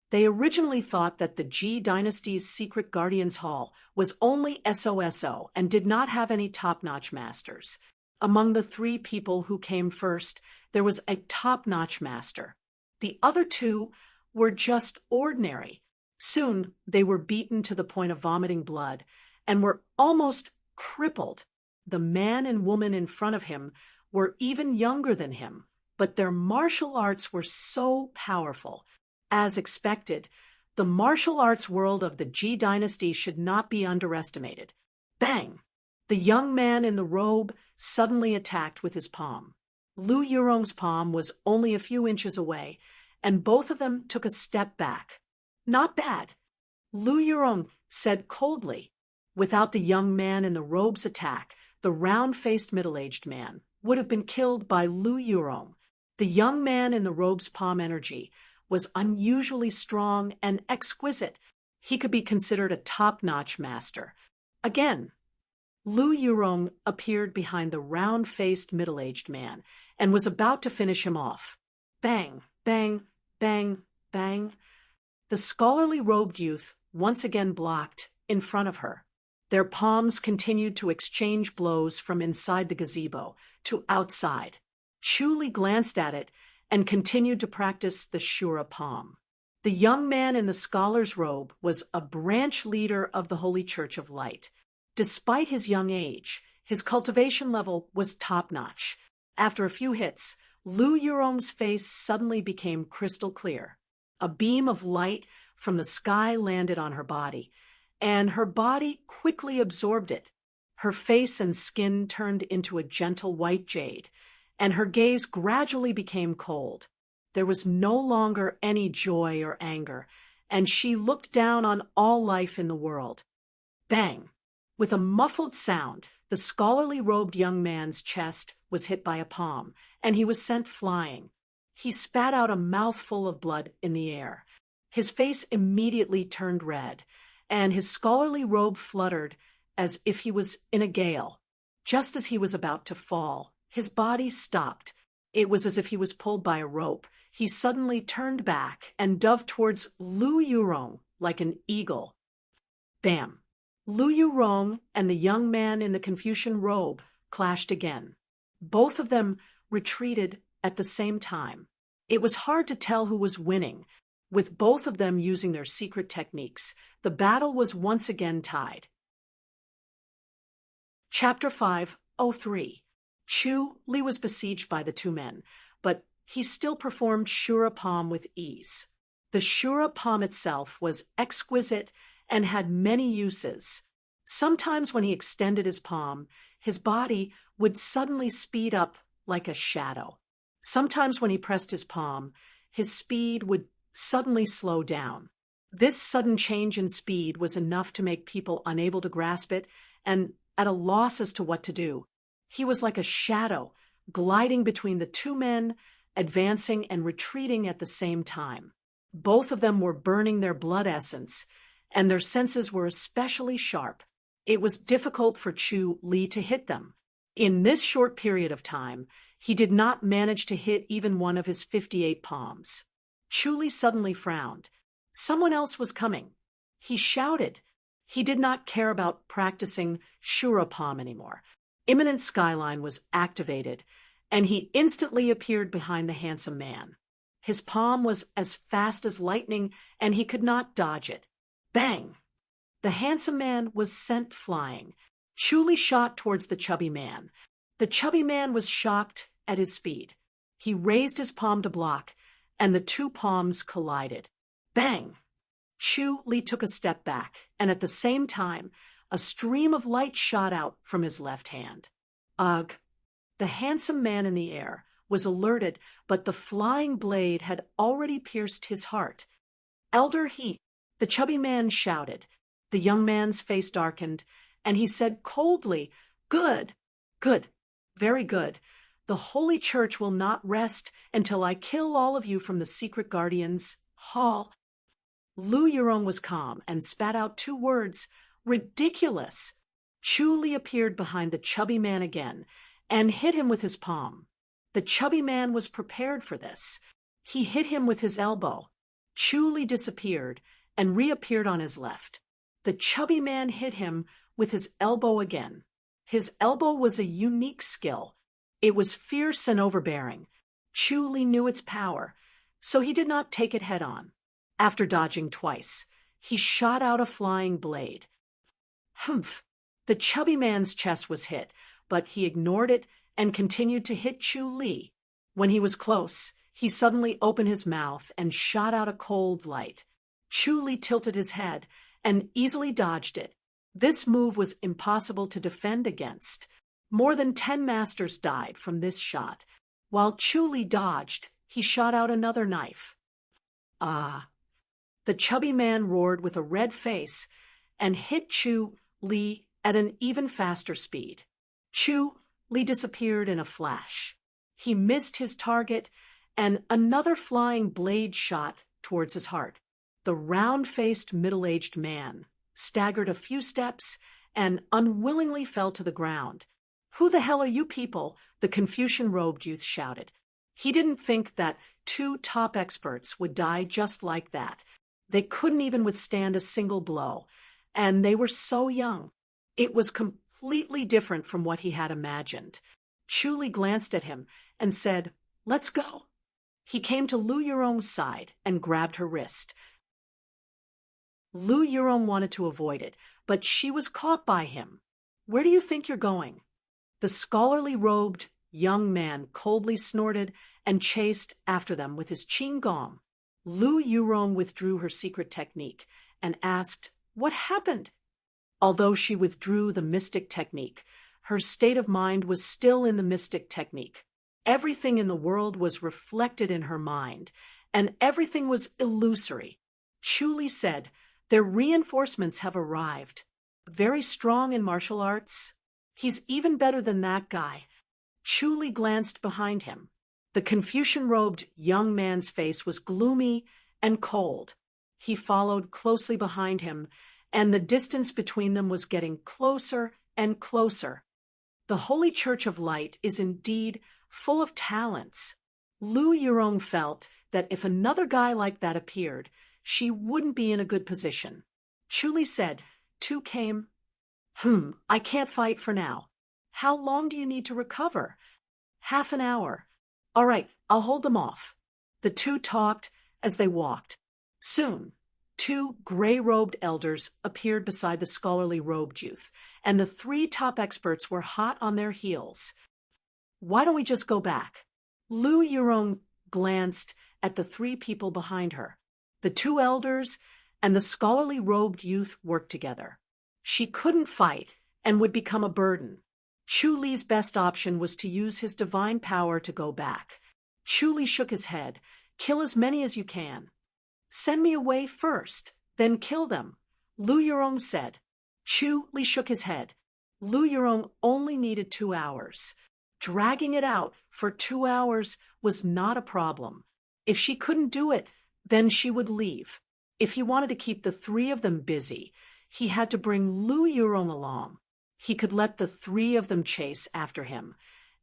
They originally thought that the Ji Dynasty's secret Guardians Hall was only SOSO and did not have any top-notch masters. Among the 3 people who came first, there was a top-notch master. The other 2 were just ordinary. Soon, they were beaten to the point of vomiting blood and were almost crippled. The man and woman in front of him were even younger than him, but their martial arts were so powerful. As expected, the martial arts world of the Ji Dynasty should not be underestimated. Bang! The young man in the robe suddenly attacked with his palm. Lu Yurong's palm was only a few inches away, and both of them took a step back. Not bad, Lu Yurong said coldly. Without the young man in the robe's attack, the round-faced middle-aged man would have been killed by Lu Yurong. The young man in the robe's palm energy was unusually strong and exquisite. He could be considered a top-notch master. Again, Lu Yurong appeared behind the round-faced middle-aged man and was about to finish him off. Bang, bang, bang, bang. The scholarly robed youth once again blocked in front of her. Their palms continued to exchange blows from inside the gazebo to outside. Chu Li glanced at it and continued to practice the Shura palm. The young man in the scholar's robe was a branch leader of the Holy Church of Light. Despite his young age, his cultivation level was top-notch. After a few hits, Lu Yurong's face suddenly became crystal clear. A beam of light from the sky landed on her body, and her body quickly absorbed it. Her face and skin turned into a gentle white jade, and her gaze gradually became cold. There was no longer any joy or anger, and she looked down on all life in the world. Bang! With a muffled sound, the scholarly robed young man's chest was hit by a palm, and he was sent flying. He spat out a mouthful of blood in the air. His face immediately turned red, and his scholarly robe fluttered as if he was in a gale. Just as he was about to fall, his body stopped. It was as if he was pulled by a rope. He suddenly turned back and dove towards Lu Yurong like an eagle. Bam! Lu Yurong and the young man in the Confucian robe clashed again. Both of them retreated at the same time. It was hard to tell who was winning. With both of them using their secret techniques, the battle was once again tied. Chapter 5:03. Chu Li was besieged by the 2 men, but he still performed Shura palm with ease. The Shura palm itself was exquisite and had many uses. Sometimes when he extended his palm, his body would suddenly speed up like a shadow. Sometimes when he pressed his palm, his speed would suddenly slow down. This sudden change in speed was enough to make people unable to grasp it and at a loss as to what to do. He was like a shadow, gliding between the 2 men, advancing and retreating at the same time. Both of them were burning their blood essence, and their senses were especially sharp. It was difficult for Chu Li to hit them. In this short period of time, he did not manage to hit even one of his 58 palms. Chu Li suddenly frowned. Someone else was coming. He shouted. He did not care about practicing Shura palm anymore. Imminent Skyline was activated, and he instantly appeared behind the handsome man. His palm was as fast as lightning, and he could not dodge it. Bang! The handsome man was sent flying. Chu Li shot towards the chubby man. The chubby man was shocked at his speed. He raised his palm to block, and the 2 palms collided. Bang! Chu Li took a step back, and at the same time, a stream of light shot out from his left hand. Ugh! The handsome man in the air was alerted, but the flying blade had already pierced his heart. Elder He, the chubby man shouted. The young man's face darkened, and he said coldly, "Good, good, very good. The Holy Church will not rest until I kill all of you from the secret guardians' hall." Lu Yurong was calm and spat out 2 words, "Ridiculous." Chu Li appeared behind the chubby man again and hit him with his palm. The chubby man was prepared for this. He hit him with his elbow. Chu Li disappeared and reappeared on his left. The chubby man hit him with his elbow again. His elbow was a unique skill. It was fierce and overbearing. Chu Li knew its power, so he did not take it head on. After dodging twice, he shot out a flying blade. Humph! The chubby man's chest was hit, but he ignored it and continued to hit Chu Li. When he was close, he suddenly opened his mouth and shot out a cold light. Chu Li tilted his head and easily dodged it. This move was impossible to defend against. More than 10 masters died from this shot. While Chu Li dodged, he shot out another knife. Ah! The chubby man roared with a red face and hit Chu Li at an even faster speed. Chu Li disappeared in a flash. He missed his target, and another flying blade shot towards his heart. The round-faced middle-aged man staggered a few steps and unwillingly fell to the ground. "Who the hell are you people?" the Confucian-robed youth shouted. He didn't think that 2 top experts would die just like that. They couldn't even withstand a single blow, and they were so young. It was completely different from what he had imagined. Chu Li glanced at him and said, "Let's go." He came to Lu Yurong's side and grabbed her wrist. Lu Yurong wanted to avoid it, but she was caught by him. "Where do you think you're going?" The scholarly-robed young man coldly snorted and chased after them with his qinggong. Lu Yurong withdrew her secret technique and asked, "What happened?" Although she withdrew the mystic technique, her state of mind was still in the mystic technique. Everything in the world was reflected in her mind, and everything was illusory. Chu Li said, "Their reinforcements have arrived. Very strong in martial arts. He's even better than that guy." Chu Li glanced behind him. The Confucian-robed young man's face was gloomy and cold. He followed closely behind him, and the distance between them was getting closer and closer. The Holy Church of Light is indeed full of talents. Lu Yurong felt that if another guy like that appeared, she wouldn't be in a good position. Chu Li said, "2 came." I can't fight for now." "How long do you need to recover?" "Half an hour." "All right, I'll hold them off." The 2 talked as they walked. Soon, 2 gray-robed elders appeared beside the scholarly-robed youth, and the 3 top experts were hot on their heels. "Why don't we just go back?" Lu Yurong glanced at the 3 people behind her. The 2 elders and the scholarly-robed youth worked together. She couldn't fight and would become a burden. Chu Li's best option was to use his divine power to go back. Chu Li shook his head. "Kill as many as you can." "Send me away first, then kill them," Lu Yurong said. Chu Li shook his head. Lu Yurong only needed 2 hours. Dragging it out for 2 hours was not a problem. If she couldn't do it, then she would leave. If he wanted to keep the 3 of them busy, he had to bring Lu Yurong along. He could let the 3 of them chase after him,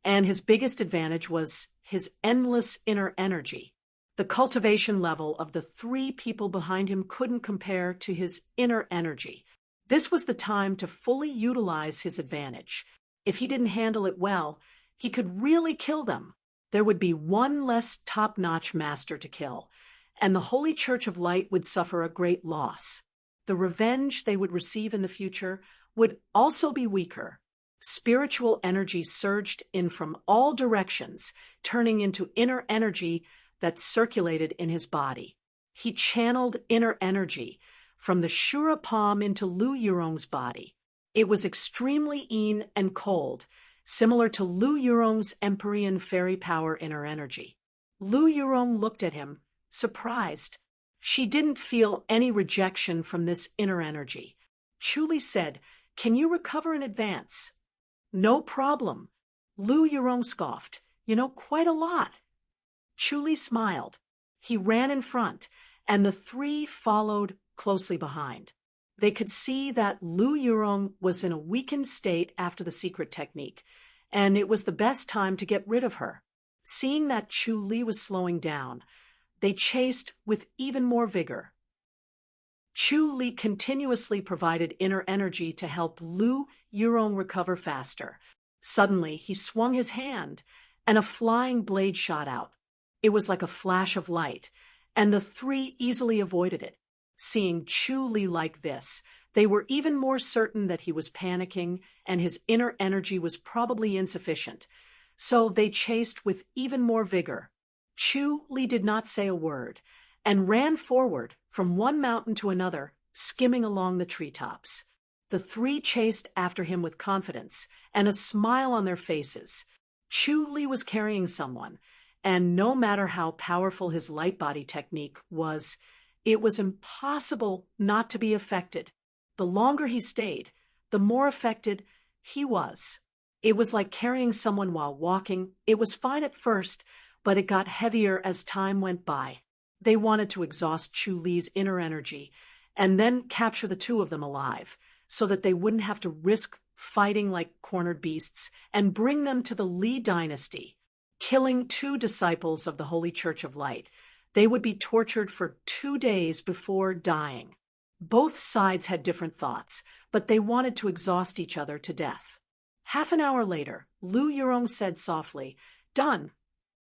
and his biggest advantage was his endless inner energy. The cultivation level of the 3 people behind him couldn't compare to his inner energy. This was the time to fully utilize his advantage. If he didn't handle it well, he could really kill them. There would be 1 less top-notch master to kill, and the Holy Church of Light would suffer a great loss. The revenge they would receive in the future would also be weaker. Spiritual energy surged in from all directions, turning into inner energy that circulated in his body. He channeled inner energy from the Shura palm into Lu Yurong's body. It was extremely yin and cold, similar to Lu Yurong's Empyrean fairy power inner energy. Lu Yurong looked at him, surprised. She didn't feel any rejection from this inner energy. Chu Li said, Can you recover in advance? No problem. Lu Yurong scoffed. You know, quite a lot. Chu Li smiled. He ran in front, and the three followed closely behind. They could see that Lu Yurong was in a weakened state after the secret technique, and it was the best time to get rid of her. Seeing that Chu Li was slowing down, they chased with even more vigor. Chu Li continuously provided inner energy to help Lu Yurong recover faster. Suddenly, he swung his hand, and a flying blade shot out. It was like a flash of light, and the three easily avoided it. Seeing Chu Li like this, they were even more certain that he was panicking and his inner energy was probably insufficient. So they chased with even more vigor. Chu Li did not say a word and ran forward from one mountain to another, skimming along the treetops. The three chased after him with confidence and a smile on their faces. Chu Li was carrying someone, and no matter how powerful his light body technique was, it was impossible not to be affected. The longer he stayed, the more affected he was. It was like carrying someone while walking. It was fine at first, but it got heavier as time went by. They wanted to exhaust Chu Li's inner energy and then capture the two of them alive, so that they wouldn't have to risk fighting like cornered beasts and bring them to the Li dynasty. Killing two disciples of the Holy Church of Light, they would be tortured for 2 days before dying. Both sides had different thoughts, but they wanted to exhaust each other to death. Half an hour later, Lu Yurong said softly, "Done."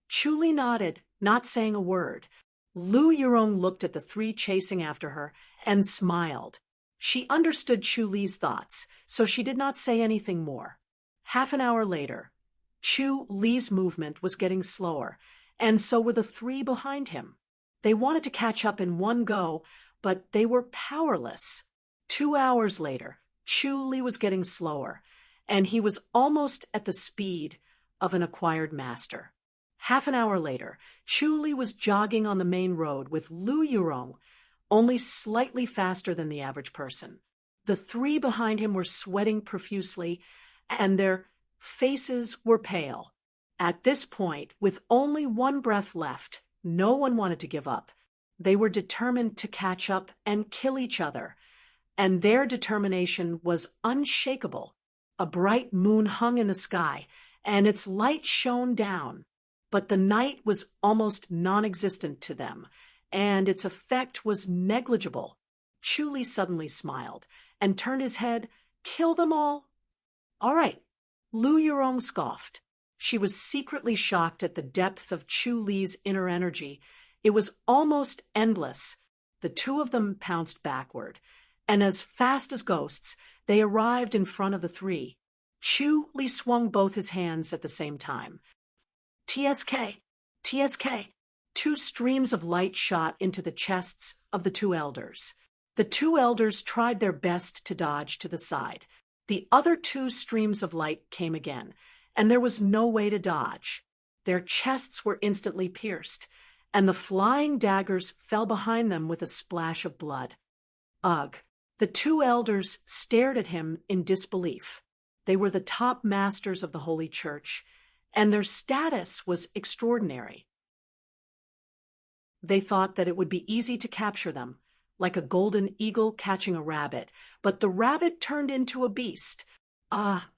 Chu Li nodded, not saying a word. Lu Yurong looked at the three chasing after her and smiled. She understood Chu Li's thoughts, so she did not say anything more. Half an hour later, Chu Li's movement was getting slower, and so were the three behind him. They wanted to catch up in one go, but they were powerless. 2 hours later, Chu Li was getting slower, and he was almost at the speed of an acquired master. Half an hour later, Chu Li was jogging on the main road with Lu Yurong, only slightly faster than the average person. The three behind him were sweating profusely, and their faces were pale. At this point, with only one breath left, no one wanted to give up. They were determined to catch up and kill each other, and their determination was unshakable. A bright moon hung in the sky, and its light shone down, but the night was almost non-existent to them, and its effect was negligible. Chu Li suddenly smiled and turned his head. "Kill them all?" "All right." Lu Yurong scoffed. She was secretly shocked at the depth of Chu Li's inner energy. It was almost endless. The two of them pounced backward, and as fast as ghosts, they arrived in front of the three. Chu Li swung both his hands at the same time. TSK! TSK! 2 streams of light shot into the chests of the 2 elders. The 2 elders tried their best to dodge to the side. The other 2 streams of light came again, and there was no way to dodge. Their chests were instantly pierced, and the flying daggers fell behind them with a splash of blood. Ugh! The 2 elders stared at him in disbelief. They were the top masters of the Holy Church, and their status was extraordinary. They thought that it would be easy to capture them, like a golden eagle catching a rabbit, but the rabbit turned into a beast. Ah!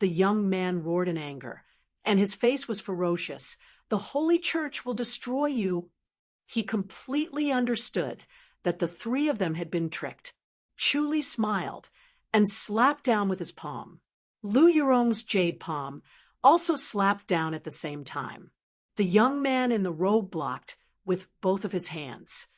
The young man roared in anger, and his face was ferocious. "The Holy Church will destroy you." He completely understood that the 3 of them had been tricked. Chu Li smiled and slapped down with his palm. Lu Yurong's jade palm also slapped down at the same time. The young man in the robe blocked with both of his hands.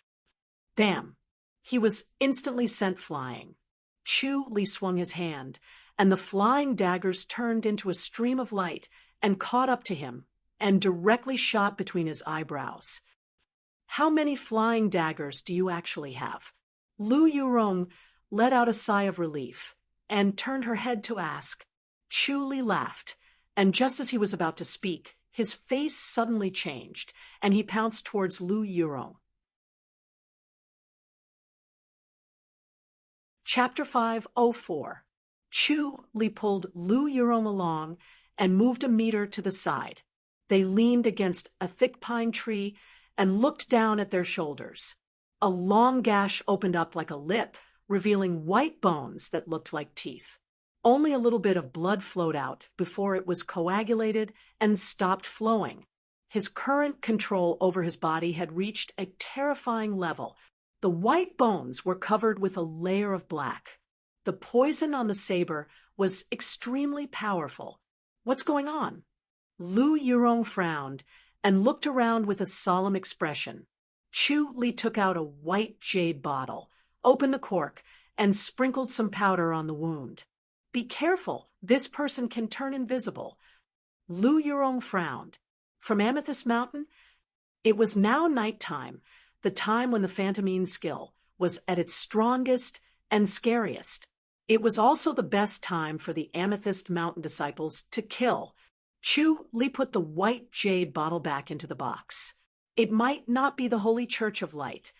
Bam! He was instantly sent flying. Chu Li swung his hand, and the flying daggers turned into a stream of light and caught up to him and directly shot between his eyebrows. "How many flying daggers do you actually have?" Lu Yurong let out a sigh of relief and turned her head to ask. Chu Li laughed, and just as he was about to speak, his face suddenly changed, and he pounced towards Lu Yurong. Chapter 504. Chu Li pulled Lu Yurong along and moved a meter to the side. They leaned against a thick pine tree and looked down at their shoulders. A long gash opened up like a lip, revealing white bones that looked like teeth. Only a little bit of blood flowed out before it was coagulated and stopped flowing. His current control over his body had reached a terrifying level. The white bones were covered with a layer of black. The poison on the saber was extremely powerful. What's going on? Lu Yurong frowned and looked around with a solemn expression. Chu Li took out a white jade bottle, opened the cork, and sprinkled some powder on the wound. Be careful, this person can turn invisible. Lu Yurong frowned. From Amethyst Mountain? It was now nighttime, the time when the Phantomine skill was at its strongest and scariest. It was also the best time for the Amethyst Mountain disciples to kill. Chu Li put the white jade bottle back into the box. It might not be the Holy Church of Light.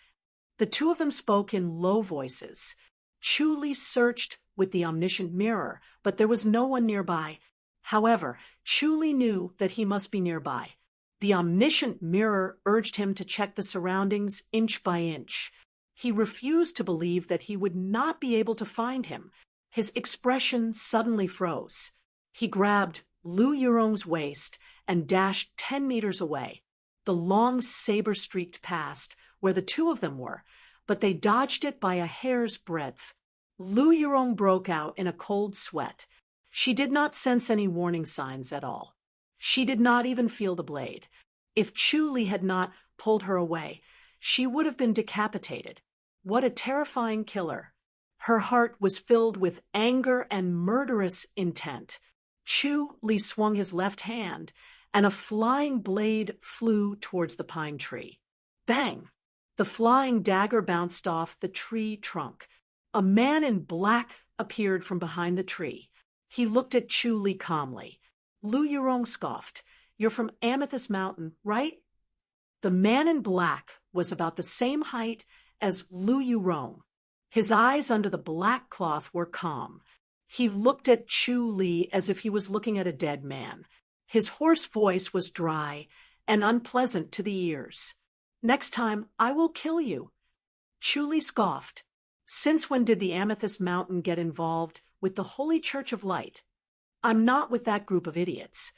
The two of them spoke in low voices. Chu Li searched with the omniscient mirror, but there was no one nearby. However, Chu Li knew that he must be nearby. The omniscient mirror urged him to check the surroundings inch by inch. He refused to believe that he would not be able to find him. His expression suddenly froze. He grabbed Lu Yurong's waist and dashed 10 meters away. The long saber streaked past where the two of them were, but they dodged it by a hair's breadth. Lu Yurong broke out in a cold sweat. She did not sense any warning signs at all. She did not even feel the blade. If Chu Li had not pulled her away, she would have been decapitated. What a terrifying killer. Her heart was filled with anger and murderous intent. Chu Li swung his left hand, and a flying blade flew towards the pine tree. Bang! The flying dagger bounced off the tree trunk. A man in black appeared from behind the tree. He looked at Chu Li calmly. Lu Yurong scoffed. You're from Amethyst Mountain, right? The man in black was about the same height as Lu Yurong. His eyes under the black cloth were calm. He looked at Chu Li as if he was looking at a dead man. His hoarse voice was dry and unpleasant to the ears. Next time, I will kill you. Chu Li scoffed. Since when did the Amethyst Mountain get involved with the Holy Church of Light? I'm not with that group of idiots.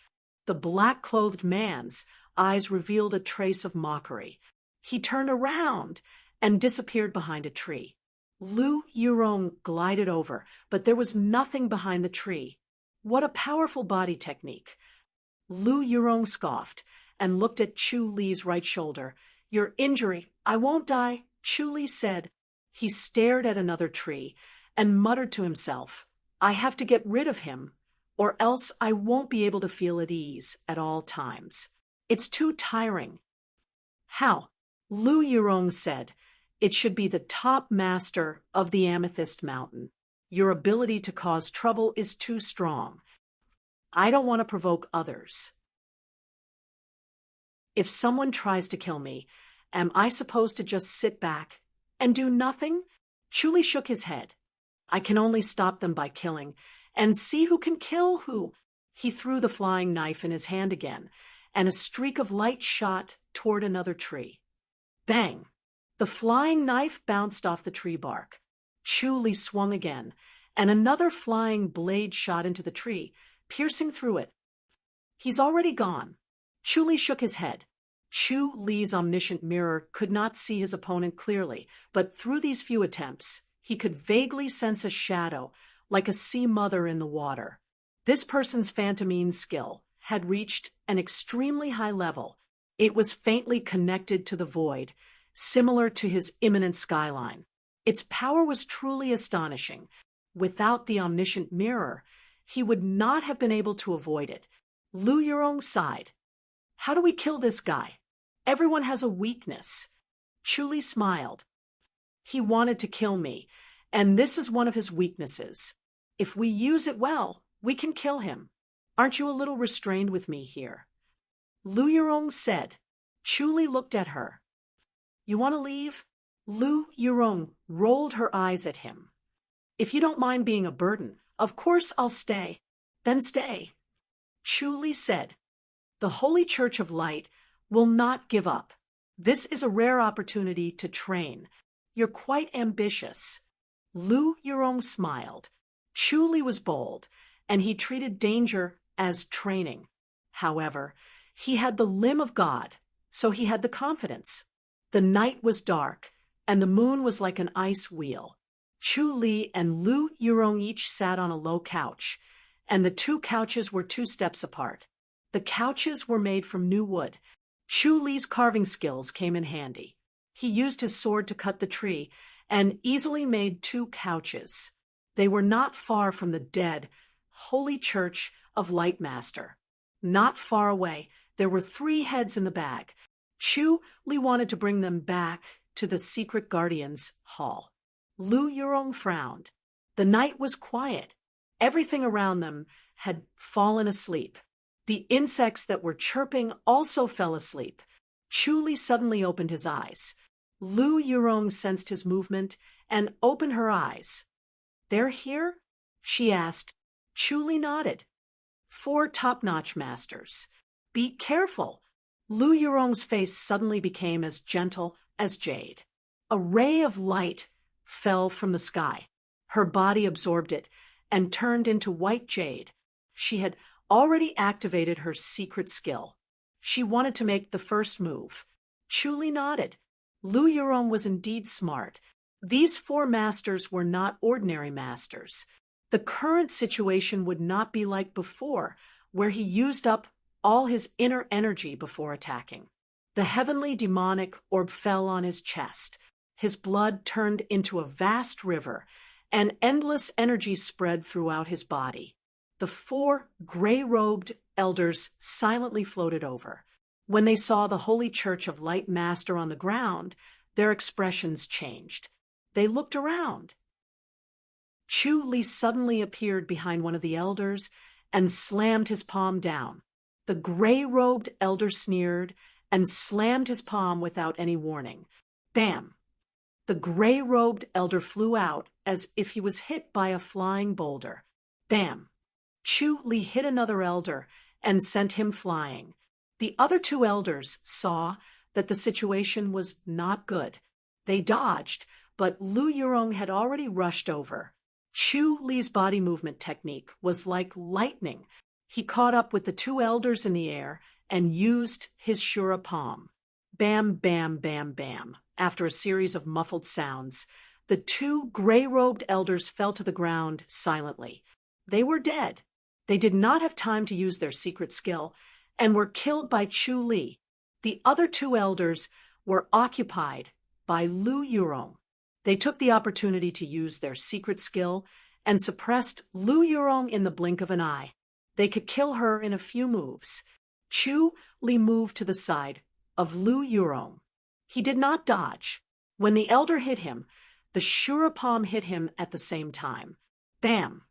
The black-clothed man's eyes revealed a trace of mockery. He turned around and disappeared behind a tree. Lu Yurong glided over, but there was nothing behind the tree. What a powerful body technique. Lu Yurong scoffed and looked at Chu Li's right shoulder. Your injury, I won't die, Chu Li said. He stared at another tree and muttered to himself, I have to get rid of him, or else I won't be able to feel at ease at all times. It's too tiring. How? Lu Yurong said, it should be the top master of the Amethyst Mountain. Your ability to cause trouble is too strong. I don't want to provoke others. If someone tries to kill me, am I supposed to just sit back and do nothing? Chu Li shook his head. I can only stop them by killing, and see who can kill who. He threw the flying knife in his hand again, and a streak of light shot toward another tree. Bang! The flying knife bounced off the tree bark. Chu Li swung again, and another flying blade shot into the tree, piercing through it. He's already gone. Chu Li shook his head. Chu Li's omniscient mirror could not see his opponent clearly, but through these few attempts, he could vaguely sense a shadow, like a sea mother in the water. This person's Phantomine skill had reached an extremely high level. It was faintly connected to the void, similar to his imminent skyline. Its power was truly astonishing. Without the omniscient mirror, he would not have been able to avoid it. Lu Yurong sighed. How do we kill this guy? Everyone has a weakness. Chu Li smiled. He wanted to kill me, and this is one of his weaknesses. If we use it well, we can kill him. Aren't you a little restrained with me here? Lu Yurong said. Chu Li looked at her. You want to leave? Lu Yurong rolled her eyes at him. If you don't mind being a burden, Of course I'll stay. Then stay. Chu Li said, the Holy Church of Light will not give up. This is a rare opportunity to train. You're quite ambitious. Lu Yurong smiled. Chu Li was bold, and he treated danger as training. However, he had the limb of God, so he had the confidence. The night was dark, and the moon was like an ice wheel. Chu Li and Lu Yurong each sat on a low couch, and the two couches were 2 steps apart. The couches were made from new wood. Chu Li's carving skills came in handy. He used his sword to cut the tree and easily made 2 couches. They were not far from the dead Holy Church of Light Master. Not far away, there were 3 heads in the bag. Chu Li wanted to bring them back to the secret guardians' hall. Lu Yurong frowned. The night was quiet. Everything around them had fallen asleep. The insects that were chirping also fell asleep. Chu Li suddenly opened his eyes. Lu Yurong sensed his movement and opened her eyes. They're here? She asked. Chu Li nodded. 4 top-notch masters. Be careful. Lu Yurong's face suddenly became as gentle as jade. A ray of light fell from the sky. Her body absorbed it and turned into white jade. She had already activated her secret skill. She wanted to make the first move. Chu Li nodded. Lu Yurong was indeed smart. These 4 masters were not ordinary masters. The current situation would not be like before, where he used up all his inner energy before attacking. The heavenly demonic orb fell on his chest. His blood turned into a vast river, and endless energy spread throughout his body. The 4 gray-robed elders silently floated over. When they saw the Holy Church of Light Master on the ground, their expressions changed. They looked around. Chu Li suddenly appeared behind one of the elders and slammed his palm down. The gray-robed elder sneered and slammed his palm without any warning. Bam! The gray-robed elder flew out as if he was hit by a flying boulder. Bam! Chu Li hit another elder and sent him flying. The other 2 elders saw that the situation was not good. They dodged, but Lu Yurong had already rushed over. Chu Li's body movement technique was like lightning. He caught up with the 2 elders in the air and used his Shura palm. Bam, bam, bam, bam. After a series of muffled sounds, the 2 gray-robed elders fell to the ground silently. They were dead. They did not have time to use their secret skill and were killed by Chu Li. The other 2 elders were occupied by Lu Yurong. They took the opportunity to use their secret skill and suppressed Lu Yurong in the blink of an eye. They could kill her in a few moves. Chu Li moved to the side of Lu Yurong. He did not dodge. When the elder hit him, the Shura palm hit him at the same time. Bam!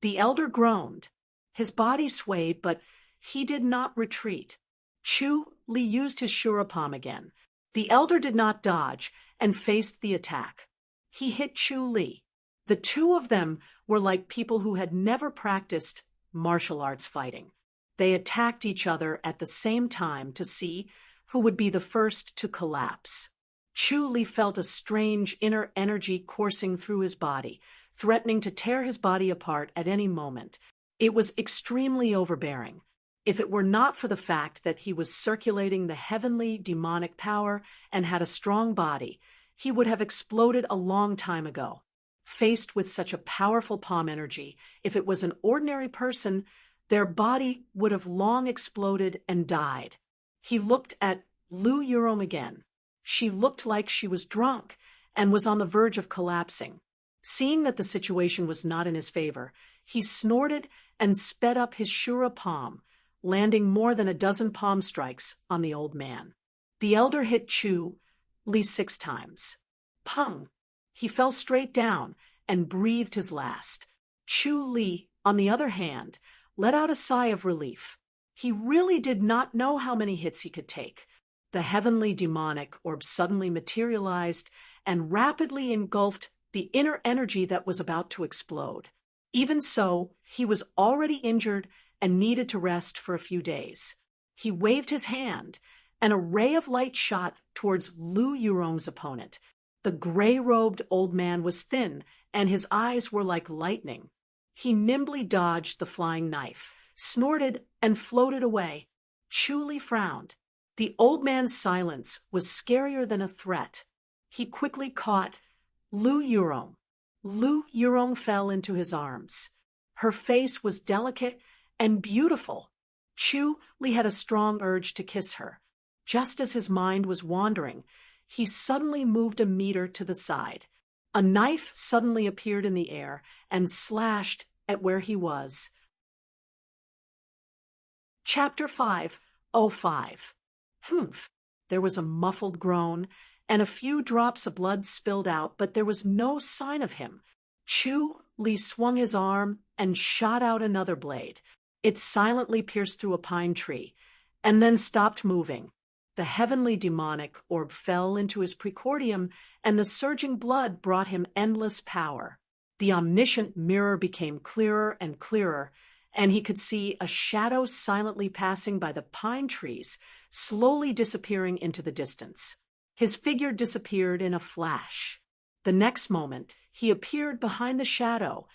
The elder groaned. His body swayed, but he did not retreat. Chu Li used his Shura palm again. The elder did not dodge and faced the attack. He hit Chu Li. The 2 of them were like people who had never practiced martial arts fighting. They attacked each other at the same time to see who would be the first to collapse. Chu Li felt a strange inner energy coursing through his body, threatening to tear his body apart at any moment. It was extremely overbearing. If it were not for the fact that he was circulating the heavenly demonic power and had a strong body, he would have exploded a long time ago. Faced with such a powerful palm energy, if it was an ordinary person, their body would have long exploded and died. He looked at Lu Yurong again. She looked like she was drunk and was on the verge of collapsing. Seeing that the situation was not in his favor, he snorted and sped up his Shura palm, landing more than a dozen palm strikes on the old man. The elder hit Chu Li 6 times. Pung! He fell straight down and breathed his last. Chu Li, on the other hand, let out a sigh of relief. He really did not know how many hits he could take. The heavenly demonic orb suddenly materialized and rapidly engulfed the inner energy that was about to explode. Even so, he was already injured and needed to rest for a few days. He waved his hand, and a ray of light shot towards Lu Yurong's opponent. The gray-robed old man was thin, and his eyes were like lightning. He nimbly dodged the flying knife, snorted, and floated away. Chu Li frowned. The old man's silence was scarier than a threat. He quickly caught Lu Yurong. Lu Yurong fell into his arms. Her face was delicate and beautiful. Chu Li had a strong urge to kiss her. Just as his mind was wandering, he suddenly moved a meter to the side. A knife suddenly appeared in the air and slashed at where he was. Chapter 5:05. Humph! There was a muffled groan, and a few drops of blood spilled out, but there was no sign of him. Chu Li swung his arm and shot out another blade. It silently pierced through a pine tree, and then stopped moving. The heavenly demonic orb fell into his precordium, and the surging blood brought him endless power. The omniscient mirror became clearer and clearer, and he could see a shadow silently passing by the pine trees, slowly disappearing into the distance. His figure disappeared in a flash. The next moment, he appeared behind the shadow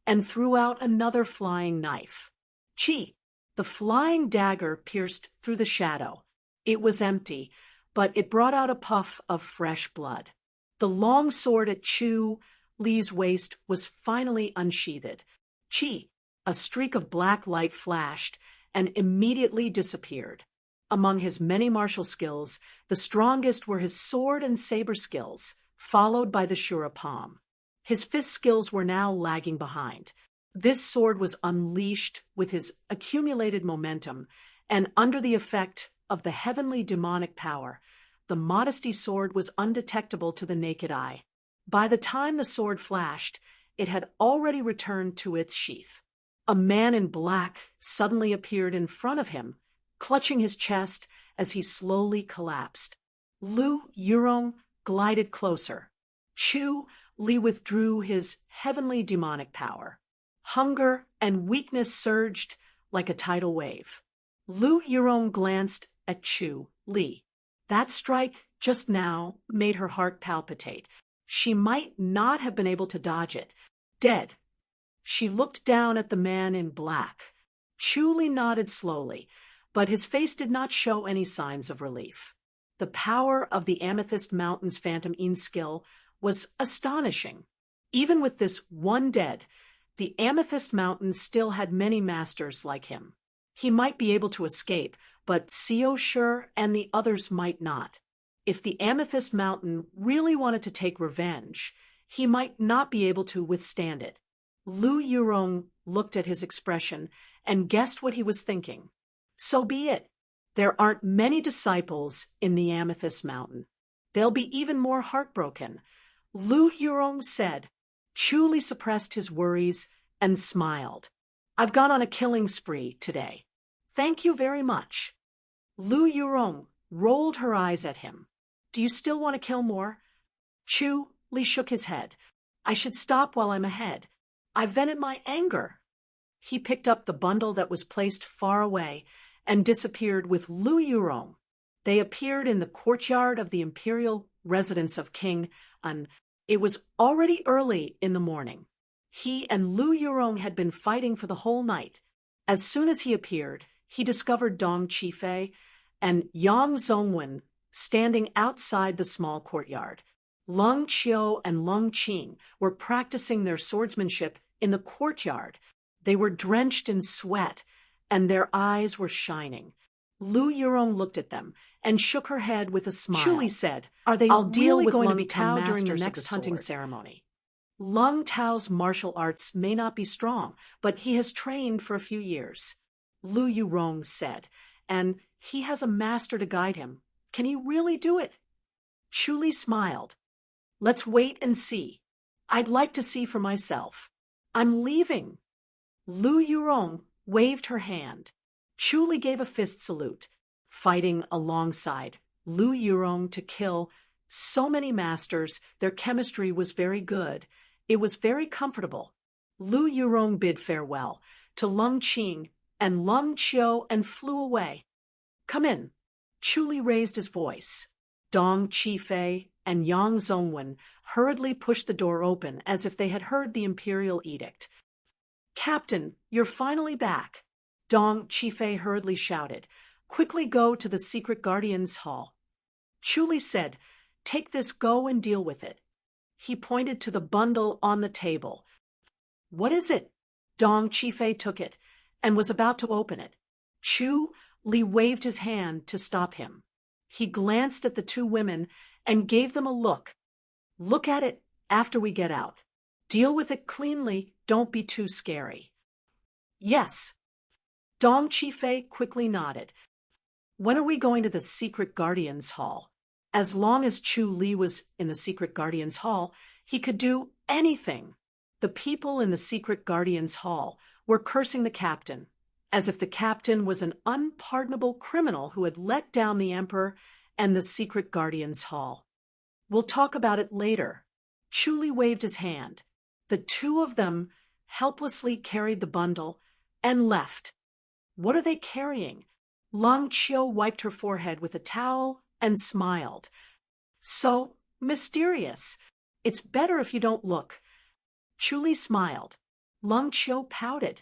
and threw out another flying knife. Chi! The flying dagger pierced through the shadow. It was empty, but it brought out a puff of fresh blood. The long sword at Chu Li's waist was finally unsheathed. Chi! A streak of black light flashed and immediately disappeared. Among his many martial skills, the strongest were his sword and saber skills, followed by the Shura palm. His fist skills were now lagging behind. This sword was unleashed with his accumulated momentum, and under the effect of the heavenly demonic power, the modesty sword was undetectable to the naked eye. By the time the sword flashed, it had already returned to its sheath. A man in black suddenly appeared in front of him, clutching his chest as he slowly collapsed. Lu Yurong glided closer. Chu Li withdrew his heavenly demonic power. Hunger and weakness surged like a tidal wave. Lu Yurong glanced at Chu Li. That strike just now made her heart palpitate. She might not have been able to dodge it. Dead. She looked down at the man in black. Chu Li nodded slowly, but his face did not show any signs of relief. The power of the Amethyst Mountain's Phantom Yin skill was astonishing. Even with this one dead, the Amethyst Mountain still had many masters like him. He might be able to escape, but Seo Shi and the others might not. If the Amethyst Mountain really wanted to take revenge, he might not be able to withstand it. Lu Yurong looked at his expression and guessed what he was thinking. So be it. There aren't many disciples in the Amethyst Mountain. They'll be even more heartbroken. Lu Yurong said. Chu Li suppressed his worries and smiled. I've gone on a killing spree today. Thank you very much. Lu Yurong rolled her eyes at him. Do you still want to kill more? Chu Li shook his head. I should stop while I'm ahead. I've vented my anger. He picked up the bundle that was placed far away and disappeared with Lu Yurong. They appeared in the courtyard of the imperial residence of King An. It was already early in the morning. He and Lu Yurong had been fighting for the whole night. As soon as he appeared, he discovered Dong Qifei and Yang Zongwen standing outside the small courtyard. Lung Qiu and Lung Qing were practicing their swordsmanship in the courtyard. They were drenched in sweat, and their eyes were shining. Lu Yurong looked at them and shook her head with a smile. Chu Li said, "Are they I'll deal really with going Lung to become Tao during the next hunting ceremony. Lung Tao's martial arts may not be strong, but he has trained for a few years," Lu Yurong said, "and he has a master to guide him. Can he really do it?" Chu Li smiled. "Let's wait and see. I'd like to see for myself. I'm leaving." Lu Yurong waved her hand. Chu Li gave a fist salute, fighting alongside Lu Yurong to kill so many masters. Their chemistry was very good. It was very comfortable. Lu Yurong bid farewell to Lung Qing and Lung Qiu and flew away. Come in. Chu Li raised his voice. Dong Qifei and Yang Zongwen hurriedly pushed the door open as if they had heard the imperial edict. Captain, you're finally back. Dong Qifei hurriedly shouted. Quickly go to the secret guardians' hall. Chu Li said, take this, go and deal with it. He pointed to the bundle on the table. What is it? Dong Qifei took it and was about to open it. Chu Li waved his hand to stop him. He glanced at the two women and gave them a look. Look at it after we get out. Deal with it cleanly, don't be too scary. Yes. Dong Qifei quickly nodded. When are we going to the secret guardians' hall? As long as Chu Li was in the secret guardians' hall, he could do anything. The people in the secret guardians' hall were cursing the captain, as if the captain was an unpardonable criminal who had let down the emperor and the secret guardians' hall. We'll talk about it later. Chu Li waved his hand. The two of them helplessly carried the bundle and left. What are they carrying? Lung Qiu wiped her forehead with a towel and smiled. So mysterious. It's better if you don't look. Chu Li smiled. Lung Qiu pouted.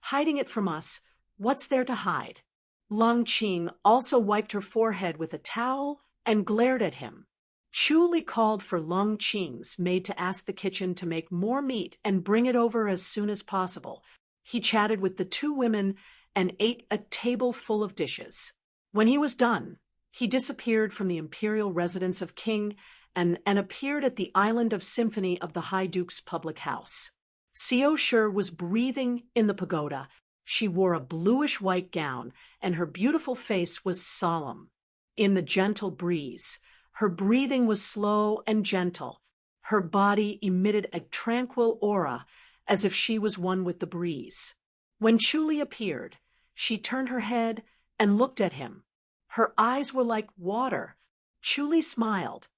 Hiding it from us, what's there to hide? Lung Qing also wiped her forehead with a towel and glared at him. Chu Li called for Lung Qing's maid to ask the kitchen to make more meat and bring it over as soon as possible. He chatted with the two women and ate a table full of dishes. When he was done, he disappeared from the imperial residence of King and appeared at the Island of Symphony of the High Duke's public house. Xiao Shi was breathing in the pagoda. She wore a bluish-white gown, and her beautiful face was solemn. In the gentle breeze, her breathing was slow and gentle. Her body emitted a tranquil aura, as if she was one with the breeze. When Chu Li appeared, she turned her head and looked at him. Her eyes were like water. Chu Li smiled.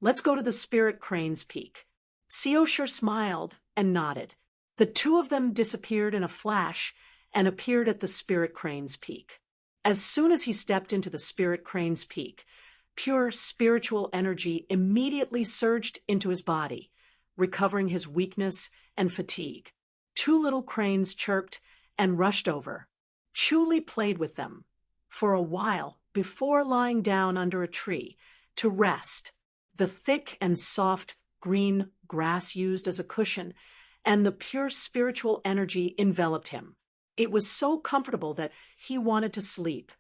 Let's go to the Spirit Crane's Peak. Xiao Shi smiled and nodded. The two of them disappeared in a flash and appeared at the Spirit Crane's Peak. As soon as he stepped into the Spirit Crane's Peak, pure spiritual energy immediately surged into his body, recovering his weakness and fatigue. Two little cranes chirped and rushed over. Chu Li played with them for a while before lying down under a tree to rest. The thick and soft green grass used as a cushion, and the pure spiritual energy enveloped him. It was so comfortable that he wanted to sleep.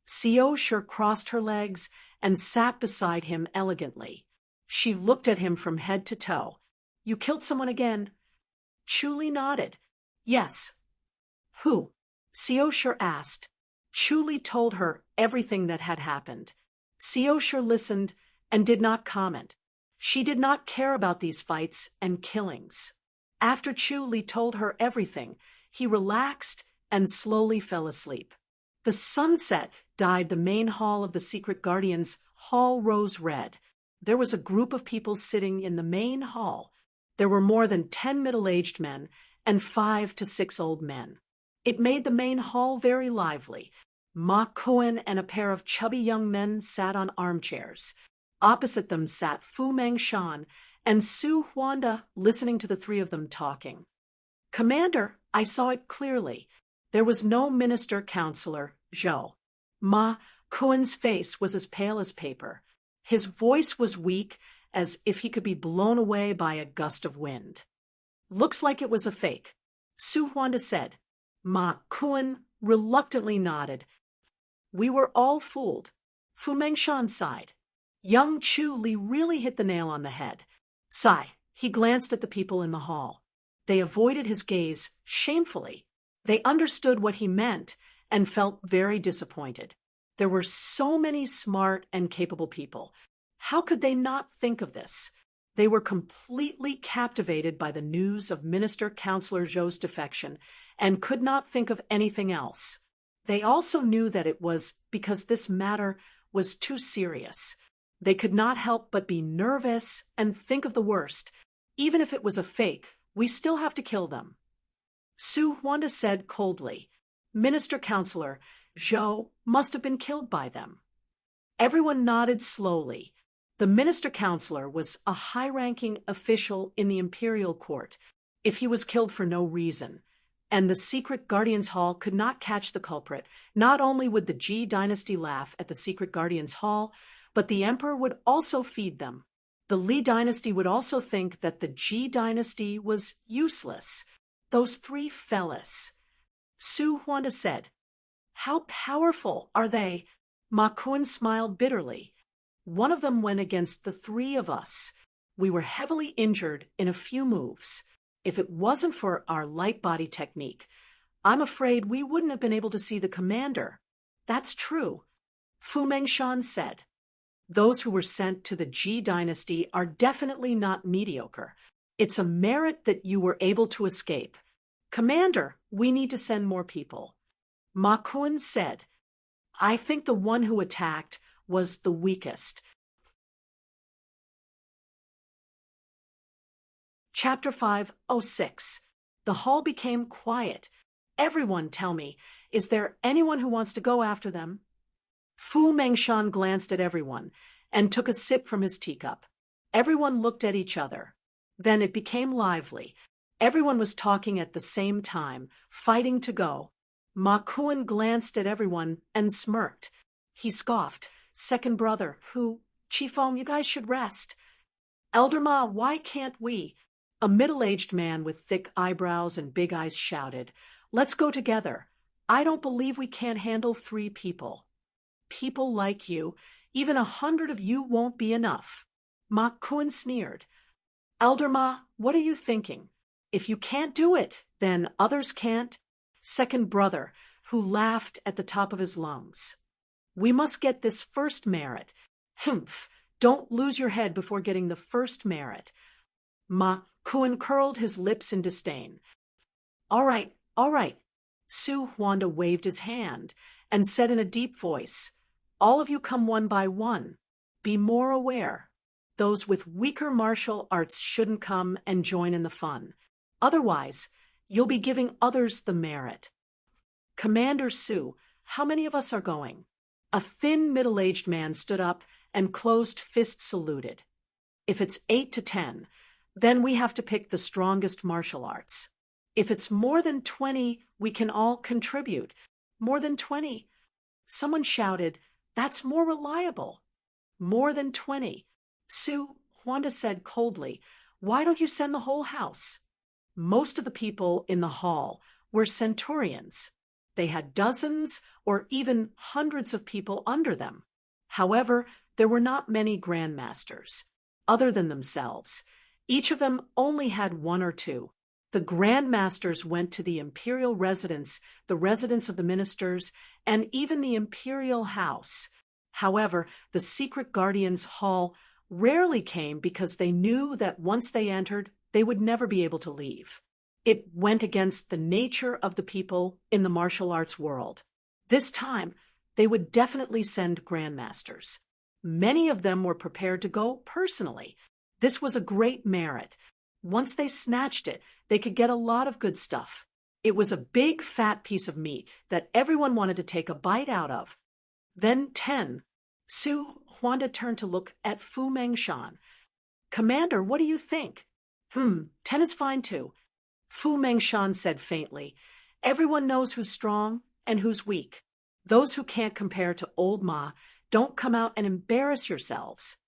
Xiao Shi crossed her legs and sat beside him elegantly. She looked at him from head to toe. You killed someone again? Chu Li nodded. Yes. Who? Xiao Shi asked. Chu Li told her everything that had happened. Xiao Shi listened and did not comment. She did not care about these fights and killings. After Chu Li told her everything, he relaxed and slowly fell asleep. The sunset dyed the main hall of the Secret Guardians' hall rose red. There was a group of people sitting in the main hall. There were more than 10 middle-aged men and 5 to 6 old men. It made the main hall very lively. Ma Kuan and a pair of chubby young men sat on armchairs. Opposite them sat Fu Mengshan and Su Huanda, listening to the three of them talking. Commander, I saw it clearly. There was no minister-counselor, Zhou. Ma Kuan's face was as pale as paper. His voice was weak, as if he could be blown away by a gust of wind. Looks like it was a fake, Su Huanda said. Ma Kuan reluctantly nodded. We were all fooled. Fu Mengshan sighed. Young Chu Li really hit the nail on the head. Sigh, he glanced at the people in the hall. They avoided his gaze shamefully. They understood what he meant and felt very disappointed. There were so many smart and capable people. How could they not think of this? They were completely captivated by the news of Minister-Counselor Zhou's defection and could not think of anything else. They also knew that it was because this matter was too serious. They could not help but be nervous and think of the worst. Even if it was a fake, we still have to kill them. Su Huanda said coldly. Minister Counselor, Zhou must have been killed by them. Everyone nodded slowly. The Minister Counselor was a high-ranking official in the imperial court, if he was killed for no reason, and the secret Guardians Hall could not catch the culprit. Not only would the Ji dynasty laugh at the secret Guardians Hall, but the emperor would also feed them. The Li dynasty would also think that the Ji dynasty was useless. Those three fellas. Su Huanda said, How powerful are they? Ma Kun smiled bitterly. One of them went against the three of us. We were heavily injured in a few moves. If it wasn't for our light body technique, I'm afraid we wouldn't have been able to see the commander. That's true. Fu Mengshan said. Those who were sent to the Ji dynasty are definitely not mediocre. It's a merit that you were able to escape. Commander, we need to send more people. Ma Kun said, I think the one who attacked was the weakest. Chapter 506. The hall became quiet. Everyone tell me, is there anyone who wants to go after them? Fu Mengshan glanced at everyone and took a sip from his teacup. Everyone looked at each other. Then it became lively. Everyone was talking at the same time, fighting to go. Ma Kun glanced at everyone and smirked. He scoffed. Second brother, who? Chifeng, you guys should rest. Elder Ma, why can't we? A middle-aged man with thick eyebrows and big eyes shouted, Let's go together. I don't believe we can't handle 3 people. People like you, even 100 of you won't be enough. Ma Kun sneered. Elder Ma, what are you thinking? If you can't do it, then others can't. Second brother, who laughed at the top of his lungs. We must get this first merit. Humph, don't lose your head before getting the first merit. Ma Kun curled his lips in disdain. All right. Su Huanda waved his hand and said in a deep voice, All of you come one by one. Be more aware. Those with weaker martial arts shouldn't come and join in the fun. Otherwise, you'll be giving others the merit. Commander Su, how many of us are going? A thin, middle-aged man stood up and closed fist saluted. If it's 8 to 10, then we have to pick the strongest martial arts. If it's more than 20, we can all contribute. More than 20. Someone shouted, That's more reliable. More than 20. Su Huanda said coldly, Why don't you send the whole house? Most of the people in the hall were centurions. They had dozens or even hundreds of people under them. However, there were not many grandmasters, other than themselves. Each of them only had 1 or 2. The grandmasters went to the imperial residence, the residence of the ministers, and even the imperial house. However, the secret guardians' hall rarely came because they knew that once they entered, they would never be able to leave. It went against the nature of the people in the martial arts world. This time, they would definitely send grandmasters. Many of them were prepared to go personally. This was a great merit. Once they snatched it, they could get a lot of good stuff. It was a big, fat piece of meat that everyone wanted to take a bite out of. Then 10. Su Huanda turned to look at Fu Mengshan. Commander, what do you think? 10 is fine too. Fu Mengshan said faintly, Everyone knows who's strong and who's weak. Those who can't compare to old Ma, don't come out and embarrass yourselves.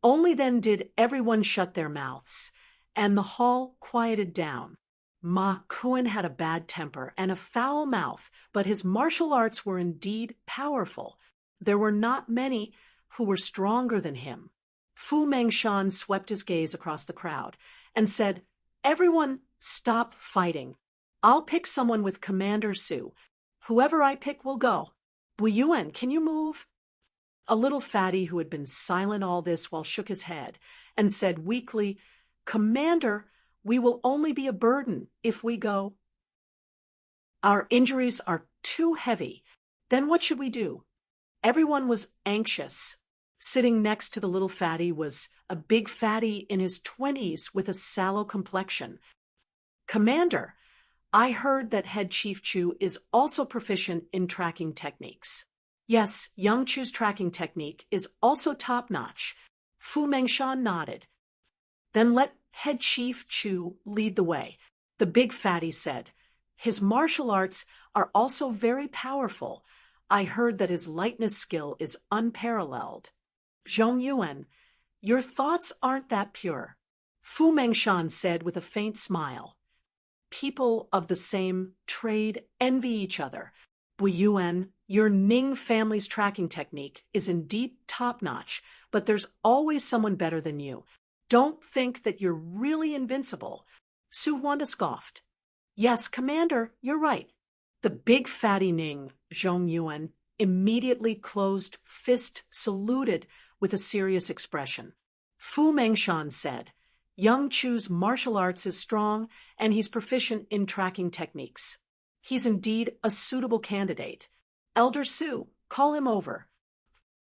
Only then did everyone shut their mouths, and the hall quieted down. Ma Kun had a bad temper and a foul mouth, but his martial arts were indeed powerful. There were not many who were stronger than him. Fu Mengshan swept his gaze across the crowd and said, Everyone, stop fighting. I'll pick someone with Commander Su. Whoever I pick will go. Bu Yuan, can you move? A little fatty who had been silent all this while shook his head and said weakly, Commander, we will only be a burden if we go. Our injuries are too heavy. Then what should we do? Everyone was anxious. Sitting next to the little fatty was a big fatty in his 20s with a sallow complexion. Commander, I heard that Head Chief Chu is also proficient in tracking techniques. Yes, young Chu's tracking technique is also top-notch. Fu Mengshan nodded. Then let Head Chief Chu lead the way, the big fatty said. His martial arts are also very powerful. I heard that his lightness skill is unparalleled. Zhong Yuan, your thoughts aren't that pure, Fu Mengshan said with a faint smile. People of the same trade envy each other. Bu Yuan, your Ning family's tracking technique is indeed top-notch, but there's always someone better than you. Don't think that you're really invincible. Su Huanda scoffed. Yes, Commander, you're right. The big fatty Ning, Zhong Yuan, immediately closed fist saluted with a serious expression. Fu Mengshan said, Young Chu's martial arts is strong, and he's proficient in tracking techniques. He's indeed a suitable candidate. Elder Su, call him over.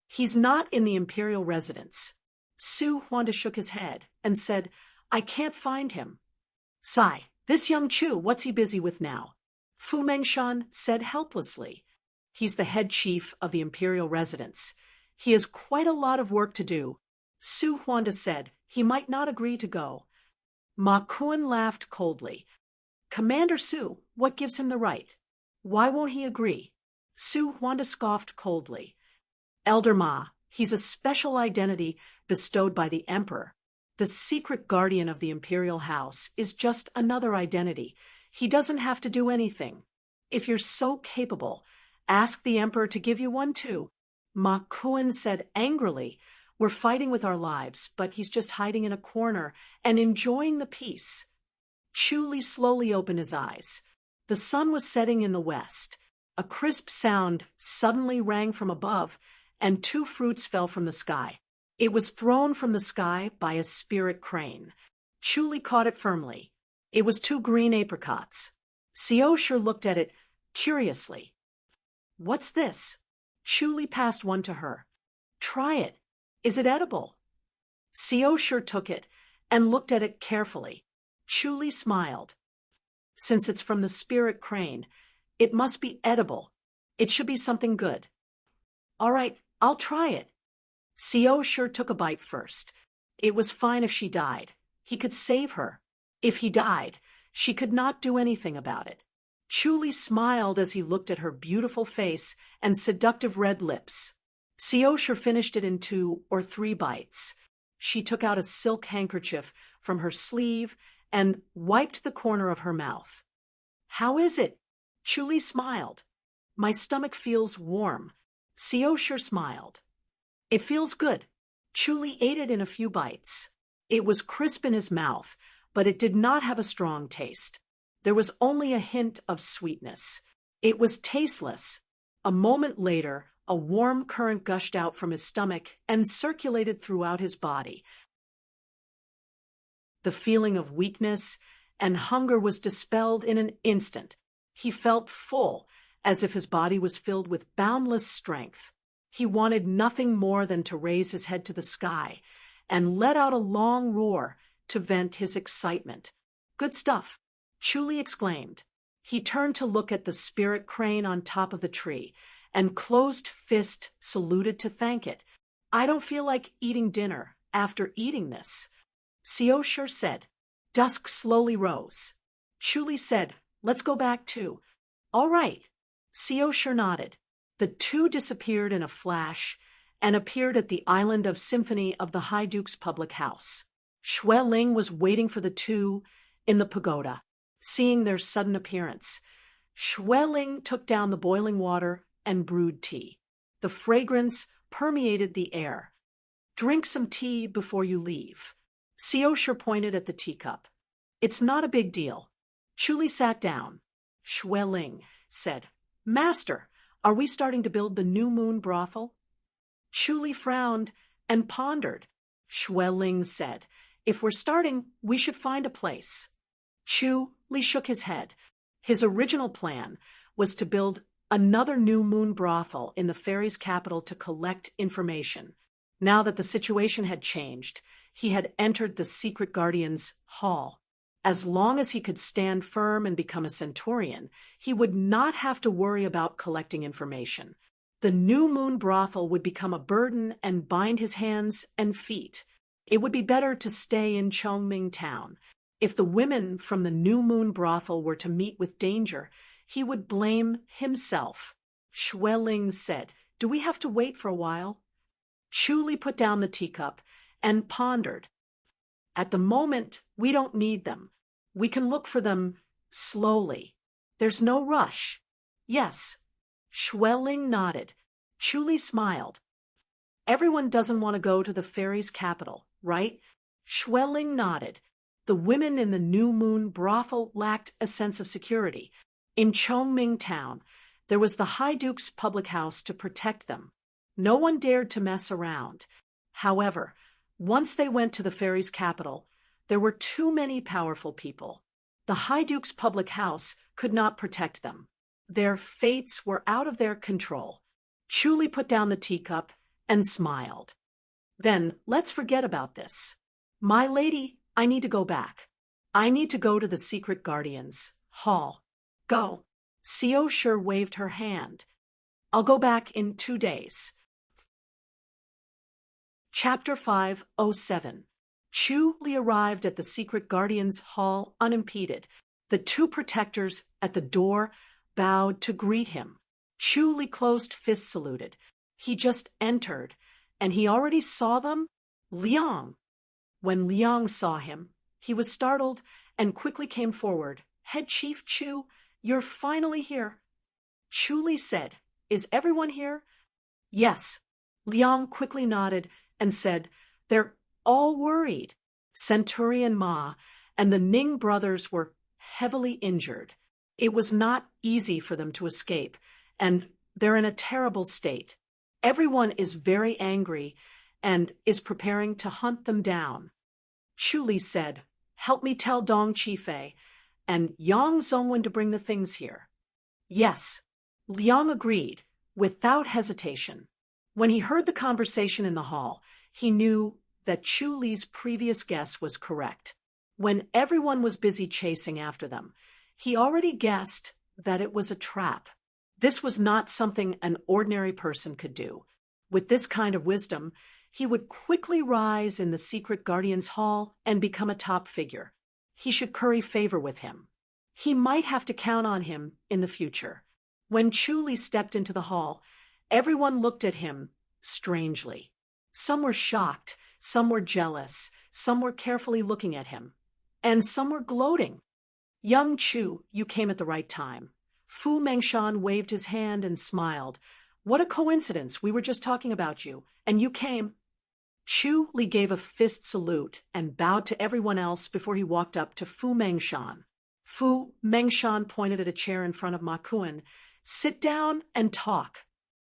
He's not in the imperial residence. Su Huanda shook his head and said, I can't find him. Sigh, this young Chu, what's he busy with now? Fu Mengshan said helplessly. He's the head chief of the imperial residence. He has quite a lot of work to do. Su Huanda said he might not agree to go. Ma Kuan laughed coldly. Commander Su, what gives him the right? Why won't he agree? Su Huanda scoffed coldly. Elder Ma, he's a special identity bestowed by the emperor. The secret guardian of the imperial house is just another identity. He doesn't have to do anything. If you're so capable, ask the emperor to give you one too. Ma Kuan said angrily, We're fighting with our lives, but he's just hiding in a corner and enjoying the peace. Chu Li slowly opened his eyes. The sun was setting in the west. A crisp sound suddenly rang from above, and 2 fruits fell from the sky. It was thrown from the sky by a spirit crane. Chu Li caught it firmly. It was 2 green apricots. Xiaoshu looked at it curiously. What's this? Chu Li passed one to her. Try it. Is it edible? Xiaoshu took it and looked at it carefully. Chu Li smiled. Since it's from the spirit crane, it must be edible. It should be something good. All right, I'll try it. Xiaoshu took a bite first. It was fine if she died. He could save her. If he died, she could not do anything about it. Chu Li smiled as he looked at her beautiful face and seductive red lips. Xiaoshu finished it in 2 or 3 bites. She took out a silk handkerchief from her sleeve and wiped the corner of her mouth. How is it? Chu Li smiled. My stomach feels warm. Xiaoshu smiled. It feels good. Chu Li ate it in a few bites. It was crisp in his mouth, but it did not have a strong taste. There was only a hint of sweetness. It was tasteless. A moment later, a warm current gushed out from his stomach and circulated throughout his body. The feeling of weakness and hunger was dispelled in an instant. He felt full, as if his body was filled with boundless strength. He wanted nothing more than to raise his head to the sky and let out a long roar to vent his excitement. Good stuff, Chu Li exclaimed. He turned to look at the spirit crane on top of the tree and closed fist saluted to thank it. I don't feel like eating dinner after eating this. Xiaoshu said. Dusk slowly rose. Chu Li said, let's go back too. All right. Xiaoshu nodded. The 2 disappeared in a flash and appeared at the island of Symphony of the High Duke's public house. Xue Ling was waiting for the 2 in the pagoda. Seeing their sudden appearance, Xue Ling took down the boiling water and brewed tea. The fragrance permeated the air. Drink some tea before you leave. Xiaoshu pointed at the teacup. It's not a big deal. Chu Li sat down. Xue Ling said, Master, are we starting to build the new moon brothel? Chu Li frowned and pondered. Xue Ling said, if we're starting, we should find a place. Chu Li shook his head. His original plan was to build another new moon brothel in the fairies' capital to collect information. Now that the situation had changed, he had entered the secret guardian's hall. As long as he could stand firm and become a centurion, he would not have to worry about collecting information. The New Moon brothel would become a burden and bind his hands and feet. It would be better to stay in Chongming town. If the women from the New Moon brothel were to meet with danger, he would blame himself. Xueling said, "Do we have to wait for a while?" Chu Li put down the teacup and pondered. "At the moment, we don't need them. We can look for them slowly. There's no rush." "Yes." Xueling nodded. Chu Li smiled. "Everyone doesn't want to go to the fairies' capital, right?" Xueling nodded. The women in the New Moon brothel lacked a sense of security. In Chongming town, there was the High Duke's public house to protect them. No one dared to mess around. However, once they went to the fairies' capital, there were too many powerful people. The High Duke's public house could not protect them. Their fates were out of their control. Chu Li put down the teacup and smiled. "Then let's forget about this. My lady, I need to go back. I need to go to the secret guardian's hall." "Go." Xiao Shi waved her hand. "I'll go back in 2 days." Chapter 507. Chu Li arrived at the secret guardian's hall unimpeded. The two protectors at the door bowed to greet him. Chu Li closed fist saluted. He just entered, and he already saw them? Liang. When Liang saw him, he was startled and quickly came forward. "Head Chief Chu, you're finally here." Chu Li said, "Is everyone here?" "Yes." Liang quickly nodded and said, "They're all worried." Centurion Ma and the Ning brothers were heavily injured. It was not easy for them to escape, and they're in a terrible state. Everyone is very angry and is preparing to hunt them down. Chu Li said, "Help me tell Dong Qifei and Yang Zongwen to bring the things here." "Yes." Liang agreed, without hesitation. When he heard the conversation in the hall, he knew that Chu Li's previous guess was correct. When everyone was busy chasing after them, he already guessed that it was a trap. This was not something an ordinary person could do. With this kind of wisdom, he would quickly rise in the secret guardian's hall and become a top figure. He should curry favor with him. He might have to count on him in the future. When Chu Li stepped into the hall, everyone looked at him strangely. Some were shocked, some were jealous, some were carefully looking at him, and some were gloating. "Young Chu, you came at the right time." Fu Mengshan waved his hand and smiled. "What a coincidence, we were just talking about you, and you came." Chu Li gave a fist salute and bowed to everyone else before he walked up to Fu Mengshan. Fu Mengshan pointed at a chair in front of Ma Kuan. "Sit down and talk."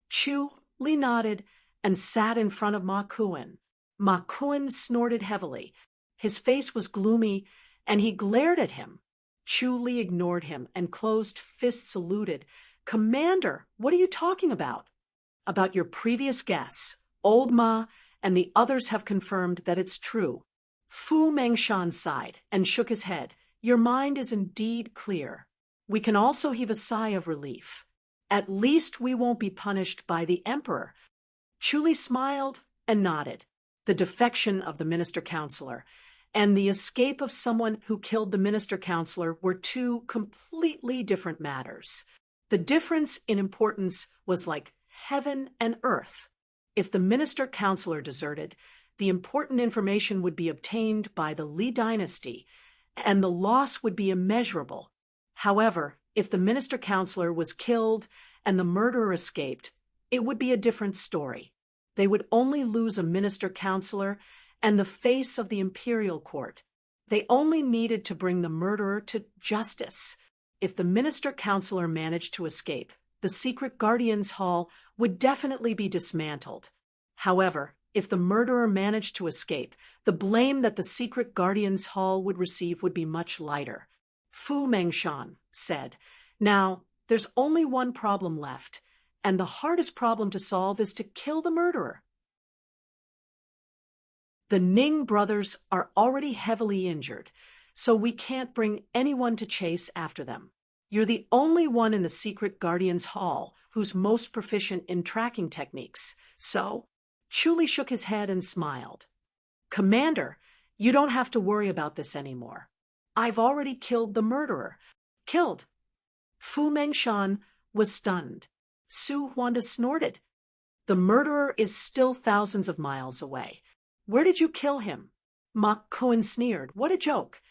Chu Li nodded and sat in front of Ma Kuan. Ma Kuan snorted heavily. His face was gloomy, and he glared at him. Chu Li ignored him and closed fist saluted. "Commander, what are you talking about?" "About your previous guess. Old Ma and the others have confirmed that it's true." Fu Mengshan sighed and shook his head. "Your mind is indeed clear. We can also heave a sigh of relief. At least we won't be punished by the emperor." Chu Li smiled and nodded. The defection of the minister-counselor and the escape of someone who killed the minister-counselor were two completely different matters. The difference in importance was like heaven and earth. If the minister-counselor deserted, the important information would be obtained by the Li dynasty, and the loss would be immeasurable. However, if the minister-counselor was killed and the murderer escaped, it would be a different story. They would only lose a minister-counselor and the face of the imperial court. They only needed to bring the murderer to justice. If the minister-counselor managed to escape, the secret guardian's hall would definitely be dismantled. However, if the murderer managed to escape, the blame that the secret guardian's hall would receive would be much lighter. Fu Mengshan said, "Now, there's only one problem left, and the hardest problem to solve is to kill the murderer." The Ning brothers are already heavily injured, so we can't bring anyone to chase after them. You're the only one in the secret Guardian's Hall who's most proficient in tracking techniques, so Chuli shook his head and smiled. Commander, you don't have to worry about this anymore. I've already killed the murderer. Killed. Fu Mengshan was stunned. Su Huanda snorted. The murderer is still thousands of miles away. Where did you kill him? Ma Kuan sneered. What a joke.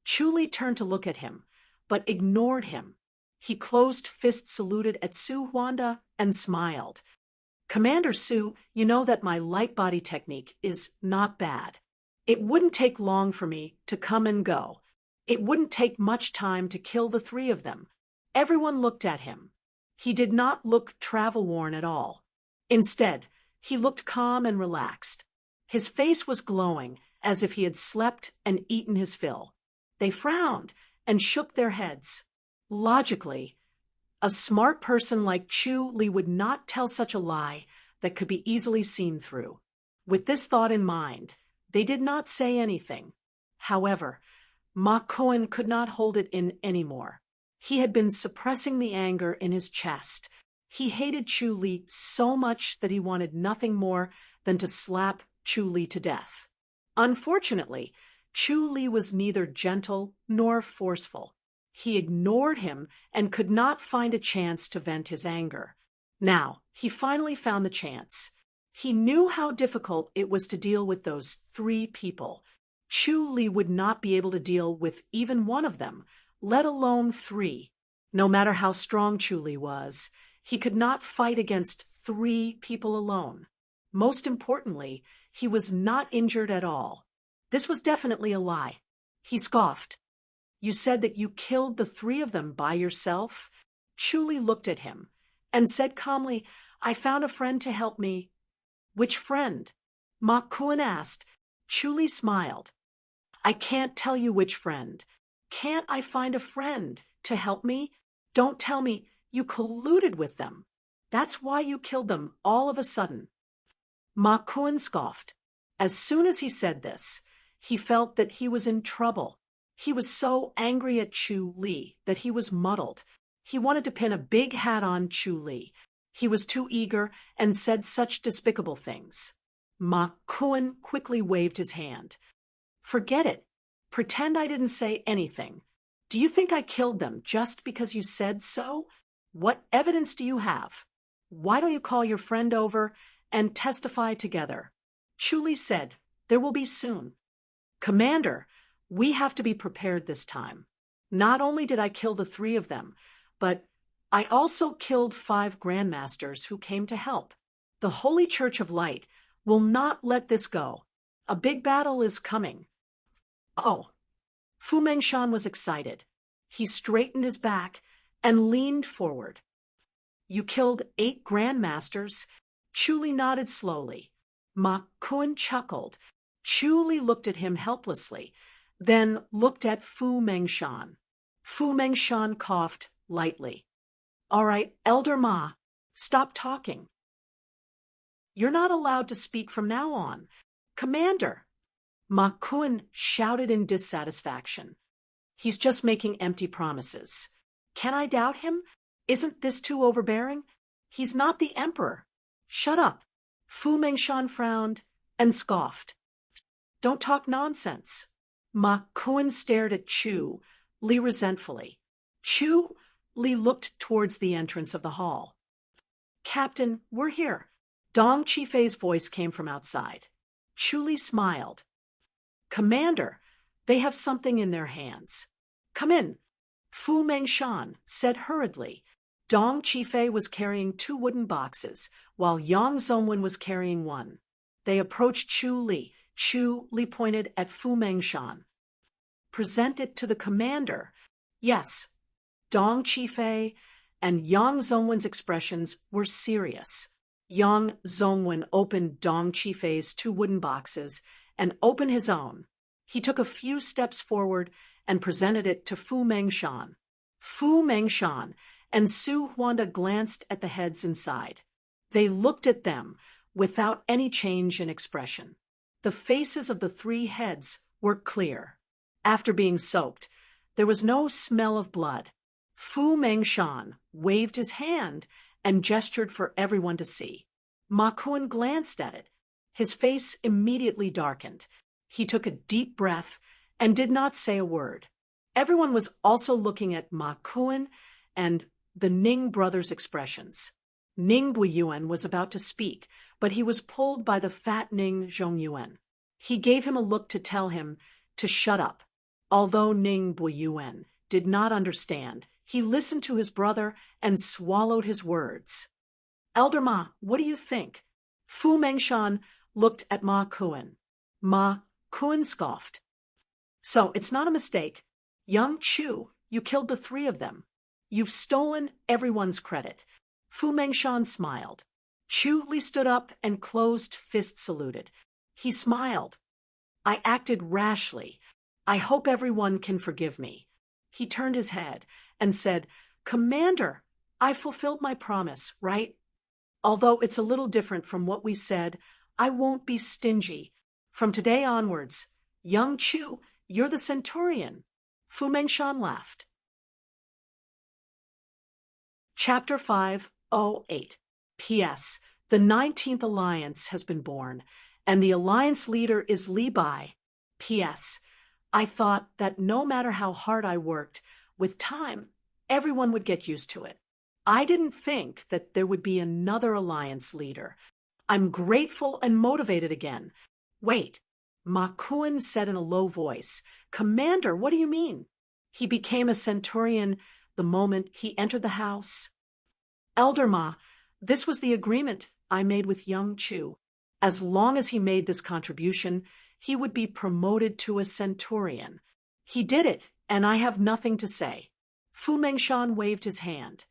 Chuli turned to look at him, but ignored him. He closed fist saluted at Su Huanda and smiled. Commander Su, you know that my light body technique is not bad. It wouldn't take long for me to come and go. It wouldn't take much time to kill the three of them. Everyone looked at him. He did not look travel-worn at all. Instead, he looked calm and relaxed. His face was glowing, as if he had slept and eaten his fill. They frowned and shook their heads. Logically, a smart person like Chu Li would not tell such a lie that could be easily seen through. With this thought in mind, they did not say anything. However, Ma Kuan could not hold it in anymore. He had been suppressing the anger in his chest. He hated Chu Li so much that he wanted nothing more than to slap Chu Li to death. Unfortunately, Chu Li was neither gentle nor forceful. He ignored him and could not find a chance to vent his anger. Now, he finally found the chance. He knew how difficult it was to deal with those three people. Chu Li would not be able to deal with even one of them, let alone three. No matter how strong Chu Li was, he could not fight against three people alone. Most importantly, he was not injured at all. This was definitely a lie. He scoffed. You said that you killed the three of them by yourself? Chu Li looked at him and said calmly, I found a friend to help me. Which friend? Ma Kuan asked. Chu Li smiled. I can't tell you which friend. Can't I find a friend to help me? Don't tell me you colluded with them. That's why you killed them all of a sudden. Ma Kuan scoffed. As soon as he said this, he felt that he was in trouble. He was so angry at Chu Li that he was muddled. He wanted to pin a big hat on Chu Li. He was too eager and said such despicable things. Ma Kuan quickly waved his hand. Forget it. Pretend I didn't say anything. Do you think I killed them just because you said so? What evidence do you have? Why don't you call your friend over and testify together? Chu Li said, There will be soon. Commander, we have to be prepared this time. Not only did I kill the three of them, but I also killed 5 grandmasters who came to help. The Holy Church of Light will not let this go. A big battle is coming. Oh. Fu Mengshan was excited. He straightened his back and leaned forward. You killed 8 grandmasters? Chu Li nodded slowly. Ma Kuan chuckled. Chu Li looked at him helplessly, then looked at Fu Mengshan. Fu Mengshan coughed lightly. All right, Elder Ma, stop talking. You're not allowed to speak from now on. Commander! Ma Kuan shouted in dissatisfaction. He's just making empty promises. Can I doubt him? Isn't this too overbearing? He's not the emperor. Shut up. Fu Mengshan frowned and scoffed. Don't talk nonsense. Ma Kuan stared at Chu Li resentfully. Chu Li looked towards the entrance of the hall. Captain, we're here. Dong Qifei's voice came from outside. Chu Li smiled. Commander, they have something in their hands. Come in. Fu Mengshan said hurriedly. Dong Qifei was carrying 2 wooden boxes, while Yang Zongwen was carrying 1. They approached Chu Li. Chu Li pointed at Fu Mengshan. Present it to the commander. Yes. Dong Qifei and Yang Zongwen's expressions were serious. Yang Zongwen opened Dong Qifei's 2 wooden boxes and opened his own. He took a few steps forward and presented it to Fu Mengshan. Fu Mengshan and Su Huanda glanced at the heads inside. They looked at them without any change in expression. The faces of the 3 heads were clear. After being soaked, there was no smell of blood. Fu Mengshan waved his hand and gestured for everyone to see. Ma Kun glanced at it. His face immediately darkened. He took a deep breath and did not say a word. Everyone was also looking at Ma Kun and the Ning brothers' expressions. Ning Buiyuan was about to speak, but he was pulled by the fat Ning Zhongyuan. He gave him a look to tell him to shut up. Although Ning Buiyuan did not understand, he listened to his brother and swallowed his words. Elder Ma, what do you think? Fu Mengshan looked at Ma Kun. Ma Kun scoffed. So it's not a mistake. Young Chu, you killed the 3 of them. You've stolen everyone's credit. Fu Mengshan smiled. Chu Li stood up and closed fist saluted. He smiled. I acted rashly. I hope everyone can forgive me. He turned his head and said, Commander, I fulfilled my promise, right? Although it's a little different from what we said, I won't be stingy. From today onwards, young Chu, you're the Centurion. Fu Mengshan laughed. Chapter 508. P.S. The 19th Alliance has been born, and the Alliance leader is Li Bai. P.S. I thought that no matter how hard I worked, with time, everyone would get used to it. I didn't think that there would be another Alliance leader. I'm grateful and motivated again. Wait, Ma Kun said in a low voice. Commander, what do you mean? He became a Centurion the moment he entered the house. Elder Ma, this was the agreement I made with young Chu. As long as he made this contribution, he would be promoted to a Centurion. He did it, and I have nothing to say. Fu Mengshan waved his hand.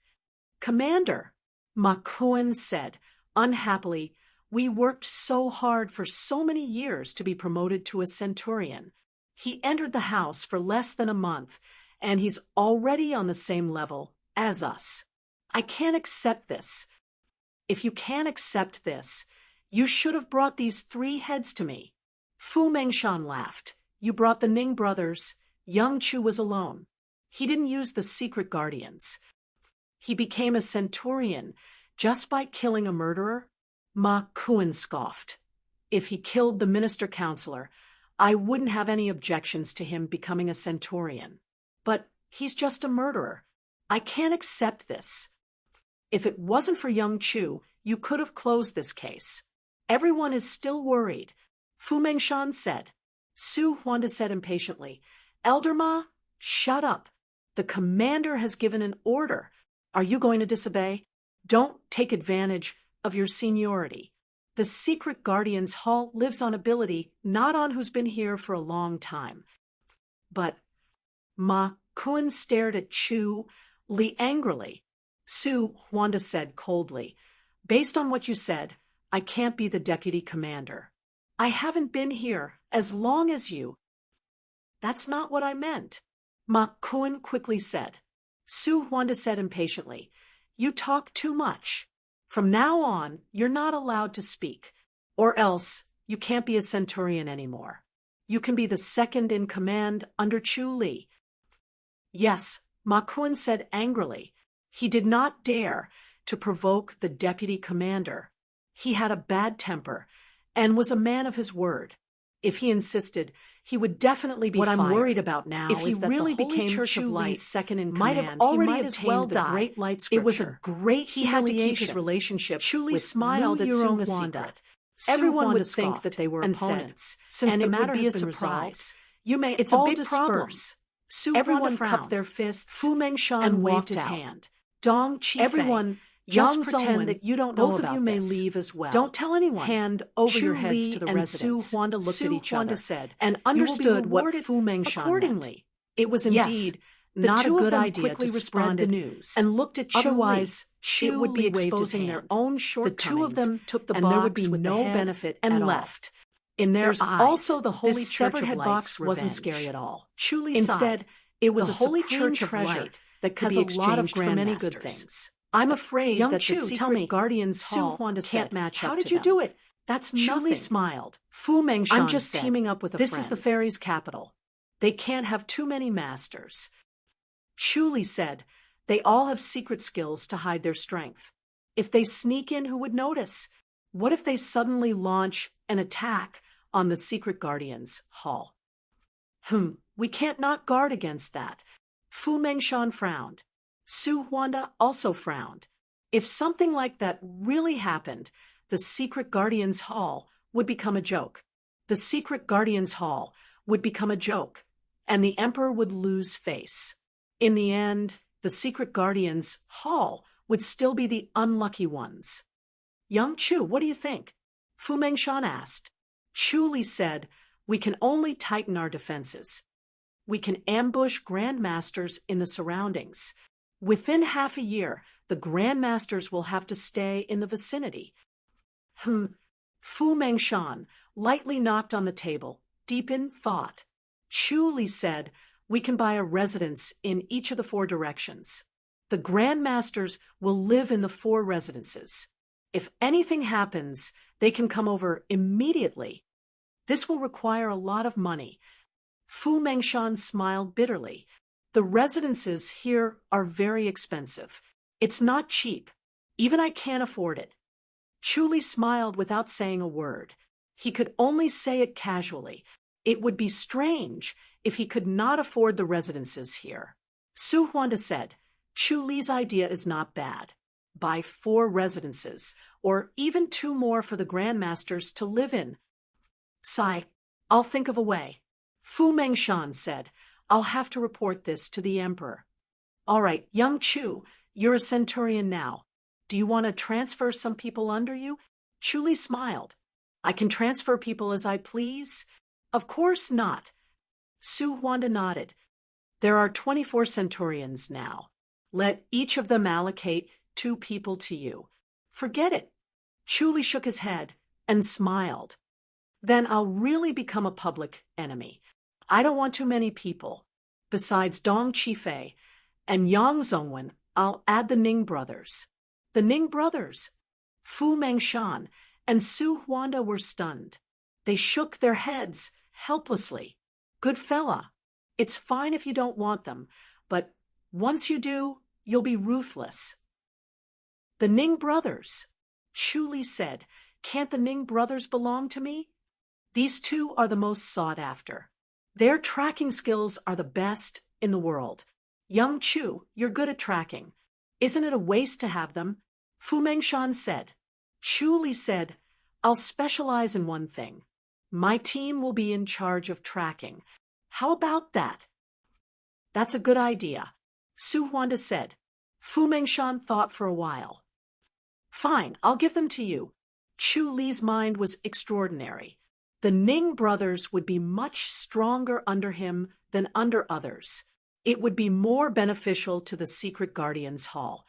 Commander, Ma Kun said, unhappily, we worked so hard for so many years to be promoted to a Centurion. He entered the house for less than a month, and he's already on the same level as us. I can't accept this. If you can't accept this, you should have brought these 3 heads to me. Fu Mengshan laughed. You brought the Ning brothers. Young Chu was alone. He didn't use the secret guardians. He became a Centurion just by killing a murderer. Ma Kun scoffed. If he killed the minister-counselor, I wouldn't have any objections to him becoming a Centurion. But he's just a murderer. I can't accept this. If it wasn't for young Chu, you could have closed this case. Everyone is still worried. Fu Mengshan said. Su Huanda said impatiently, Elder Ma, shut up. The commander has given an order. Are you going to disobey? Don't take advantage of your seniority. The secret guardian's hall lives on ability, not on who's been here for a long time. But Ma Kun stared at Chu Li angrily. Su Huanda said coldly, based on what you said, I can't be the deputy commander. I haven't been here as long as you. That's not what I meant. Ma Kun quickly said. Su Huanda said impatiently, you talk too much. From now on, you're not allowed to speak, or else you can't be a Centurion anymore. You can be the second in command under Chu Li. Yes, Ma Kun said angrily. He did not dare to provoke the deputy commander. He had a bad temper and was a man of his word. If he insisted, he would definitely be fired. What I'm worried about now if is that really the Holy Church of Light second in command, might have already obtained the Great Light Scripture. It was a great humiliation. He had to keep his relationship Chu Li smiled at Su Huanda. Everyone would think that they were opponents, since the matter has been resolved. You may it's all a big disperse. Everyone cupped their fists. Fu Mengshan and waved his hand. Dong Qifei, everyone just pretend that you don't know about this. Both of you may leave as well. Don't tell anyone. Hand over your heads to the residents. Su Huanda looked at each other said, and understood what Fu Mengshan accordingly. Meant. It was indeed not a good idea to spread the news and looked at Chu. Otherwise, it would be exposing their own shortcomings. The 2 of them took the box, and there would be no benefit and left. In their eyes, also the Holy Church of Box wasn't scary at all. Instead, it was a Holy Church of Light that could be exchanged for many good things. I'm afraid that the secret guardian's hall can't match up to them. How did you do it? That's nothing. Chu smiled. Fu Mengshan I'm just said, teaming up with a friend. This is the fairies' capital. They can't have too many masters. Chu said, they all have secret skills to hide their strength. If they sneak in, who would notice? What if they suddenly launch an attack on the secret guardians' hall? We can't not guard against that. Fu Mengshan frowned. Su Huanda also frowned. If something like that really happened, the secret guardians' hall would become a joke. The secret guardians' hall would become a joke, and the emperor would lose face. In the end, the secret guardians' hall would still be the unlucky ones. Young Chu, what do you think? Fu Mengshan asked. Chu said, we can only tighten our defenses. We can ambush grandmasters in the surroundings. Within half a year, the grandmasters will have to stay in the vicinity. Fu Mengshan lightly knocked on the table, deep in thought. Chu said, we can buy a residence in each of the 4 directions. The grandmasters will live in the 4 residences. If anything happens, they can come over immediately. This will require a lot of money. Fu Mengshan smiled bitterly. The residences here are very expensive. It's not cheap. Even I can't afford it. Chu smiled without saying a word. He could only say it casually. It would be strange if he could not afford the residences here. Su Huanda said, Chu Li's idea is not bad. Buy 4 residences, or even 2 more for the grandmasters to live in. Sigh, I'll think of a way. Fu Mengshan said, I'll have to report this to the emperor. All right, young Chu, you're a centurion now. Do you want to transfer some people under you? Chu smiled. I can transfer people as I please? Of course not. Su Huanda nodded. There are 24 centurions now. Let each of them allocate 2 people to you. Forget it. Chu shook his head and smiled. Then I'll really become a public enemy. I don't want too many people. Besides Dong Qifei and Yang Zongwen, I'll add the Ning brothers. The Ning brothers? Fu Mengshan and Su Huanda were stunned. They shook their heads helplessly. Good fella. It's fine if you don't want them, but once you do, you'll be ruthless. The Ning brothers? Chu said, can't the Ning brothers belong to me? These 2 are the most sought after. Their tracking skills are the best in the world. Young Chu, you're good at tracking. Isn't it a waste to have them? Fu Mengshan said. Chu said, I'll specialize in one thing. My team will be in charge of tracking. How about that? That's a good idea, Su Huanda said. Fu Mengshan thought for a while. Fine, I'll give them to you. Chu Li's mind was extraordinary. The Ning brothers would be much stronger under him than under others. It would be more beneficial to the Secret Guardians' Hall.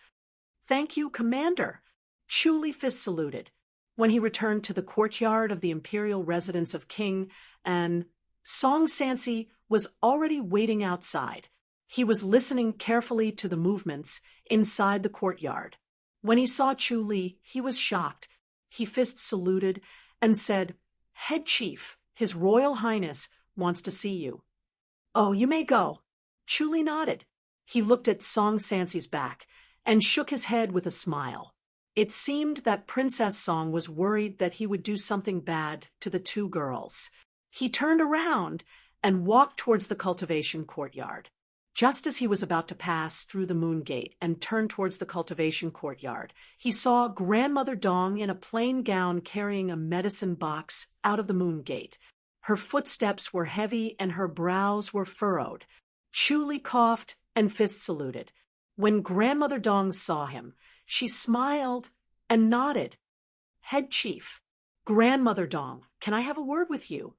Thank you, Commander. Chu fist saluted. When he returned to the courtyard of the imperial residence of King, and Song Sansi was already waiting outside. He was listening carefully to the movements inside the courtyard. When he saw Chu he was shocked. He fist saluted and said, Head Chief, His Royal Highness wants to see you. Oh, you may go. Chu nodded. He looked at Song Sansi's back and shook his head with a smile. It seemed that Princess Song was worried that he would do something bad to the 2 girls. He turned around and walked towards the cultivation courtyard. Just as he was about to pass through the moon gate and turn towards the cultivation courtyard, he saw Grandmother Dong in a plain gown carrying a medicine box out of the moon gate. Her footsteps were heavy and her brows were furrowed. Chu coughed and fist saluted. When Grandmother Dong saw him, she smiled and nodded. Head Chief, Grandmother Dong, can I have a word with you?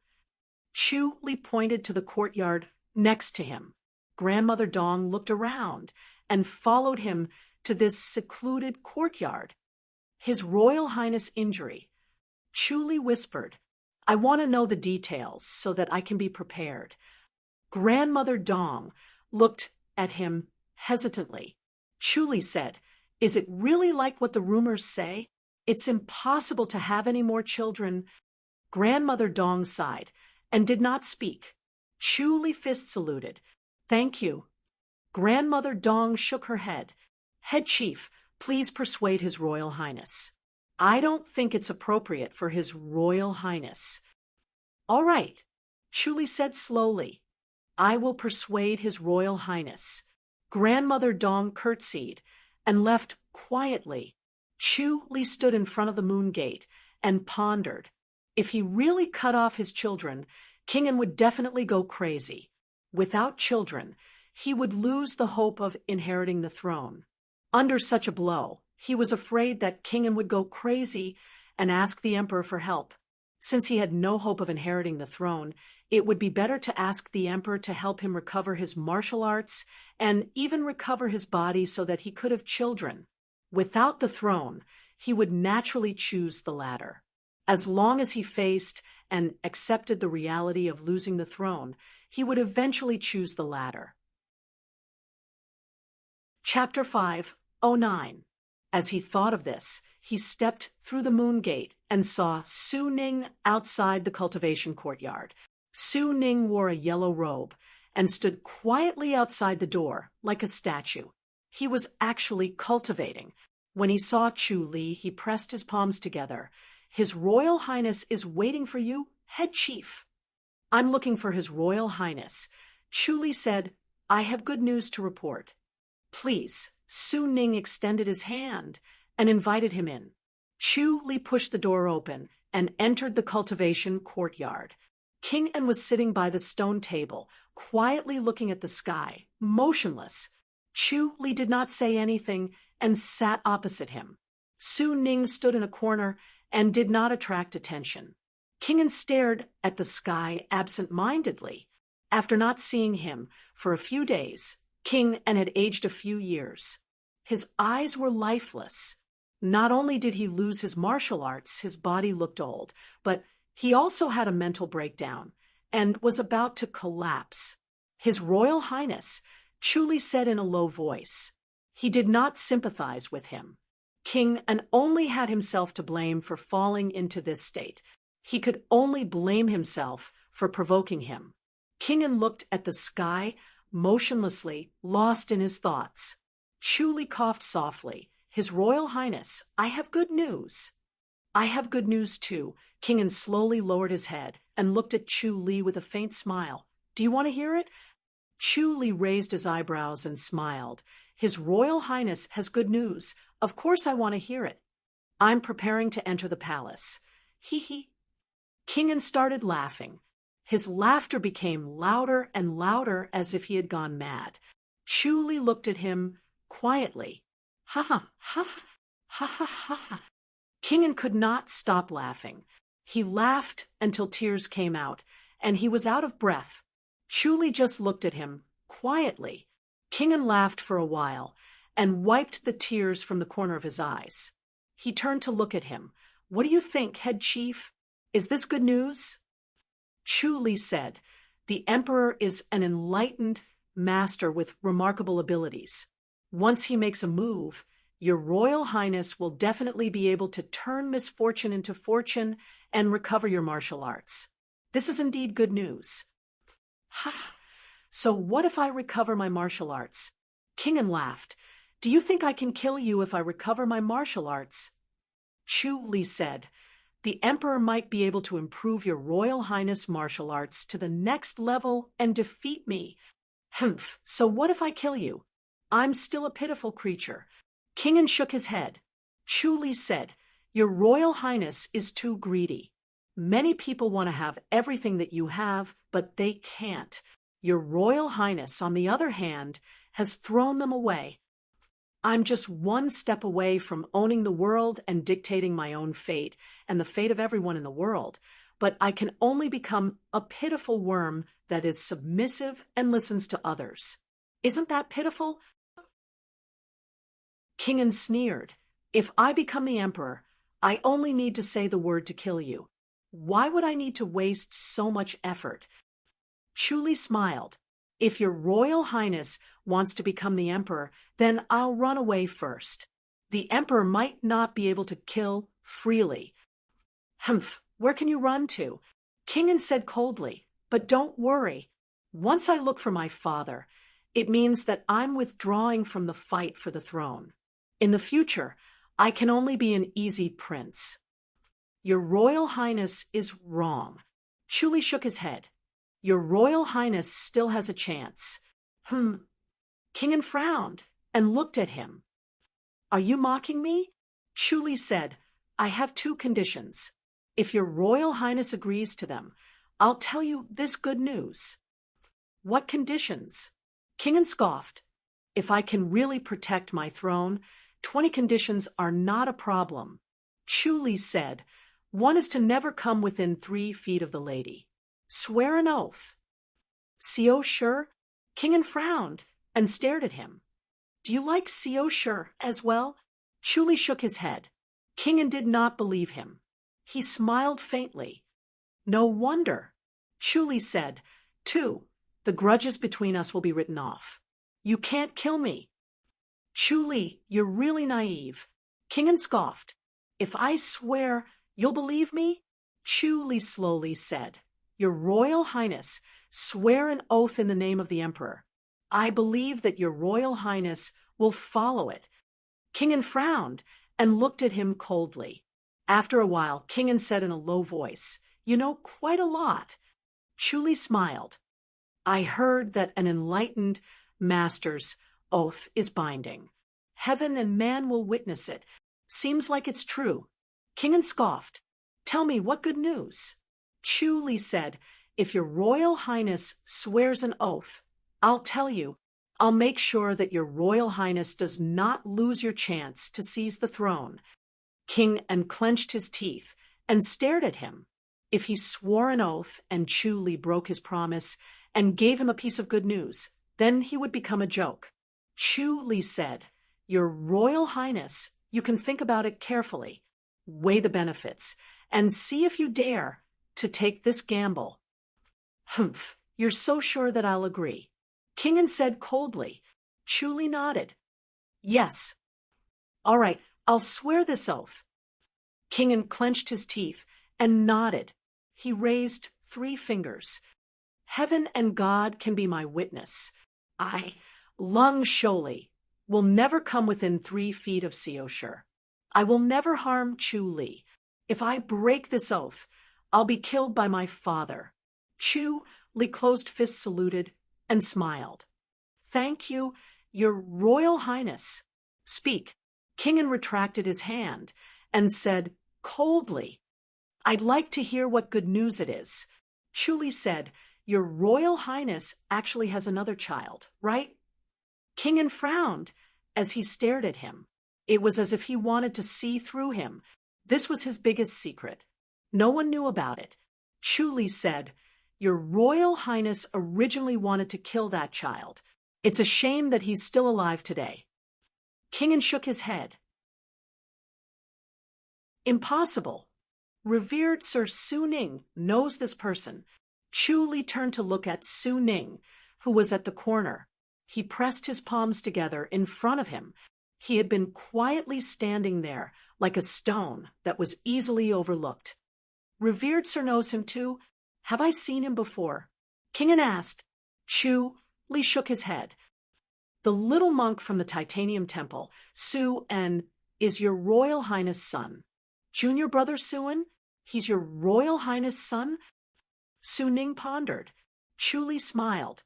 Chu pointed to the courtyard next to him. Grandmother Dong looked around and followed him to this secluded courtyard. His Royal Highness injury. Chu whispered, I want to know the details so that I can be prepared. Grandmother Dong looked at him hesitantly. Chu said, Is it really like what the rumors say? It's impossible to have any more children. Grandmother Dong sighed and did not speak. Chu Li fist saluted. Thank you. Grandmother Dong shook her head. Head chief, please persuade His Royal Highness. I don't think it's appropriate for His Royal Highness. All right, Chu Li said slowly. I will persuade His Royal Highness. Grandmother Dong curtsied and left quietly. Chu Li stood in front of the moon gate and pondered. If he really cut off his children, Kingen would definitely go crazy. Without children, he would lose the hope of inheriting the throne. Under such a blow, he was afraid that Kingen would go crazy and ask the emperor for help. Since he had no hope of inheriting the throne, it would be better to ask the emperor to help him recover his martial arts and even recover his body so that he could have children. Without the throne, he would naturally choose the latter. As long as he faced and accepted the reality of losing the throne, he would eventually choose the latter. Chapter 5:09. As he thought of this, he stepped through the moon gate and saw Su Ning outside the cultivation courtyard. Su Ning wore a yellow robe and stood quietly outside the door like a statue. He was actually cultivating. When he saw Chu Li, he pressed his palms together. His Royal Highness is waiting for you, head chief. I'm looking for His Royal Highness. Chu Li said, I have good news to report. Please. Su Ning extended his hand and invited him in. Chu Li pushed the door open and entered the cultivation courtyard. King En was sitting by the stone table, quietly looking at the sky, motionless. Chu Li did not say anything and sat opposite him. Su Ning stood in a corner and did not attract attention. King En stared at the sky absent-mindedly. After not seeing him for a few days, King En had aged a few years. His eyes were lifeless. Not only did he lose his martial arts, his body looked old, but he also had a mental breakdown and was about to collapse. His Royal Highness, Chu Li said in a low voice. He did not sympathize with him. King En only had himself to blame for falling into this state. He could only blame himself for provoking him. King En looked at the sky, motionlessly, lost in his thoughts. Chu Li coughed softly. His Royal Highness, I have good news. I have good news too. King En slowly lowered his head and looked at Chu Li with a faint smile. Do you want to hear it? Chu Li raised his eyebrows and smiled. His Royal Highness has good news. Of course I want to hear it. I'm preparing to enter the palace. Hee hee. King En started laughing. His laughter became louder and louder as if he had gone mad. Chu Li looked at him quietly. Ha ha ha ha ha ha ha. King En could not stop laughing. He laughed until tears came out, and he was out of breath. Chu Li just looked at him quietly. King En laughed for a while and wiped the tears from the corner of his eyes. He turned to look at him. What do you think, head chief? Is this good news? Chu Li said, the emperor is an enlightened master with remarkable abilities. Once he makes a move, your Royal Highness will definitely be able to turn misfortune into fortune and recover your martial arts. This is indeed good news. Ha! So what if I recover my martial arts? King En laughed. Do you think I can kill you if I recover my martial arts? Chu Li said, the emperor might be able to improve your Royal Highness martial arts to the next level and defeat me. Humph, so what if I kill you? I'm still a pitiful creature. King En shook his head. Chu Li said, your Royal Highness is too greedy. Many people want to have everything that you have, but they can't. Your Royal Highness, on the other hand, has thrown them away. I'm just one step away from owning the world and dictating my own fate and the fate of everyone in the world, but I can only become a pitiful worm that is submissive and listens to others. Isn't that pitiful? King En sneered. If I become the emperor, I only need to say the word to kill you. Why would I need to waste so much effort? Chu Li smiled. If your Royal Highness wants to become the emperor, then I'll run away first. The emperor might not be able to kill freely. Humph, where can you run to? Kingen said coldly, but don't worry. Once I look for my father, it means that I'm withdrawing from the fight for the throne. In the future, I can only be an easy prince. Your Royal Highness is wrong. Chuli shook his head. Your Royal Highness still has a chance. Kingen frowned and looked at him. Are you mocking me? Chuli said, I have 2 conditions. If your Royal Highness agrees to them, I'll tell you this good news. What conditions? Kingen scoffed. If I can really protect my throne, 20 conditions are not a problem. Chuli said, one is to never come within 3 feet of the lady. Swear an oath. Sio sure? Kingen frowned and stared at him. Do you like Sio sure as well? Chuli shook his head. Kingen did not believe him. He smiled faintly. No wonder. Chuli said, 2, the grudges between us will be written off. You can't kill me. Chuli, you're really naive. Kingen scoffed. If I swear, you'll believe me? Chuli slowly said, Your Royal Highness, swear an oath in the name of the Emperor. I believe that your Royal Highness will follow it. Kingen frowned and looked at him coldly. After a while, Kingen said in a low voice, You know quite a lot. Chuli smiled. I heard that an enlightened master's oath is binding. Heaven and man will witness it. Seems like it's true. Kingen scoffed. Tell me, what good news? Chuli said, If your Royal Highness swears an oath, I'll tell you. I'll make sure that your Royal Highness does not lose your chance to seize the throne. Kingen clenched his teeth and stared at him. If he swore an oath and Chuli broke his promise and gave him a piece of good news, then he would become a joke. Chuli said, Your Royal Highness, you can think about it carefully, weigh the benefits, and see if you dare to take this gamble. Humph, you're so sure that I'll agree. Kingen said coldly. Chuli nodded. Yes. All right, I'll swear this oath. Kingen clenched his teeth and nodded. He raised 3 fingers. Heaven and God can be my witness. I, Lung Sholi, will never come within 3 feet of Seoshur. I will never harm Chu Li. If I break this oath, I'll be killed by my father. Chu Li closed fists saluted and smiled. Thank you, your Royal Highness. Speak. Kingen retracted his hand and said coldly, I'd like to hear what good news it is. Chu Li said, Your Royal Highness actually has another child, right? Kingen frowned as he stared at him. It was as if he wanted to see through him. This was his biggest secret. No one knew about it. Chu Li said, Your Royal Highness originally wanted to kill that child. It's a shame that he's still alive today. Kingen shook his head. Impossible. Revered Sir Su Ning knows this person. Chu Li turned to look at Su Ning, who was at the corner. He pressed his palms together in front of him. He had been quietly standing there, like a stone that was easily overlooked. Revered Sir knows him too? Have I seen him before? Kingen asked. Chu Li shook his head. The little monk from the Titanium Temple, Su-en, is your Royal Highness' son. Junior brother Su-en? He's your Royal Highness' son? Su Ning pondered. Chu Li smiled.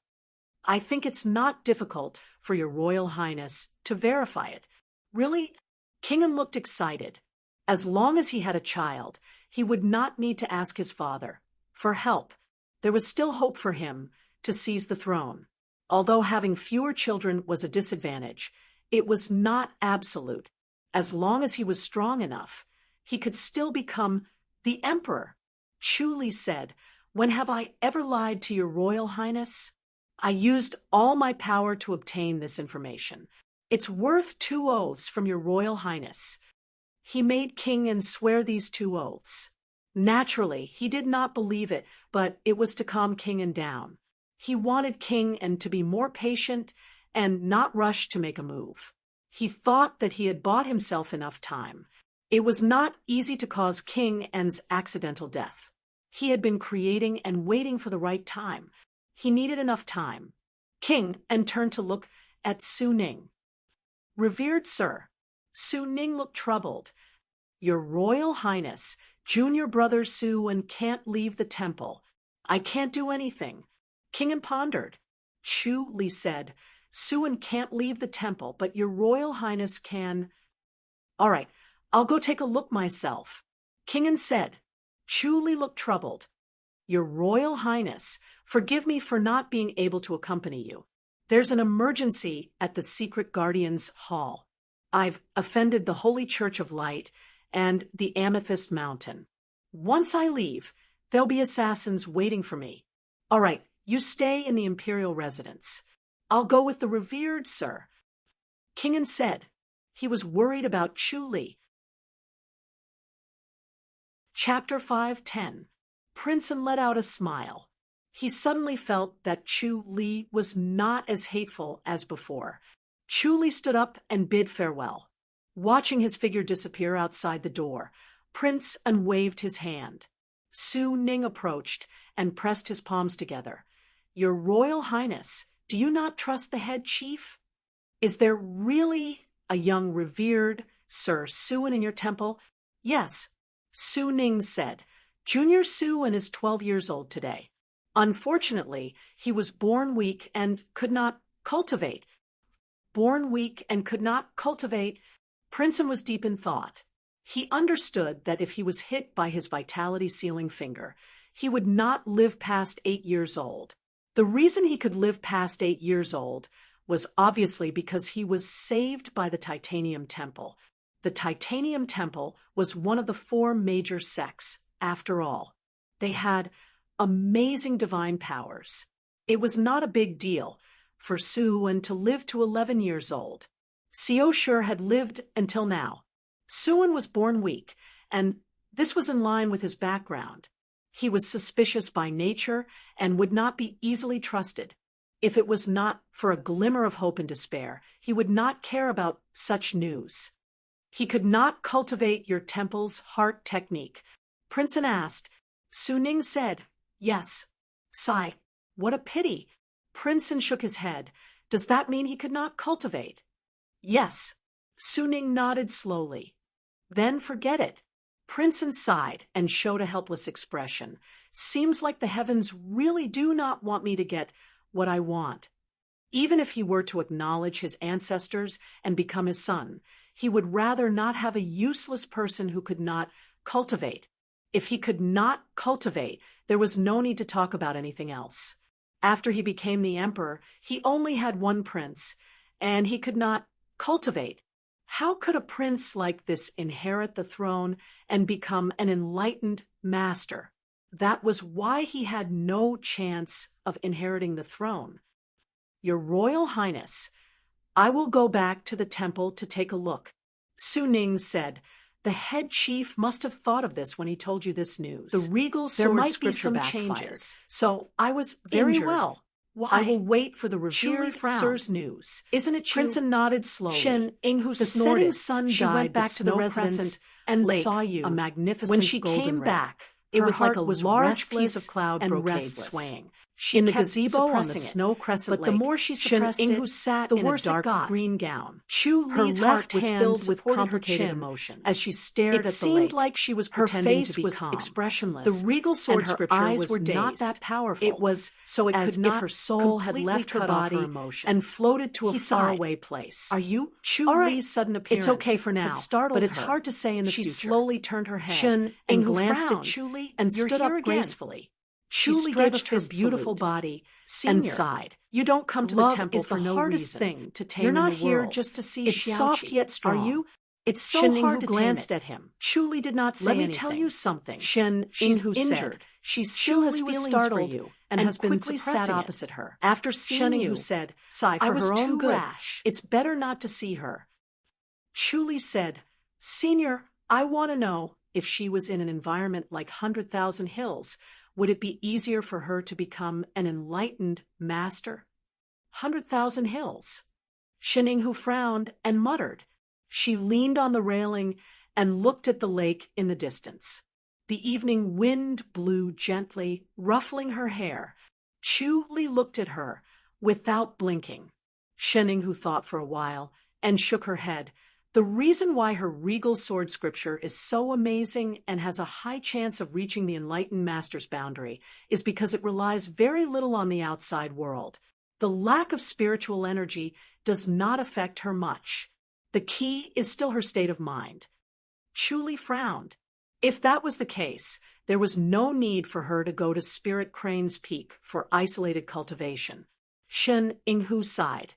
I think it's not difficult for your Royal Highness to verify it. Really? Kingen looked excited. As long as he had a child, he would not need to ask his father for help. There was still hope for him to seize the throne. Although having fewer children was a disadvantage, it was not absolute. As long as he was strong enough, he could still become the emperor. Chu Li said, When have I ever lied to your Royal Highness? I used all my power to obtain this information. It's worth 2 oaths from your Royal Highness. He made Kingen swear these 2 oaths. Naturally, he did not believe it, but it was to calm Kingen down. He wanted Kingen to be more patient and not rush to make a move. He thought that he had bought himself enough time. It was not easy to cause King N's accidental death. He had been creating and waiting for the right time. He needed enough time. King N turned to look at Su Ning. "Revered sir." Su Ning looked troubled. "Your Royal Highness, junior brother Su N can't leave the temple. I can't do anything." King N pondered. Chu Li said, "Su N can't leave the temple, but your Royal Highness can—" "All right, I'll go take a look myself." King N said. Chu Li looked troubled. "Your Royal Highness, forgive me for not being able to accompany you. There's an emergency at the Secret Guardians Hall. I've offended the Holy Church of Light and the Amethyst Mountain. Once I leave, there'll be assassins waiting for me. All right, you stay in the Imperial residence. I'll go with the revered sir." King N said. He was worried about Chu Li. Chapter 5:10. Prince N let out a smile. He suddenly felt that Chu Li was not as hateful as before. Chu Li stood up and bid farewell. Watching his figure disappear outside the door, Prince N waved his hand. Su Ning approached and pressed his palms together. "Your Royal Highness, do you not trust the head chief? Is there really a young revered Sir Su N in your temple?" "Yes," Su Ning said. "Junior Su N is 12 years old today. Unfortunately, he was born weak and could not cultivate." Born weak and could not cultivate. Prince N was deep in thought. He understood that if he was hit by his vitality-sealing finger, he would not live past 8 years old. The reason he could live past 8 years old was obviously because he was saved by the Titanium Temple. The Titanium Temple was one of the 4 major sects, after all. They had amazing divine powers. It was not a big deal for Su N to live to 11 years old. Xiao Shi had lived until now. Su N was born weak, and this was in line with his background. He was suspicious by nature and would not be easily trusted. If it was not for a glimmer of hope and despair, he would not care about such news. He could not cultivate your temple's heart technique. Prince N asked. Su Ning said, "Yes." "Sigh, what a pity." Prince N shook his head. "Does that mean he could not cultivate?" "Yes." Su Ning nodded slowly. "Then forget it." Prince N sighed and showed a helpless expression. "Seems like the heavens really do not want me to get what I want." Even if he were to acknowledge his ancestors and become his son, he would rather not have a useless person who could not cultivate. If he could not cultivate, there was no need to talk about anything else. After he became the emperor, he only had one prince, and he could not cultivate. How could a prince like this inherit the throne and become an enlightened master? That was why he had no chance of inheriting the throne. "Your Royal Highness, I will go back to the temple to take a look." Su Ning said. "The head chief must have thought of this when he told you this news. The regal sword There might be scripture some backfired. changes. So I was very Injured. well. Why? I will wait for the Chu Li revered frowned. sir's news." "Isn't it Prince you?" N nodded slowly. Shen Ing, who The snorted. setting sun She died went back to the snow residence crescent and lake, saw you. a magnificent When she golden came red. back, it Her was like a heart was large restless piece of cloud and brocade restless. swaying. She In the kept gazebo on the suppressing it, snow-crescent but the lake, more she Shen suppressed Ing, it, who sat the in worse a it dark got. green gown. Chu Her Li's left heart was hand filled with supported her complicated chin emotions. as she stared It at the seemed lake. like she was Her pretending face to be was calm. expressionless. The regal sword and her scripture eyes was were not dazed. that powerful. It was so it as could if not her soul had completely left her cut off her body emotions. and floated to a He sighed. faraway place. "Are you?" Chu All right. Li's sudden appearance It's okay for now, had startled but it's her. hard to say in the She future. slowly turned her head Shen Ing, and who glanced at frowned. Chu Li And You're stood here up again. gracefully. She Chu Li gave a stretched her fist beautiful salute. body Senior, and sighed. You don't come to Love the temple is for the no hardest reason. thing to tame You're in not the here world. just to see It's Xiao soft Qi. yet strong. Are you? It's so Shen Ing, hard who to glanced tame it. at him. Chu Li did not say Let me anything. tell you something. Shen She's Ing, who injured. said. She Chu still has Li was feelings startled for you and has been quickly sat suppressing it. opposite her. After Shen seeing Ing, you, who said, sigh, "I for was her own too good. rash. It's better not to see her." Chu Li said, "Senior, I want to know if she was in an environment like 100,000 Hills, would it be easier for her to become an enlightened master?" 100,000 Hills. Shin Ing-hu frowned and muttered. She leaned on the railing and looked at the lake in the distance. The evening wind blew gently, ruffling her hair. Chu Li looked at her, without blinking. Shin Ing-hu thought for a while and shook her head. The reason why her regal sword scripture is so amazing and has a high chance of reaching the enlightened master's boundary is because it relies very little on the outside world. The lack of spiritual energy does not affect her much. The key is still her state of mind. Chu Li frowned. If that was the case, there was no need for her to go to Spirit Crane's Peak for isolated cultivation. Shin Ing-hu sighed.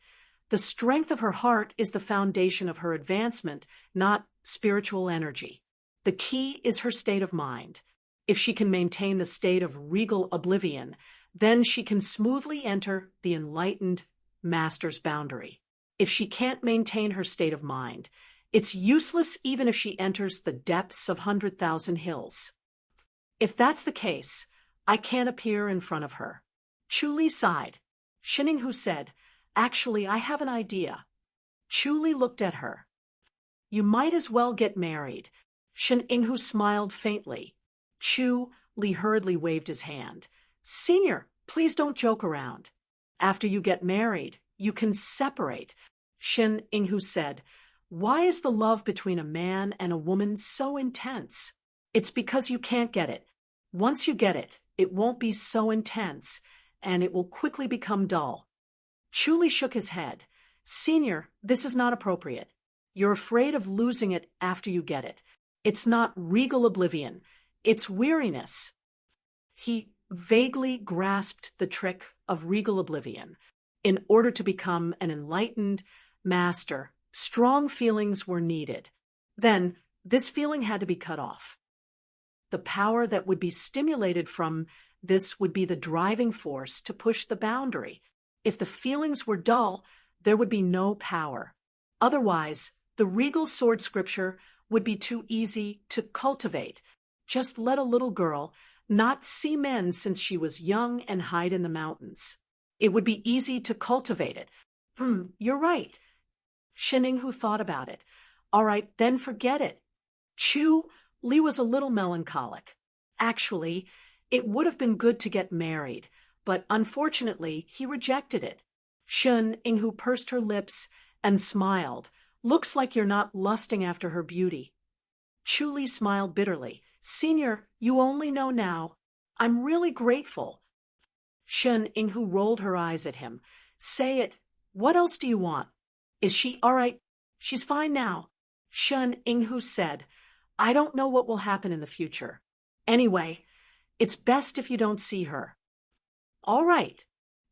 The strength of her heart is the foundation of her advancement, not spiritual energy. The key is her state of mind. If she can maintain the state of regal oblivion, then she can smoothly enter the enlightened master's boundary. If she can't maintain her state of mind, it's useless even if she enters the depths of 100,000 hills. If that's the case, I can't appear in front of her. Chu Li sighed. Shin Ing-hu said, Actually, I have an idea. Chu Li looked at her. You might as well get married. Shin Ing-hu smiled faintly. Chu Li hurriedly waved his hand. Senior, please don't joke around. After you get married, you can separate. Shin Ing-hu said, Why is the love between a man and a woman so intense? It's because you can't get it. Once you get it, it won't be so intense, and it will quickly become dull. Chu Li shook his head. Senior, this is not appropriate. You're afraid of losing it after you get it. It's not regal oblivion. It's weariness. He vaguely grasped the trick of regal oblivion. In order to become an enlightened master, strong feelings were needed. Then, this feeling had to be cut off. The power that would be stimulated from this would be the driving force to push the boundary. If the feelings were dull, there would be no power. Otherwise, the regal sword scripture would be too easy to cultivate. Just let a little girl not see men since she was young and hide in the mountains. It would be easy to cultivate it. You're right. Shin Ing-hu thought about it. All right, then forget it. Chu Li was a little melancholic. Actually, it would have been good to get married, but unfortunately, he rejected it. Shin Ing-hu pursed her lips and smiled. Looks like you're not lusting after her beauty. Chu Li smiled bitterly. Senior, you only know now. I'm really grateful. Shin Ing-hu rolled her eyes at him. Say it. What else do you want? Is she all right? She's fine now. Shin Ing-hu said, I don't know what will happen in the future. Anyway, it's best if you don't see her. All right.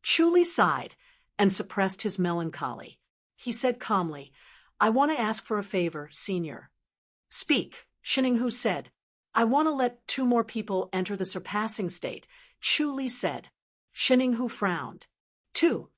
Chu Li sighed and suppressed his melancholy. He said calmly, I want to ask for a favor, Senior. Speak, Shin Ing-hu said. I want to let 2 more people enter the surpassing state, Chu Li said. Shin Ing-hu frowned. 2.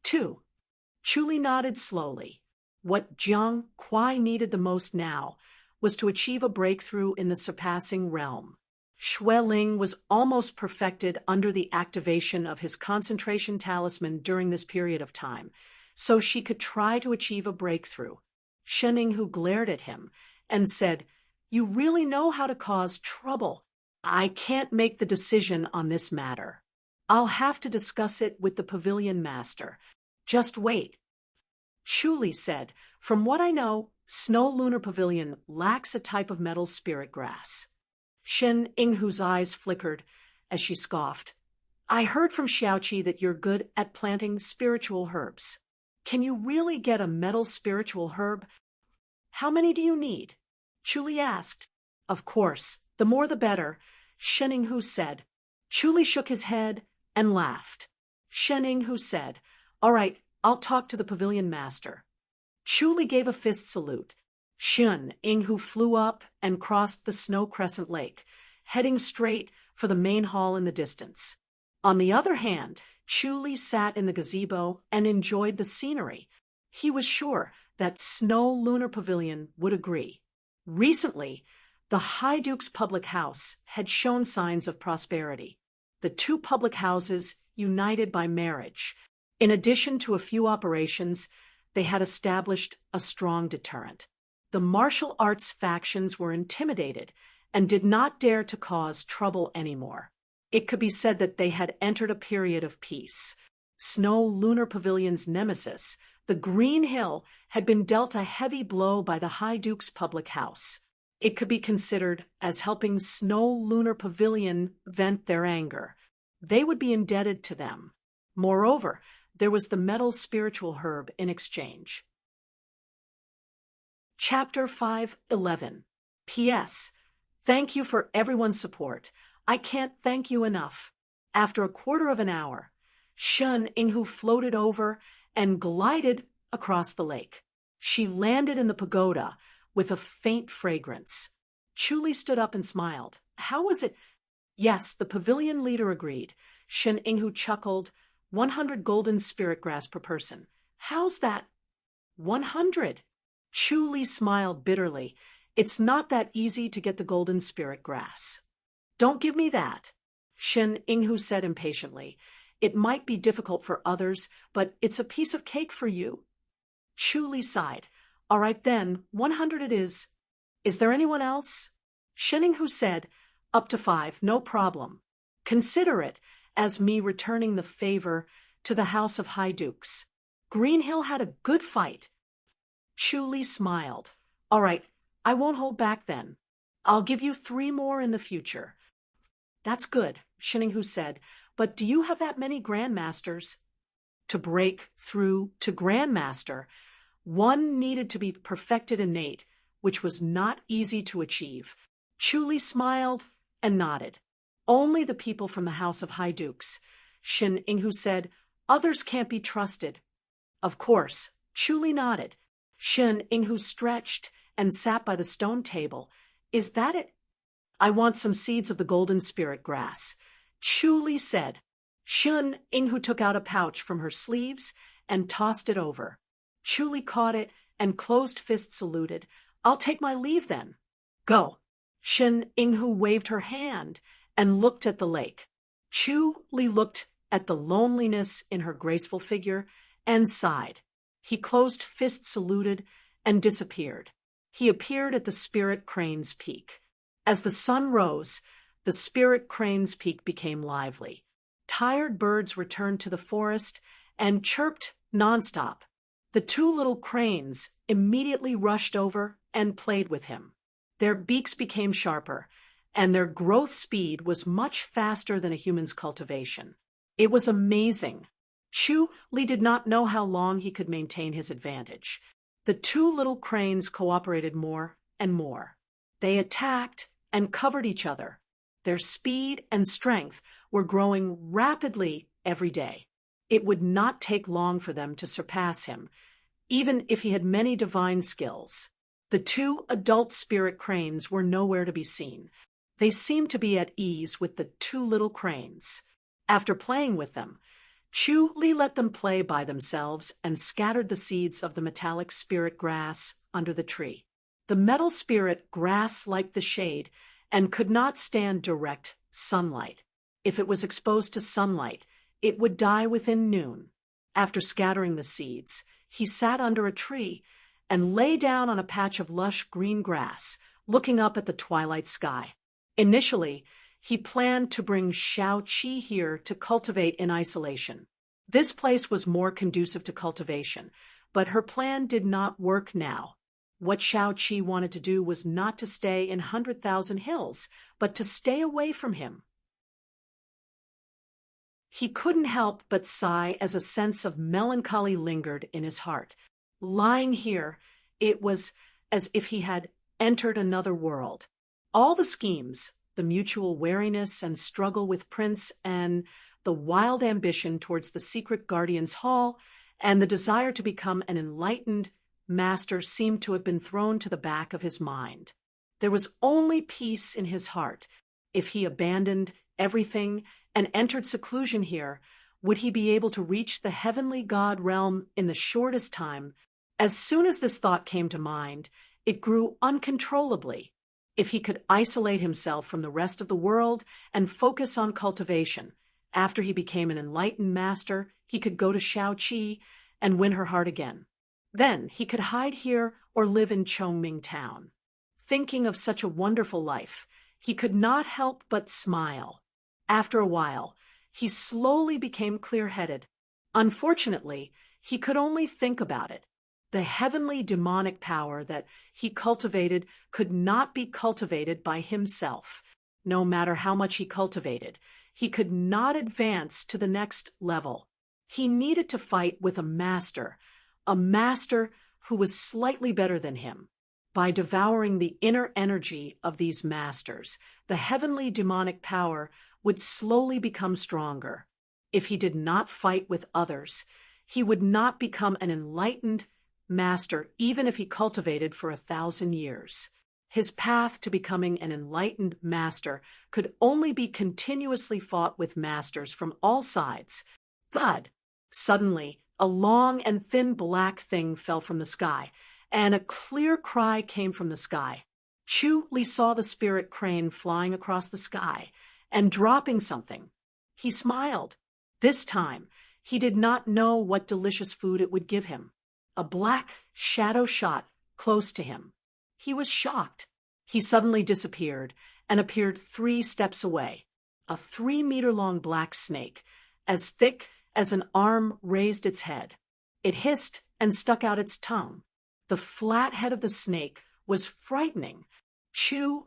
Chu Li nodded slowly. What Jiang Kuai needed the most now was to achieve a breakthrough in the surpassing realm. Xue Ling was almost perfected under the activation of his concentration talisman during this period of time, so she could try to achieve a breakthrough. Shin Ing-hu glared at him and said, You really know how to cause trouble. I can't make the decision on this matter. I'll have to discuss it with the pavilion master. Just wait. Chu Li said, From what I know, Snow Lunar Pavilion lacks a type of metal spirit grass. Shin Ing-hu's eyes flickered as she scoffed. I heard from Xiaoqi that you're good at planting spiritual herbs. Can you really get a metal spiritual herb? How many do you need? Chu Li asked. Of course, the more the better, Shin Ing-hu said. Chu Li shook his head and laughed. Shin Ing-hu said, All right, I'll talk to the pavilion master. Chu Li gave a fist salute. Shin Ing-hu flew up and crossed the snow crescent lake, heading straight for the main hall in the distance. On the other hand, Chu Li sat in the gazebo and enjoyed the scenery. He was sure that Snow Lunar Pavilion would agree. Recently, the High Duke's public house had shown signs of prosperity. The 2 public houses united by marriage. In addition to a few operations, they had established a strong deterrent. The martial arts factions were intimidated and did not dare to cause trouble anymore. It could be said that they had entered a period of peace. Snow Lunar Pavilion's nemesis, the Green Hill, had been dealt a heavy blow by the High Duke's public house. It could be considered as helping Snow Lunar Pavilion vent their anger. They would be indebted to them. Moreover, there was the metal spiritual herb in exchange. Chapter 5:11. P.S. Thank you for everyone's support. I can't thank you enough. After a quarter of an hour, Shun Inghu floated over and glided across the lake. She landed in the pagoda with a faint fragrance. Chuli stood up and smiled. How was it? Yes, the pavilion leader agreed. Shun Inghu chuckled. 100 golden spirit grass per person. How's that? 100. Chuli smiled bitterly. It's not that easy to get the golden spirit grass. Don't give me that, Shun Inghu said impatiently. It might be difficult for others, but it's a piece of cake for you. Chuli sighed. All right then, 100 it is. Is there anyone else? Shun Inghu said, up to 5, no problem. Consider it as me returning the favor to the House of High Dukes. Green Hill had a good fight. Chuli smiled. All right, I won't hold back then. I'll give you 3 more in the future. That's good, Shun Inghu said, but do you have that many grandmasters? To break through to grandmaster, one needed to be perfected innate, which was not easy to achieve. Chuli smiled and nodded. Only the people from the House of High Dukes. Shun Inghu said, others can't be trusted. Of course, Chuli nodded. Shun Inghu stretched and sat by the stone table. Is that it? I want some seeds of the golden spirit grass, Chuli said. Shun Inghu took out a pouch from her sleeves and tossed it over. Chuli caught it and closed fist saluted. I'll take my leave then. Go. Shun Inghu waved her hand and looked at the lake. Chuli looked at the loneliness in her graceful figure and sighed. He closed fist saluted and disappeared. He appeared at the Spirit Crane's peak. As the sun rose, the Spirit Crane's peak became lively. Tired birds returned to the forest and chirped nonstop. The 2 little cranes immediately rushed over and played with him. Their beaks became sharper, and their growth speed was much faster than a human's cultivation. It was amazing. Chuli did not know how long he could maintain his advantage. The 2 little cranes cooperated more and more. They attacked and covered each other. Their speed and strength were growing rapidly every day. It would not take long for them to surpass him, even if he had many divine skills. The 2 adult spirit cranes were nowhere to be seen. They seemed to be at ease with the 2 little cranes. After playing with them, Chuli let them play by themselves and scattered the seeds of the metallic spirit grass under the tree. The metal spirit grass liked the shade and could not stand direct sunlight. If it was exposed to sunlight, it would die within noon. After scattering the seeds, he sat under a tree and lay down on a patch of lush green grass, looking up at the twilight sky. Initially, he planned to bring Xiao-Qi here to cultivate in isolation. This place was more conducive to cultivation, but her plan did not work now. What Xiao-Qi wanted to do was not to stay in 100,000 Hills, but to stay away from him. He couldn't help but sigh as a sense of melancholy lingered in his heart. Lying here, it was as if he had entered another world. All the schemes, the mutual wariness and struggle with Prince, and the wild ambition towards the secret guardian's hall, and the desire to become an enlightened master seemed to have been thrown to the back of his mind. There was only peace in his heart. If he abandoned everything and entered seclusion here, would he be able to reach the heavenly god realm in the shortest time? As soon as this thought came to mind, it grew uncontrollably. If he could isolate himself from the rest of the world and focus on cultivation, after he became an enlightened master, he could go to Xiao-Qi and win her heart again. Then he could hide here or live in Chongming Town. Thinking of such a wonderful life, he could not help but smile. After a while, he slowly became clear-headed. Unfortunately, he could only think about it. The heavenly demonic power that he cultivated could not be cultivated by himself. No matter how much he cultivated, he could not advance to the next level. He needed to fight with a master who was slightly better than him. By devouring the inner energy of these masters, the heavenly demonic power would slowly become stronger. If he did not fight with others, he would not become an enlightened master even if he cultivated for 1,000 years. His path to becoming an enlightened master could only be continuously fought with masters from all sides. Thud! Suddenly, a long and thin black thing fell from the sky, and a clear cry came from the sky. Chu Li saw the spirit crane flying across the sky and dropping something. He smiled. This time, he did not know what delicious food it would give him. A black shadow shot close to him. He was shocked. He suddenly disappeared and appeared 3 steps away. A 3-meter-long black snake, as thick as an arm, raised its head. It hissed and stuck out its tongue. The flat head of the snake was frightening. Chu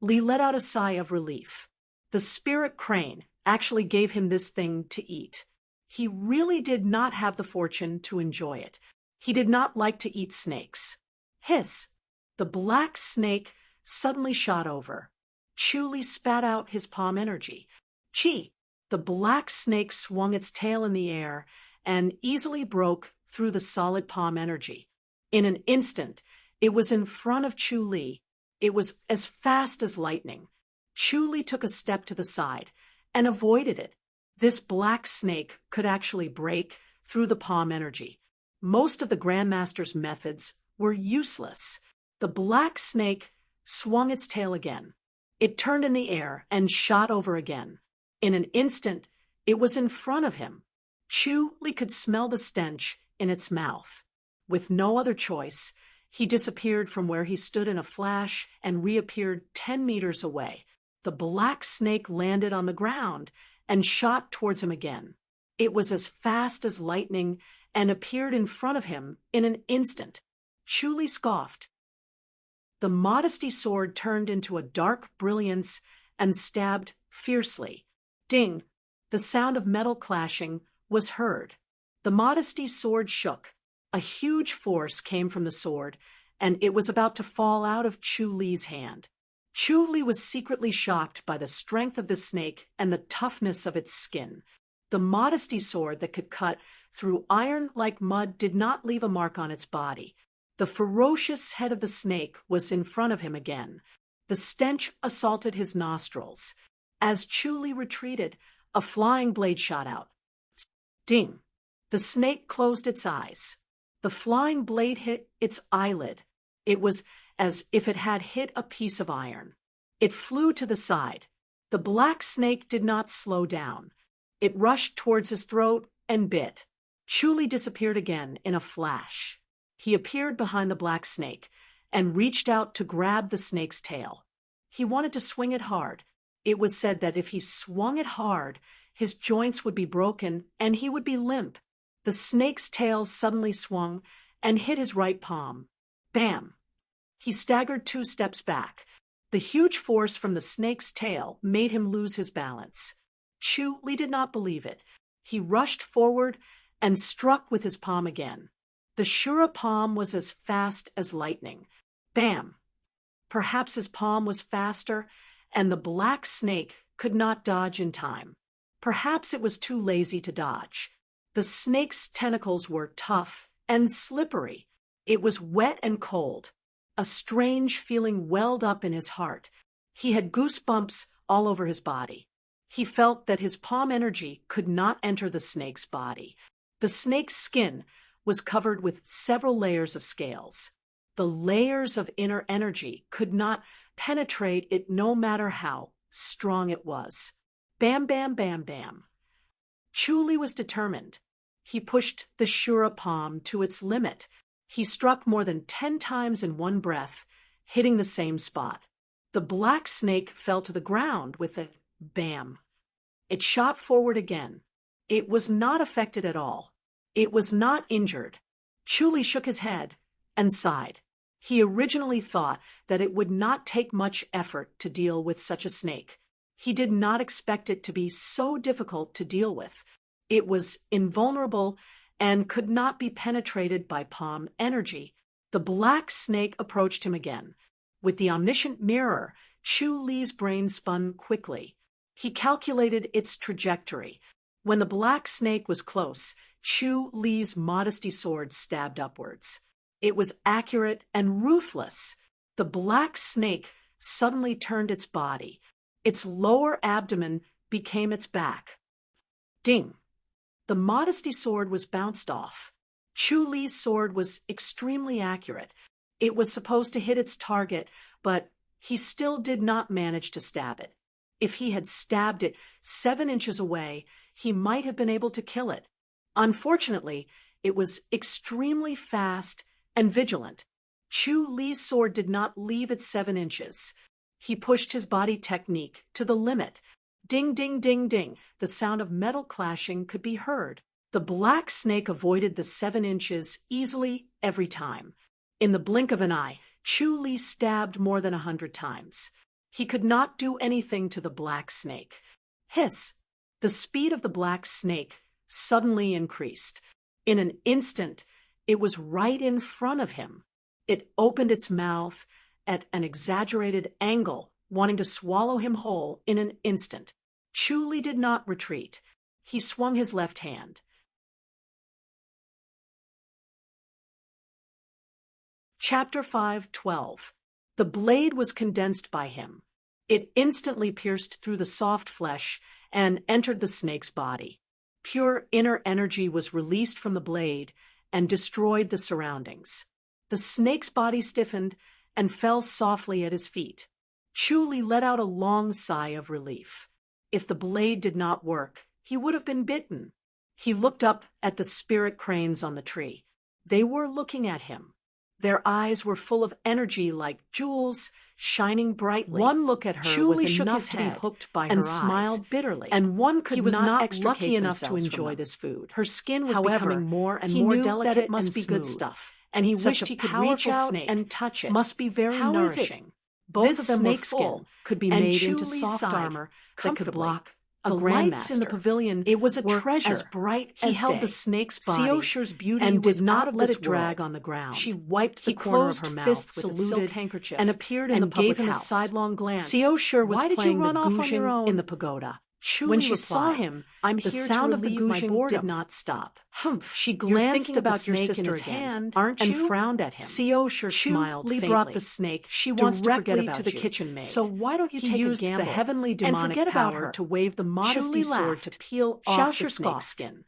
Li let out a sigh of relief. The spirit crane actually gave him this thing to eat. He really did not have the fortune to enjoy it. He did not like to eat snakes. Hiss! The black snake suddenly shot over. Chu Li spat out his palm energy. Chi! The black snake swung its tail in the air and easily broke through the solid palm energy. In an instant, it was in front of Chu Li. It was as fast as lightning. Chu Li took a step to the side and avoided it. This black snake could actually break through the palm energy. Most of the Grandmaster's methods were useless. The black snake swung its tail again. It turned in the air and shot over again. In an instant, it was in front of him. Chu Li could smell the stench in its mouth. With no other choice, he disappeared from where he stood in a flash and reappeared 10 meters away. The black snake landed on the ground and shot towards him again. It was as fast as lightning and appeared in front of him in an instant. Chu Li scoffed. The modesty sword turned into a dark brilliance and stabbed fiercely. Ding! The sound of metal clashing was heard. The modesty sword shook. A huge force came from the sword, and it was about to fall out of Chu Li's hand. Chu Li was secretly shocked by the strength of the snake and the toughness of its skin. The modesty sword that could cut through iron like mud did not leave a mark on its body. The ferocious head of the snake was in front of him again. The stench assaulted his nostrils. As Chu Li retreated, a flying blade shot out. Ding! The snake closed its eyes. The flying blade hit its eyelid. It was as if it had hit a piece of iron. It flew to the side. The black snake did not slow down. It rushed towards his throat and bit. Chu Li disappeared again in a flash. He appeared behind the black snake and reached out to grab the snake's tail. He wanted to swing it hard. It was said that if he swung it hard, his joints would be broken and he would be limp. The snake's tail suddenly swung and hit his right palm. Bam! He staggered 2 steps back. The huge force from the snake's tail made him lose his balance. Chu Li did not believe it. He rushed forward and struck with his palm again. The Shura palm was as fast as lightning. Bam! Perhaps his palm was faster, and the black snake could not dodge in time. Perhaps it was too lazy to dodge. The snake's tentacles were tough and slippery. It was wet and cold. A strange feeling welled up in his heart. He had goosebumps all over his body. He felt that his palm energy could not enter the snake's body. The snake's skin was covered with several layers of scales. The layers of inner energy could not penetrate it no matter how strong it was. Bam, bam, bam, bam. Chu Li was determined. He pushed the Shura palm to its limit. He struck more than 10 times in one breath, hitting the same spot. The black snake fell to the ground with a bam. It shot forward again. It was not affected at all. It was not injured. Chu shook his head and sighed. He originally thought that it would not take much effort to deal with such a snake. He did not expect it to be so difficult to deal with. It was invulnerable and could not be penetrated by palm energy. The black snake approached him again. With the omniscient mirror, Chu Li's brain spun quickly. He calculated its trajectory. When the black snake was close, Chu Li's modesty sword stabbed upwards. It was accurate and ruthless. The black snake suddenly turned its body. Its lower abdomen became its back. Ding! The modesty sword was bounced off. Chu Li's sword was extremely accurate. It was supposed to hit its target, but he still did not manage to stab it. If he had stabbed it 7 inches away, he might have been able to kill it. Unfortunately, it was extremely fast and vigilant. Chu Li's sword did not leave its 7 inches. He pushed his body technique to the limit. Ding, ding, ding, ding. The sound of metal clashing could be heard. The black snake avoided the 7 inches easily every time. In the blink of an eye, Chu Li stabbed more than 100 times. He could not do anything to the black snake. Hiss! The speed of the black snake suddenly increased. In an instant, it was right in front of him. It opened its mouth at an exaggerated angle, wanting to swallow him whole in an instant. Chu Li did not retreat. He swung his left hand. Chapter 5:12. The blade was condensed by him. It instantly pierced through the soft flesh and entered the snake's body. Pure inner energy was released from the blade and destroyed the surroundings. The snake's body stiffened and fell softly at his feet. Chu Li let out a long sigh of relief. If the blade did not work, he would have been bitten. He looked up at the spirit cranes on the tree. They were looking at him. Their eyes were full of energy like jewels, shining brightly. One look at her was enough to be hooked by her eyes and smiled bitterly. And one could not lucky enough to enjoy this food. Her skin was becoming more and more delicate, that it must be good stuff. And he wished he could reach out and touch it. Must be very nourishing. Both of them were full, could be made into soft armor that could block the lights in the pavilion. It was a treasure, as bright as he held day. The snake's body. Xiosher's beauty and did not let it drag on the ground. She wiped the corner of her mouth with a silk handkerchief and appeared in the public house. Gave him a sidelong glance. Xiosher was playing the guzheng in the pagoda. When she saw him, the sound of the guzheng did not stop. Humph! She glanced about your snake in his hand, aren't you? And frowned at him. Xiosher smiled faintly. Brought the snake. She wants to forget about the kitchen maid. So why don't you take a gamble the heavenly demonic and forget about her to wave the modesty sword to peel off the snake's skin?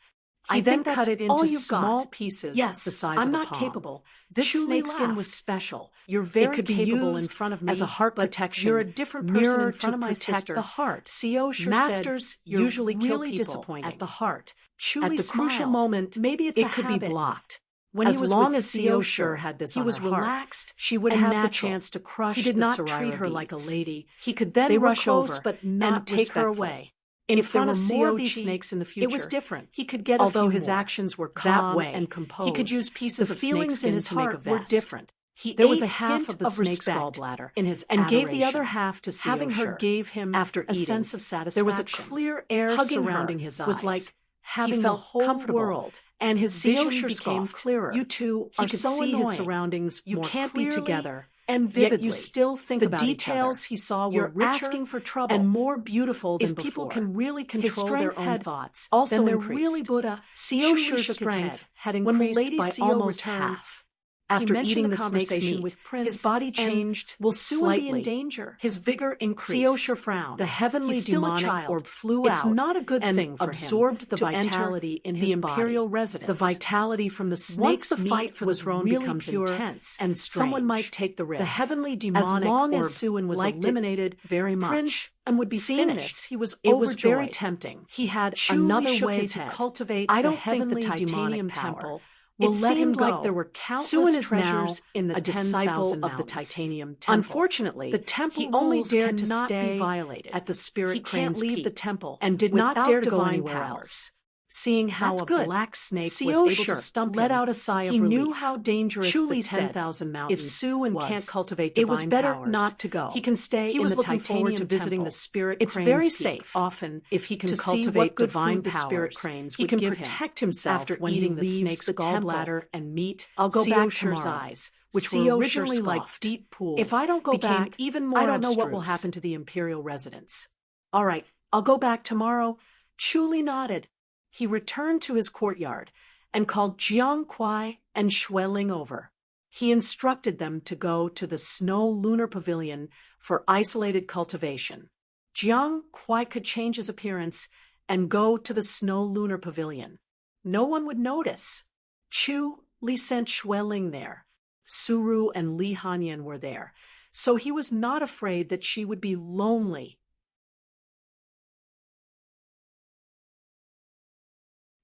I then cut it into small pieces the size of a palm. I'm not capable. This snake skin was special. You're very capable in front of me as a heart protection. You're a different person in front of my sister. The heart. Xiosher Masters usually kill people at the heart. At the crucial moment, maybe it could be blocked. When as long as Xiosher had this on her heart, relaxed, she would have the chance to crush. He did not treat her like a lady. He could then rush over but not and take her away. If there were more of these snakes in the future, it was different. He could get although his actions were calm and composed. He could use pieces of feelings in his heart were different. There was a half of the snake's gallbladder in his and gave the other half to Xiosher. Having her gave him after a sense of satisfaction. There was a clear air surrounding his eyes. Was like having the whole world, and his vision became clearer. You two are so annoying. His surroundings you can't be together. And vividly, yet you still think about details he saw were richer asking for trouble and more beautiful than before. If people can really control their own thoughts, also then they're really Buddha. Xiosher's strength had increased by almost half. After eating the snake's meat with Prince, his body changed will soon be in danger. His vigor increased. Xiosher frowned. The heavenly demonic orb flew out. It's not a good thing for absorbed the vitality in his imperial residence. The vitality from the snake's meat for the throne becomes intense and strange. Someone might take the risk. The heavenly demonic as long as Suin was eliminated very much. Prince and would be finished. He was overjoyed. It was very tempting. He had another way to cultivate the heavenly titanium temple. We'll let him go. like there were Suin countless is treasures now in the a disciple 10,000 of the mountains. titanium temple. Unfortunately, the temple he only rules dared to cannot stay be violated at the Spirit He Crane's can't leave peak the temple and did not without dare to go divine anywhere powers. else. Seeing how That's a good. black snake Co was able sure to stump let him, out a sigh he of relief. knew how dangerous Chu the Li said, 10,000 mountains if Suin was. can't cultivate It was divine better powers, not to go. He can stay He in was the looking forward to titanium visiting temple. the Spirit It's Crane's very peak safe often if he can to cultivate see what good divine food the Spirit powers. Cranes He would can give protect him himself after when eating he the leaves snake's the temple. gallbladder and meat. I'll go Co back sure's tomorrow. eyes, which Co were sure originally like scoffed. deep pools, If I don't go became back, even more I don't know what will abstruse. happen to the imperial residence. All right, I'll go back tomorrow. Chu Li nodded. He returned to his courtyard and called Jiang Kuai and Xueling over. He instructed them to go to the Snow Lunar Pavilion for isolated cultivation. Jiang Kuai could change his appearance and go to the Snow Lunar Pavilion. No one would notice. Chu Li sent Xueling there. Suru and Li Hanyan were there, so he was not afraid that she would be lonely.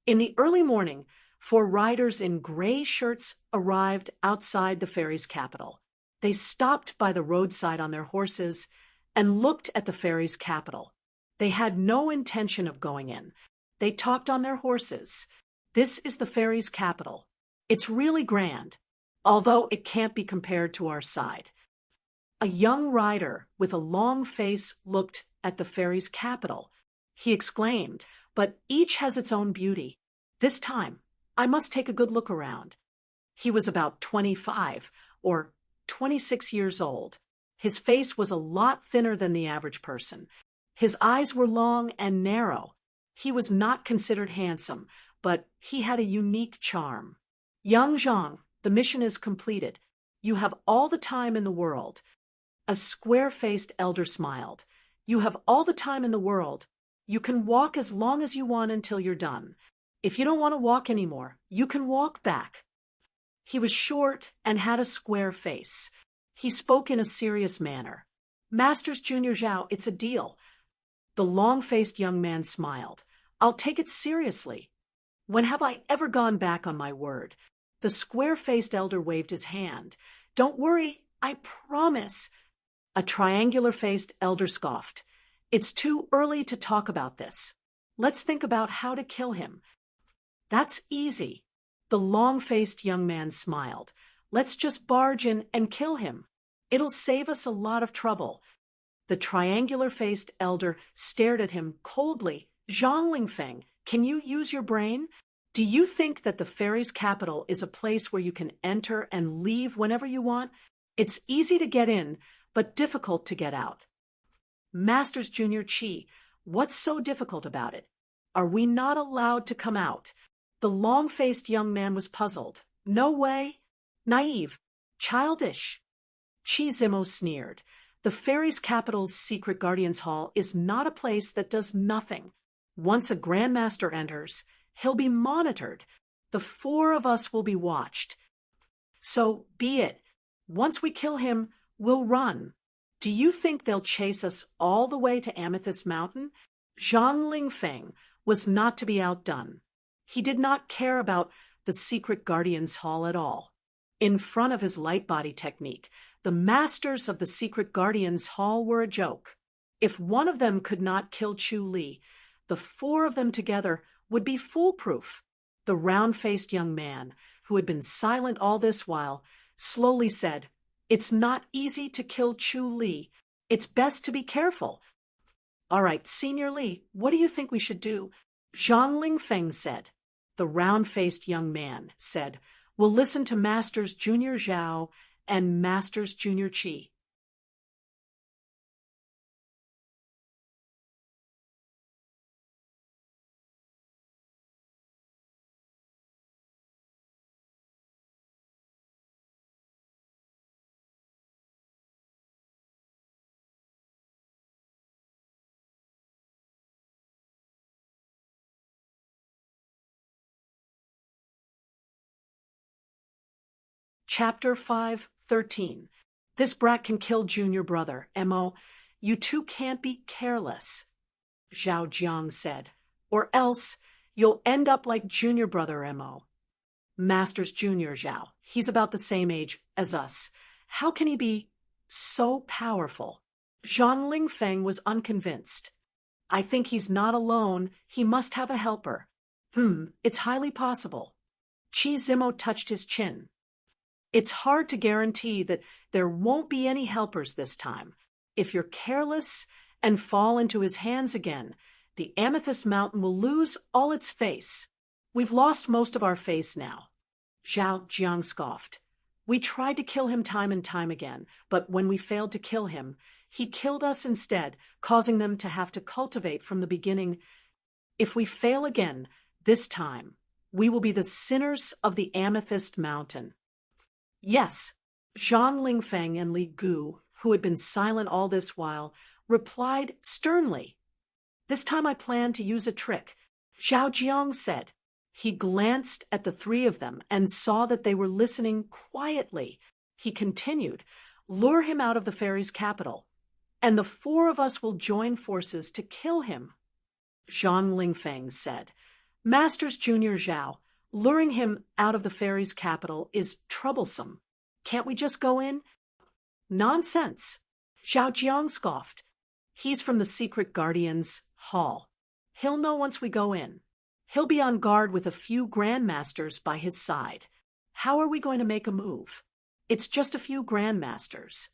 In the early morning, 4 riders in gray shirts arrived outside the fairy's capital. They stopped by the roadside on their horses and looked at the fairy's capital. They had no intention of going in. They talked on their horses. This is the fairy's capital. It's really grand, although it can't be compared to our side. A young rider with a long face looked at the fairy's capital. He exclaimed, "But each has its own beauty. This time, I must take a good look around." He was about 25 or 26 years old. His face was a lot thinner than the average person. His eyes were long and narrow. He was not considered handsome, but he had a unique charm. "Young Zhang, the mission is completed. You have all the time in the world." A square-faced elder smiled. "You have all the time in the world. You can walk as long as you want until you're done. If you don't want to walk anymore, you can walk back." He was short and had a square face. He spoke in a serious manner. "Masters Junior Zhao, it's a deal." The long-faced young man smiled. "I'll take it seriously. When have I ever gone back on my word?" The square-faced elder waved his hand. "Don't worry, I promise." A triangular-faced elder scoffed. "It's too early to talk about this. Let's think about how to kill him." "That's easy." The long-faced young man smiled. "Let's just barge in and kill him. It'll save us a lot of trouble." The triangular-faced elder stared at him coldly. "Zhang Lingfeng, can you use your brain? Do you think that the fairy's capital is a place where you can enter and leave whenever you want? It's easy to get in, but difficult to get out." "Masters Junior Chi, what's so difficult about it? Are we not allowed to come out?" The long-faced young man was puzzled. "No way. Naive. Childish." Chi Zimo sneered. "The fairy's capital's secret guardians hall is not a place that does nothing. Once a grandmaster enters, he'll be monitored. The 4 of us will be watched. So be it. Once we kill him, we'll run. Do you think they'll chase us all the way to Amethyst Mountain?" Zhang Lingfeng was not to be outdone. He did not care about the secret guardians hall at all. In front of his light body technique, the masters of the secret guardians hall were a joke. If one of them could not kill Chu Li, the 4 of them together would be foolproof. The round-faced young man, who had been silent all this while, slowly said, "It's not easy to kill Chu Li. It's best to be careful." "All right, Senior Li, what do you think we should do?" Zhang Lingfeng said. The round-faced young man said, "We'll listen to Masters Junior Zhao and Masters Junior Chi." Chapter 5:13. "This brat can kill junior brother, Mo. You two can't be careless," Zhao Jiang said, "or else you'll end up like junior brother Mo." Masters Junior Zhao. He's about the same age as us. How can he be so powerful? Zhang Lingfeng was unconvinced. I think he's not alone. He must have a helper. It's highly possible. Qi Zimo touched his chin. It's hard to guarantee that there won't be any helpers this time. If you're careless and fall into his hands again, the Amethyst Mountain will lose all its face. We've lost most of our face now. Zhao Jiang scoffed. We tried to kill him time and time again, but when we failed to kill him, he killed us instead, causing them to have to cultivate from the beginning. If we fail again, this time, we will be the sinners of the Amethyst Mountain. Yes, Zhang Lingfeng and Li Gu, who had been silent all this while, replied sternly. This time I plan to use a trick, Zhao Jiang said. He glanced at the three of them and saw that they were listening quietly. He continued, lure him out of the fairy's capital, and the four of us will join forces to kill him. Zhang Lingfeng said, Masters Junior Zhao, luring him out of the fairy's capital is troublesome. Can't we just go in? Nonsense. Zhao Jiang scoffed. He's from the Secret Guardian's hall. He'll know once we go in. He'll be on guard with a few grandmasters by his side. How are we going to make a move? It's just a few grandmasters.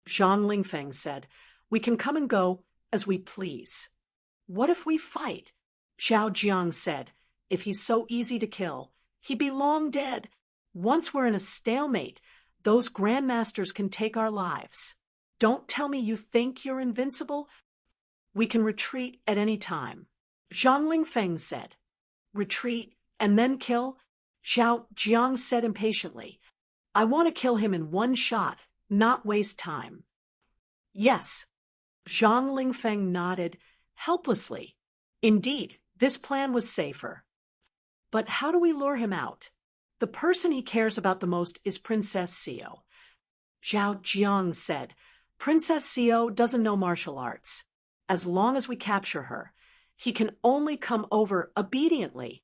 Zhang Lingfeng said, we can come and go as we please. What if we fight? Zhao Jiang said, if he's so easy to kill, he'd be long dead. Once we're in a stalemate, those grandmasters can take our lives. Don't tell me you think you're invincible. We can retreat at any time. Zhang Lingfeng said. Retreat and then kill? Zhao Jiang said impatiently. I want to kill him in one shot, not waste time. Yes. Zhang Lingfeng nodded helplessly. Indeed, this plan was safer. But how do we lure him out? The person he cares about the most is Princess Xiao. Zhao Jiang said, Princess Xiao doesn't know martial arts. As long as we capture her, he can only come over obediently.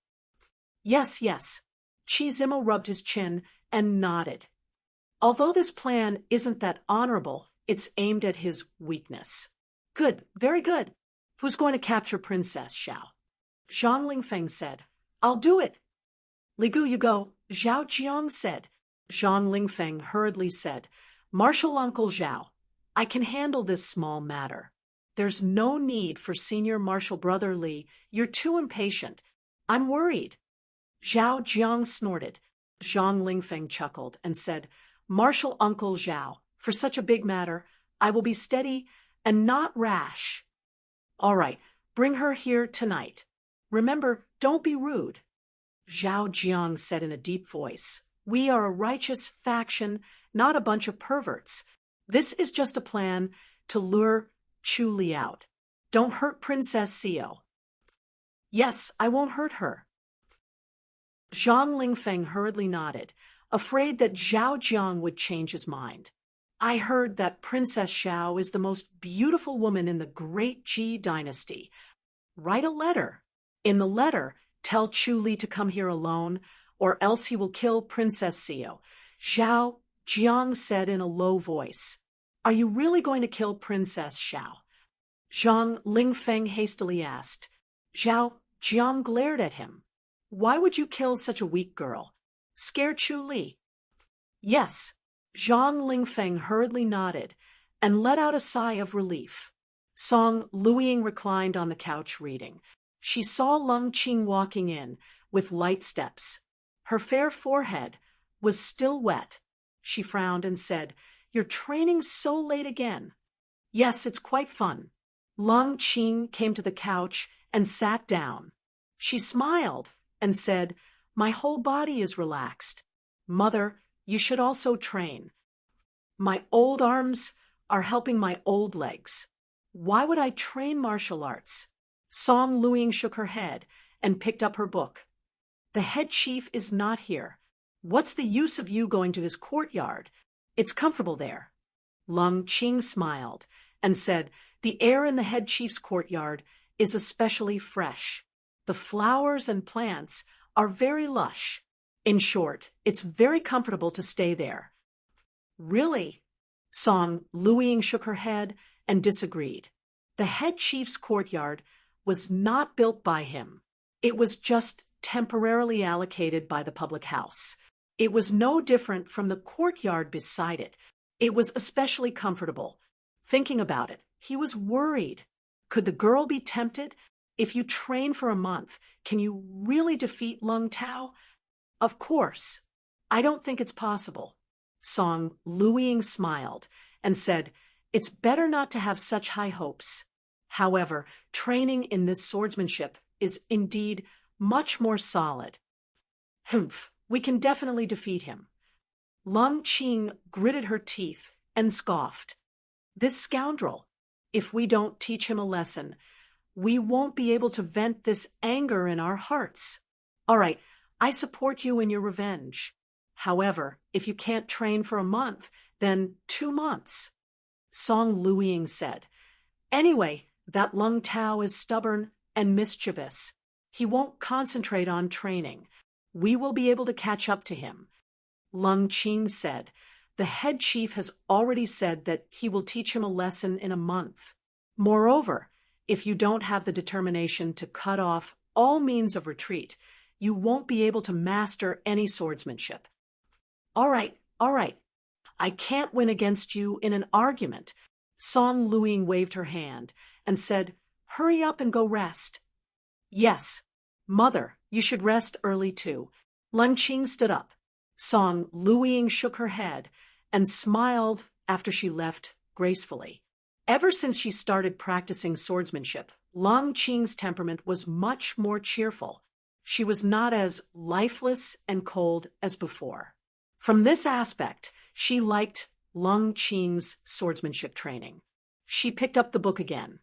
Yes. Qi Zimo rubbed his chin and nodded. Although this plan isn't that honorable, it's aimed at his weakness. Good, very good. Who's going to capture Princess Xiao? Zhang Lingfeng said, I'll do it. Li Gu, you go, Zhao Jiang said. Zhang Lingfeng hurriedly said, Marshal Uncle Zhao, I can handle this small matter. There's no need for Senior Marshal Brother Li. You're too impatient. I'm worried. Zhao Jiang snorted. Zhang Lingfeng chuckled and said, Marshal Uncle Zhao, for such a big matter, I will be steady and not rash. All right, bring her here tonight. Remember, don't be rude. Zhao Jiang said in a deep voice, We are a righteous faction, not a bunch of perverts. This is just a plan to lure Chu Li out. Don't hurt Princess Xiao. Yes, I won't hurt her. Zhang Lingfeng hurriedly nodded, afraid that Zhao Jiang would change his mind. I heard that Princess Xiao is the most beautiful woman in the great Qi dynasty. Write a letter. In the letter, tell Chu Li to come here alone, or else he will kill Princess Xiao. Zhao Jiang said in a low voice. Are you really going to kill Princess Xiao? Zhang Lingfeng hastily asked. Zhao Jiang glared at him. Why would you kill such a weak girl? Scare Chu Li? Yes. Zhang Lingfeng hurriedly nodded and let out a sigh of relief. Song Luiying reclined on the couch reading. She saw Lung Qing walking in with light steps. Her fair forehead was still wet. She frowned and said, You're training so late again. Yes, it's quite fun. Lung Qing came to the couch and sat down. She smiled and said, My whole body is relaxed. Mother, you should also train. My old arms are helping my old legs. Why would I train martial arts? Song Luiying shook her head and picked up her book. The head chief is not here. What's the use of you going to his courtyard? It's comfortable there. Lung Qing smiled and said, The air in the head chief's courtyard is especially fresh. The flowers and plants are very lush. In short, it's very comfortable to stay there. Really? Song Luiying shook her head and disagreed. The head chief's courtyard was not built by him. It was just temporarily allocated by the public house. It was no different from the courtyard beside it. It was especially comfortable. Thinking about it, he was worried. Could the girl be tempted? If you train for a month, can you really defeat Lung Tao? Of course. I don't think it's possible. Song Luiying smiled and said, "It's better not to have such high hopes. However, training in this swordsmanship is indeed much more solid." "Humph, we can definitely defeat him." Lung Qing gritted her teeth and scoffed. "This scoundrel, if we don't teach him a lesson, we won't be able to vent this anger in our hearts. All right, I support you in your revenge. However, if you can't train for a month, then 2 months. Song Luiying said. "Anyway, that Lung Tao is stubborn and mischievous. He won't concentrate on training. We will be able to catch up to him." Lung Qing said, "The head chief has already said that he will teach him a lesson in a month. Moreover, if you don't have the determination to cut off all means of retreat, you won't be able to master any swordsmanship." All right. I can't win against you in an argument." Song Luiying waved her hand and said, "Hurry up and go rest." "Yes. Mother, you should rest early too." Lung Qing stood up. Song Luiying shook her head and smiled after she left gracefully. Ever since she started practicing swordsmanship, Lung Qing's temperament was much more cheerful. She was not as lifeless and cold as before. From this aspect, she liked Lung Qing's swordsmanship training. She picked up the book again.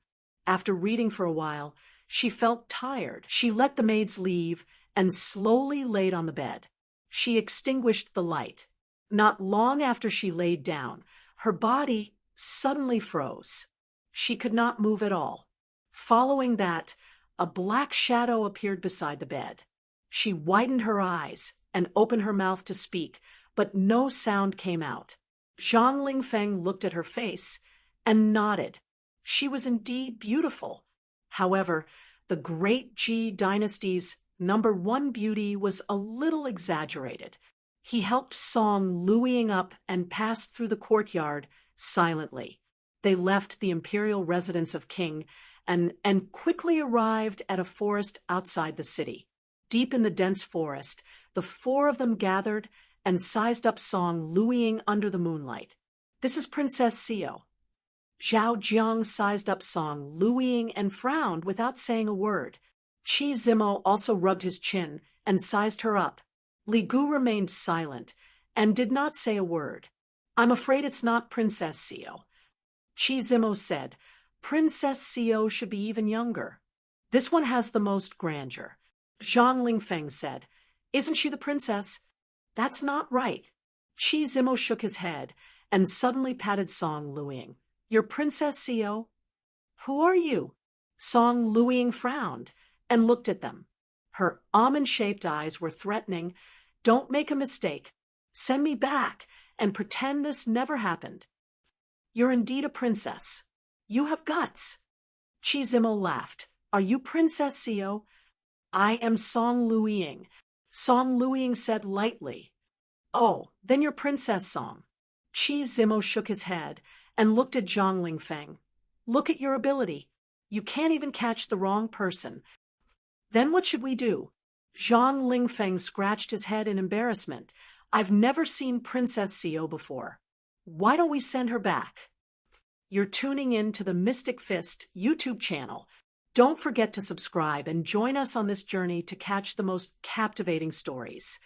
After reading for a while, she felt tired. She let the maids leave and slowly laid on the bed. She extinguished the light. Not long after she laid down, her body suddenly froze. She could not move at all. Following that, a black shadow appeared beside the bed. She widened her eyes and opened her mouth to speak, but no sound came out. Zhang Lingfeng looked at her face and nodded. She was indeed beautiful. However, the great Ji dynasty's #1 beauty was a little exaggerated. He helped Song Luiying up and passed through the courtyard silently. They left the imperial residence of King and quickly arrived at a forest outside the city. Deep in the dense forest, the 4 of them gathered and sized up Song Luiying under the moonlight. "This is Princess Xiao." Zhao Jiang sized up Song Luiying and frowned without saying a word. Qi Zimo also rubbed his chin and sized her up. Li Gu remained silent and did not say a word. "I'm afraid it's not Princess Xiao." Qi Zimo said, "Princess Xiao should be even younger. This one has the most grandeur." Zhang Lingfeng said, "Isn't she the princess?" "That's not right." Qi Zimo shook his head and suddenly patted Song Luiying. "You're Princess Xiao?" "Who are you?" Song Luiying frowned and looked at them. Her almond-shaped eyes were threatening. "Don't make a mistake. Send me back and pretend this never happened." "You're indeed a princess. You have guts." Qi Zimo laughed. "Are you Princess Xiao?" "I am Song Luiying." Song Luiying said lightly. "Oh, then you're Princess Song." Qi Zimo shook his head and looked at Zhang Lingfeng. "Look at your ability. You can't even catch the wrong person." "Then what should we do?" Zhang Lingfeng scratched his head in embarrassment. "I've never seen Princess Xiao before. Why don't we send her back?" You're tuning in to the Mystic Fist YouTube channel. Don't forget to subscribe and join us on this journey to catch the most captivating stories.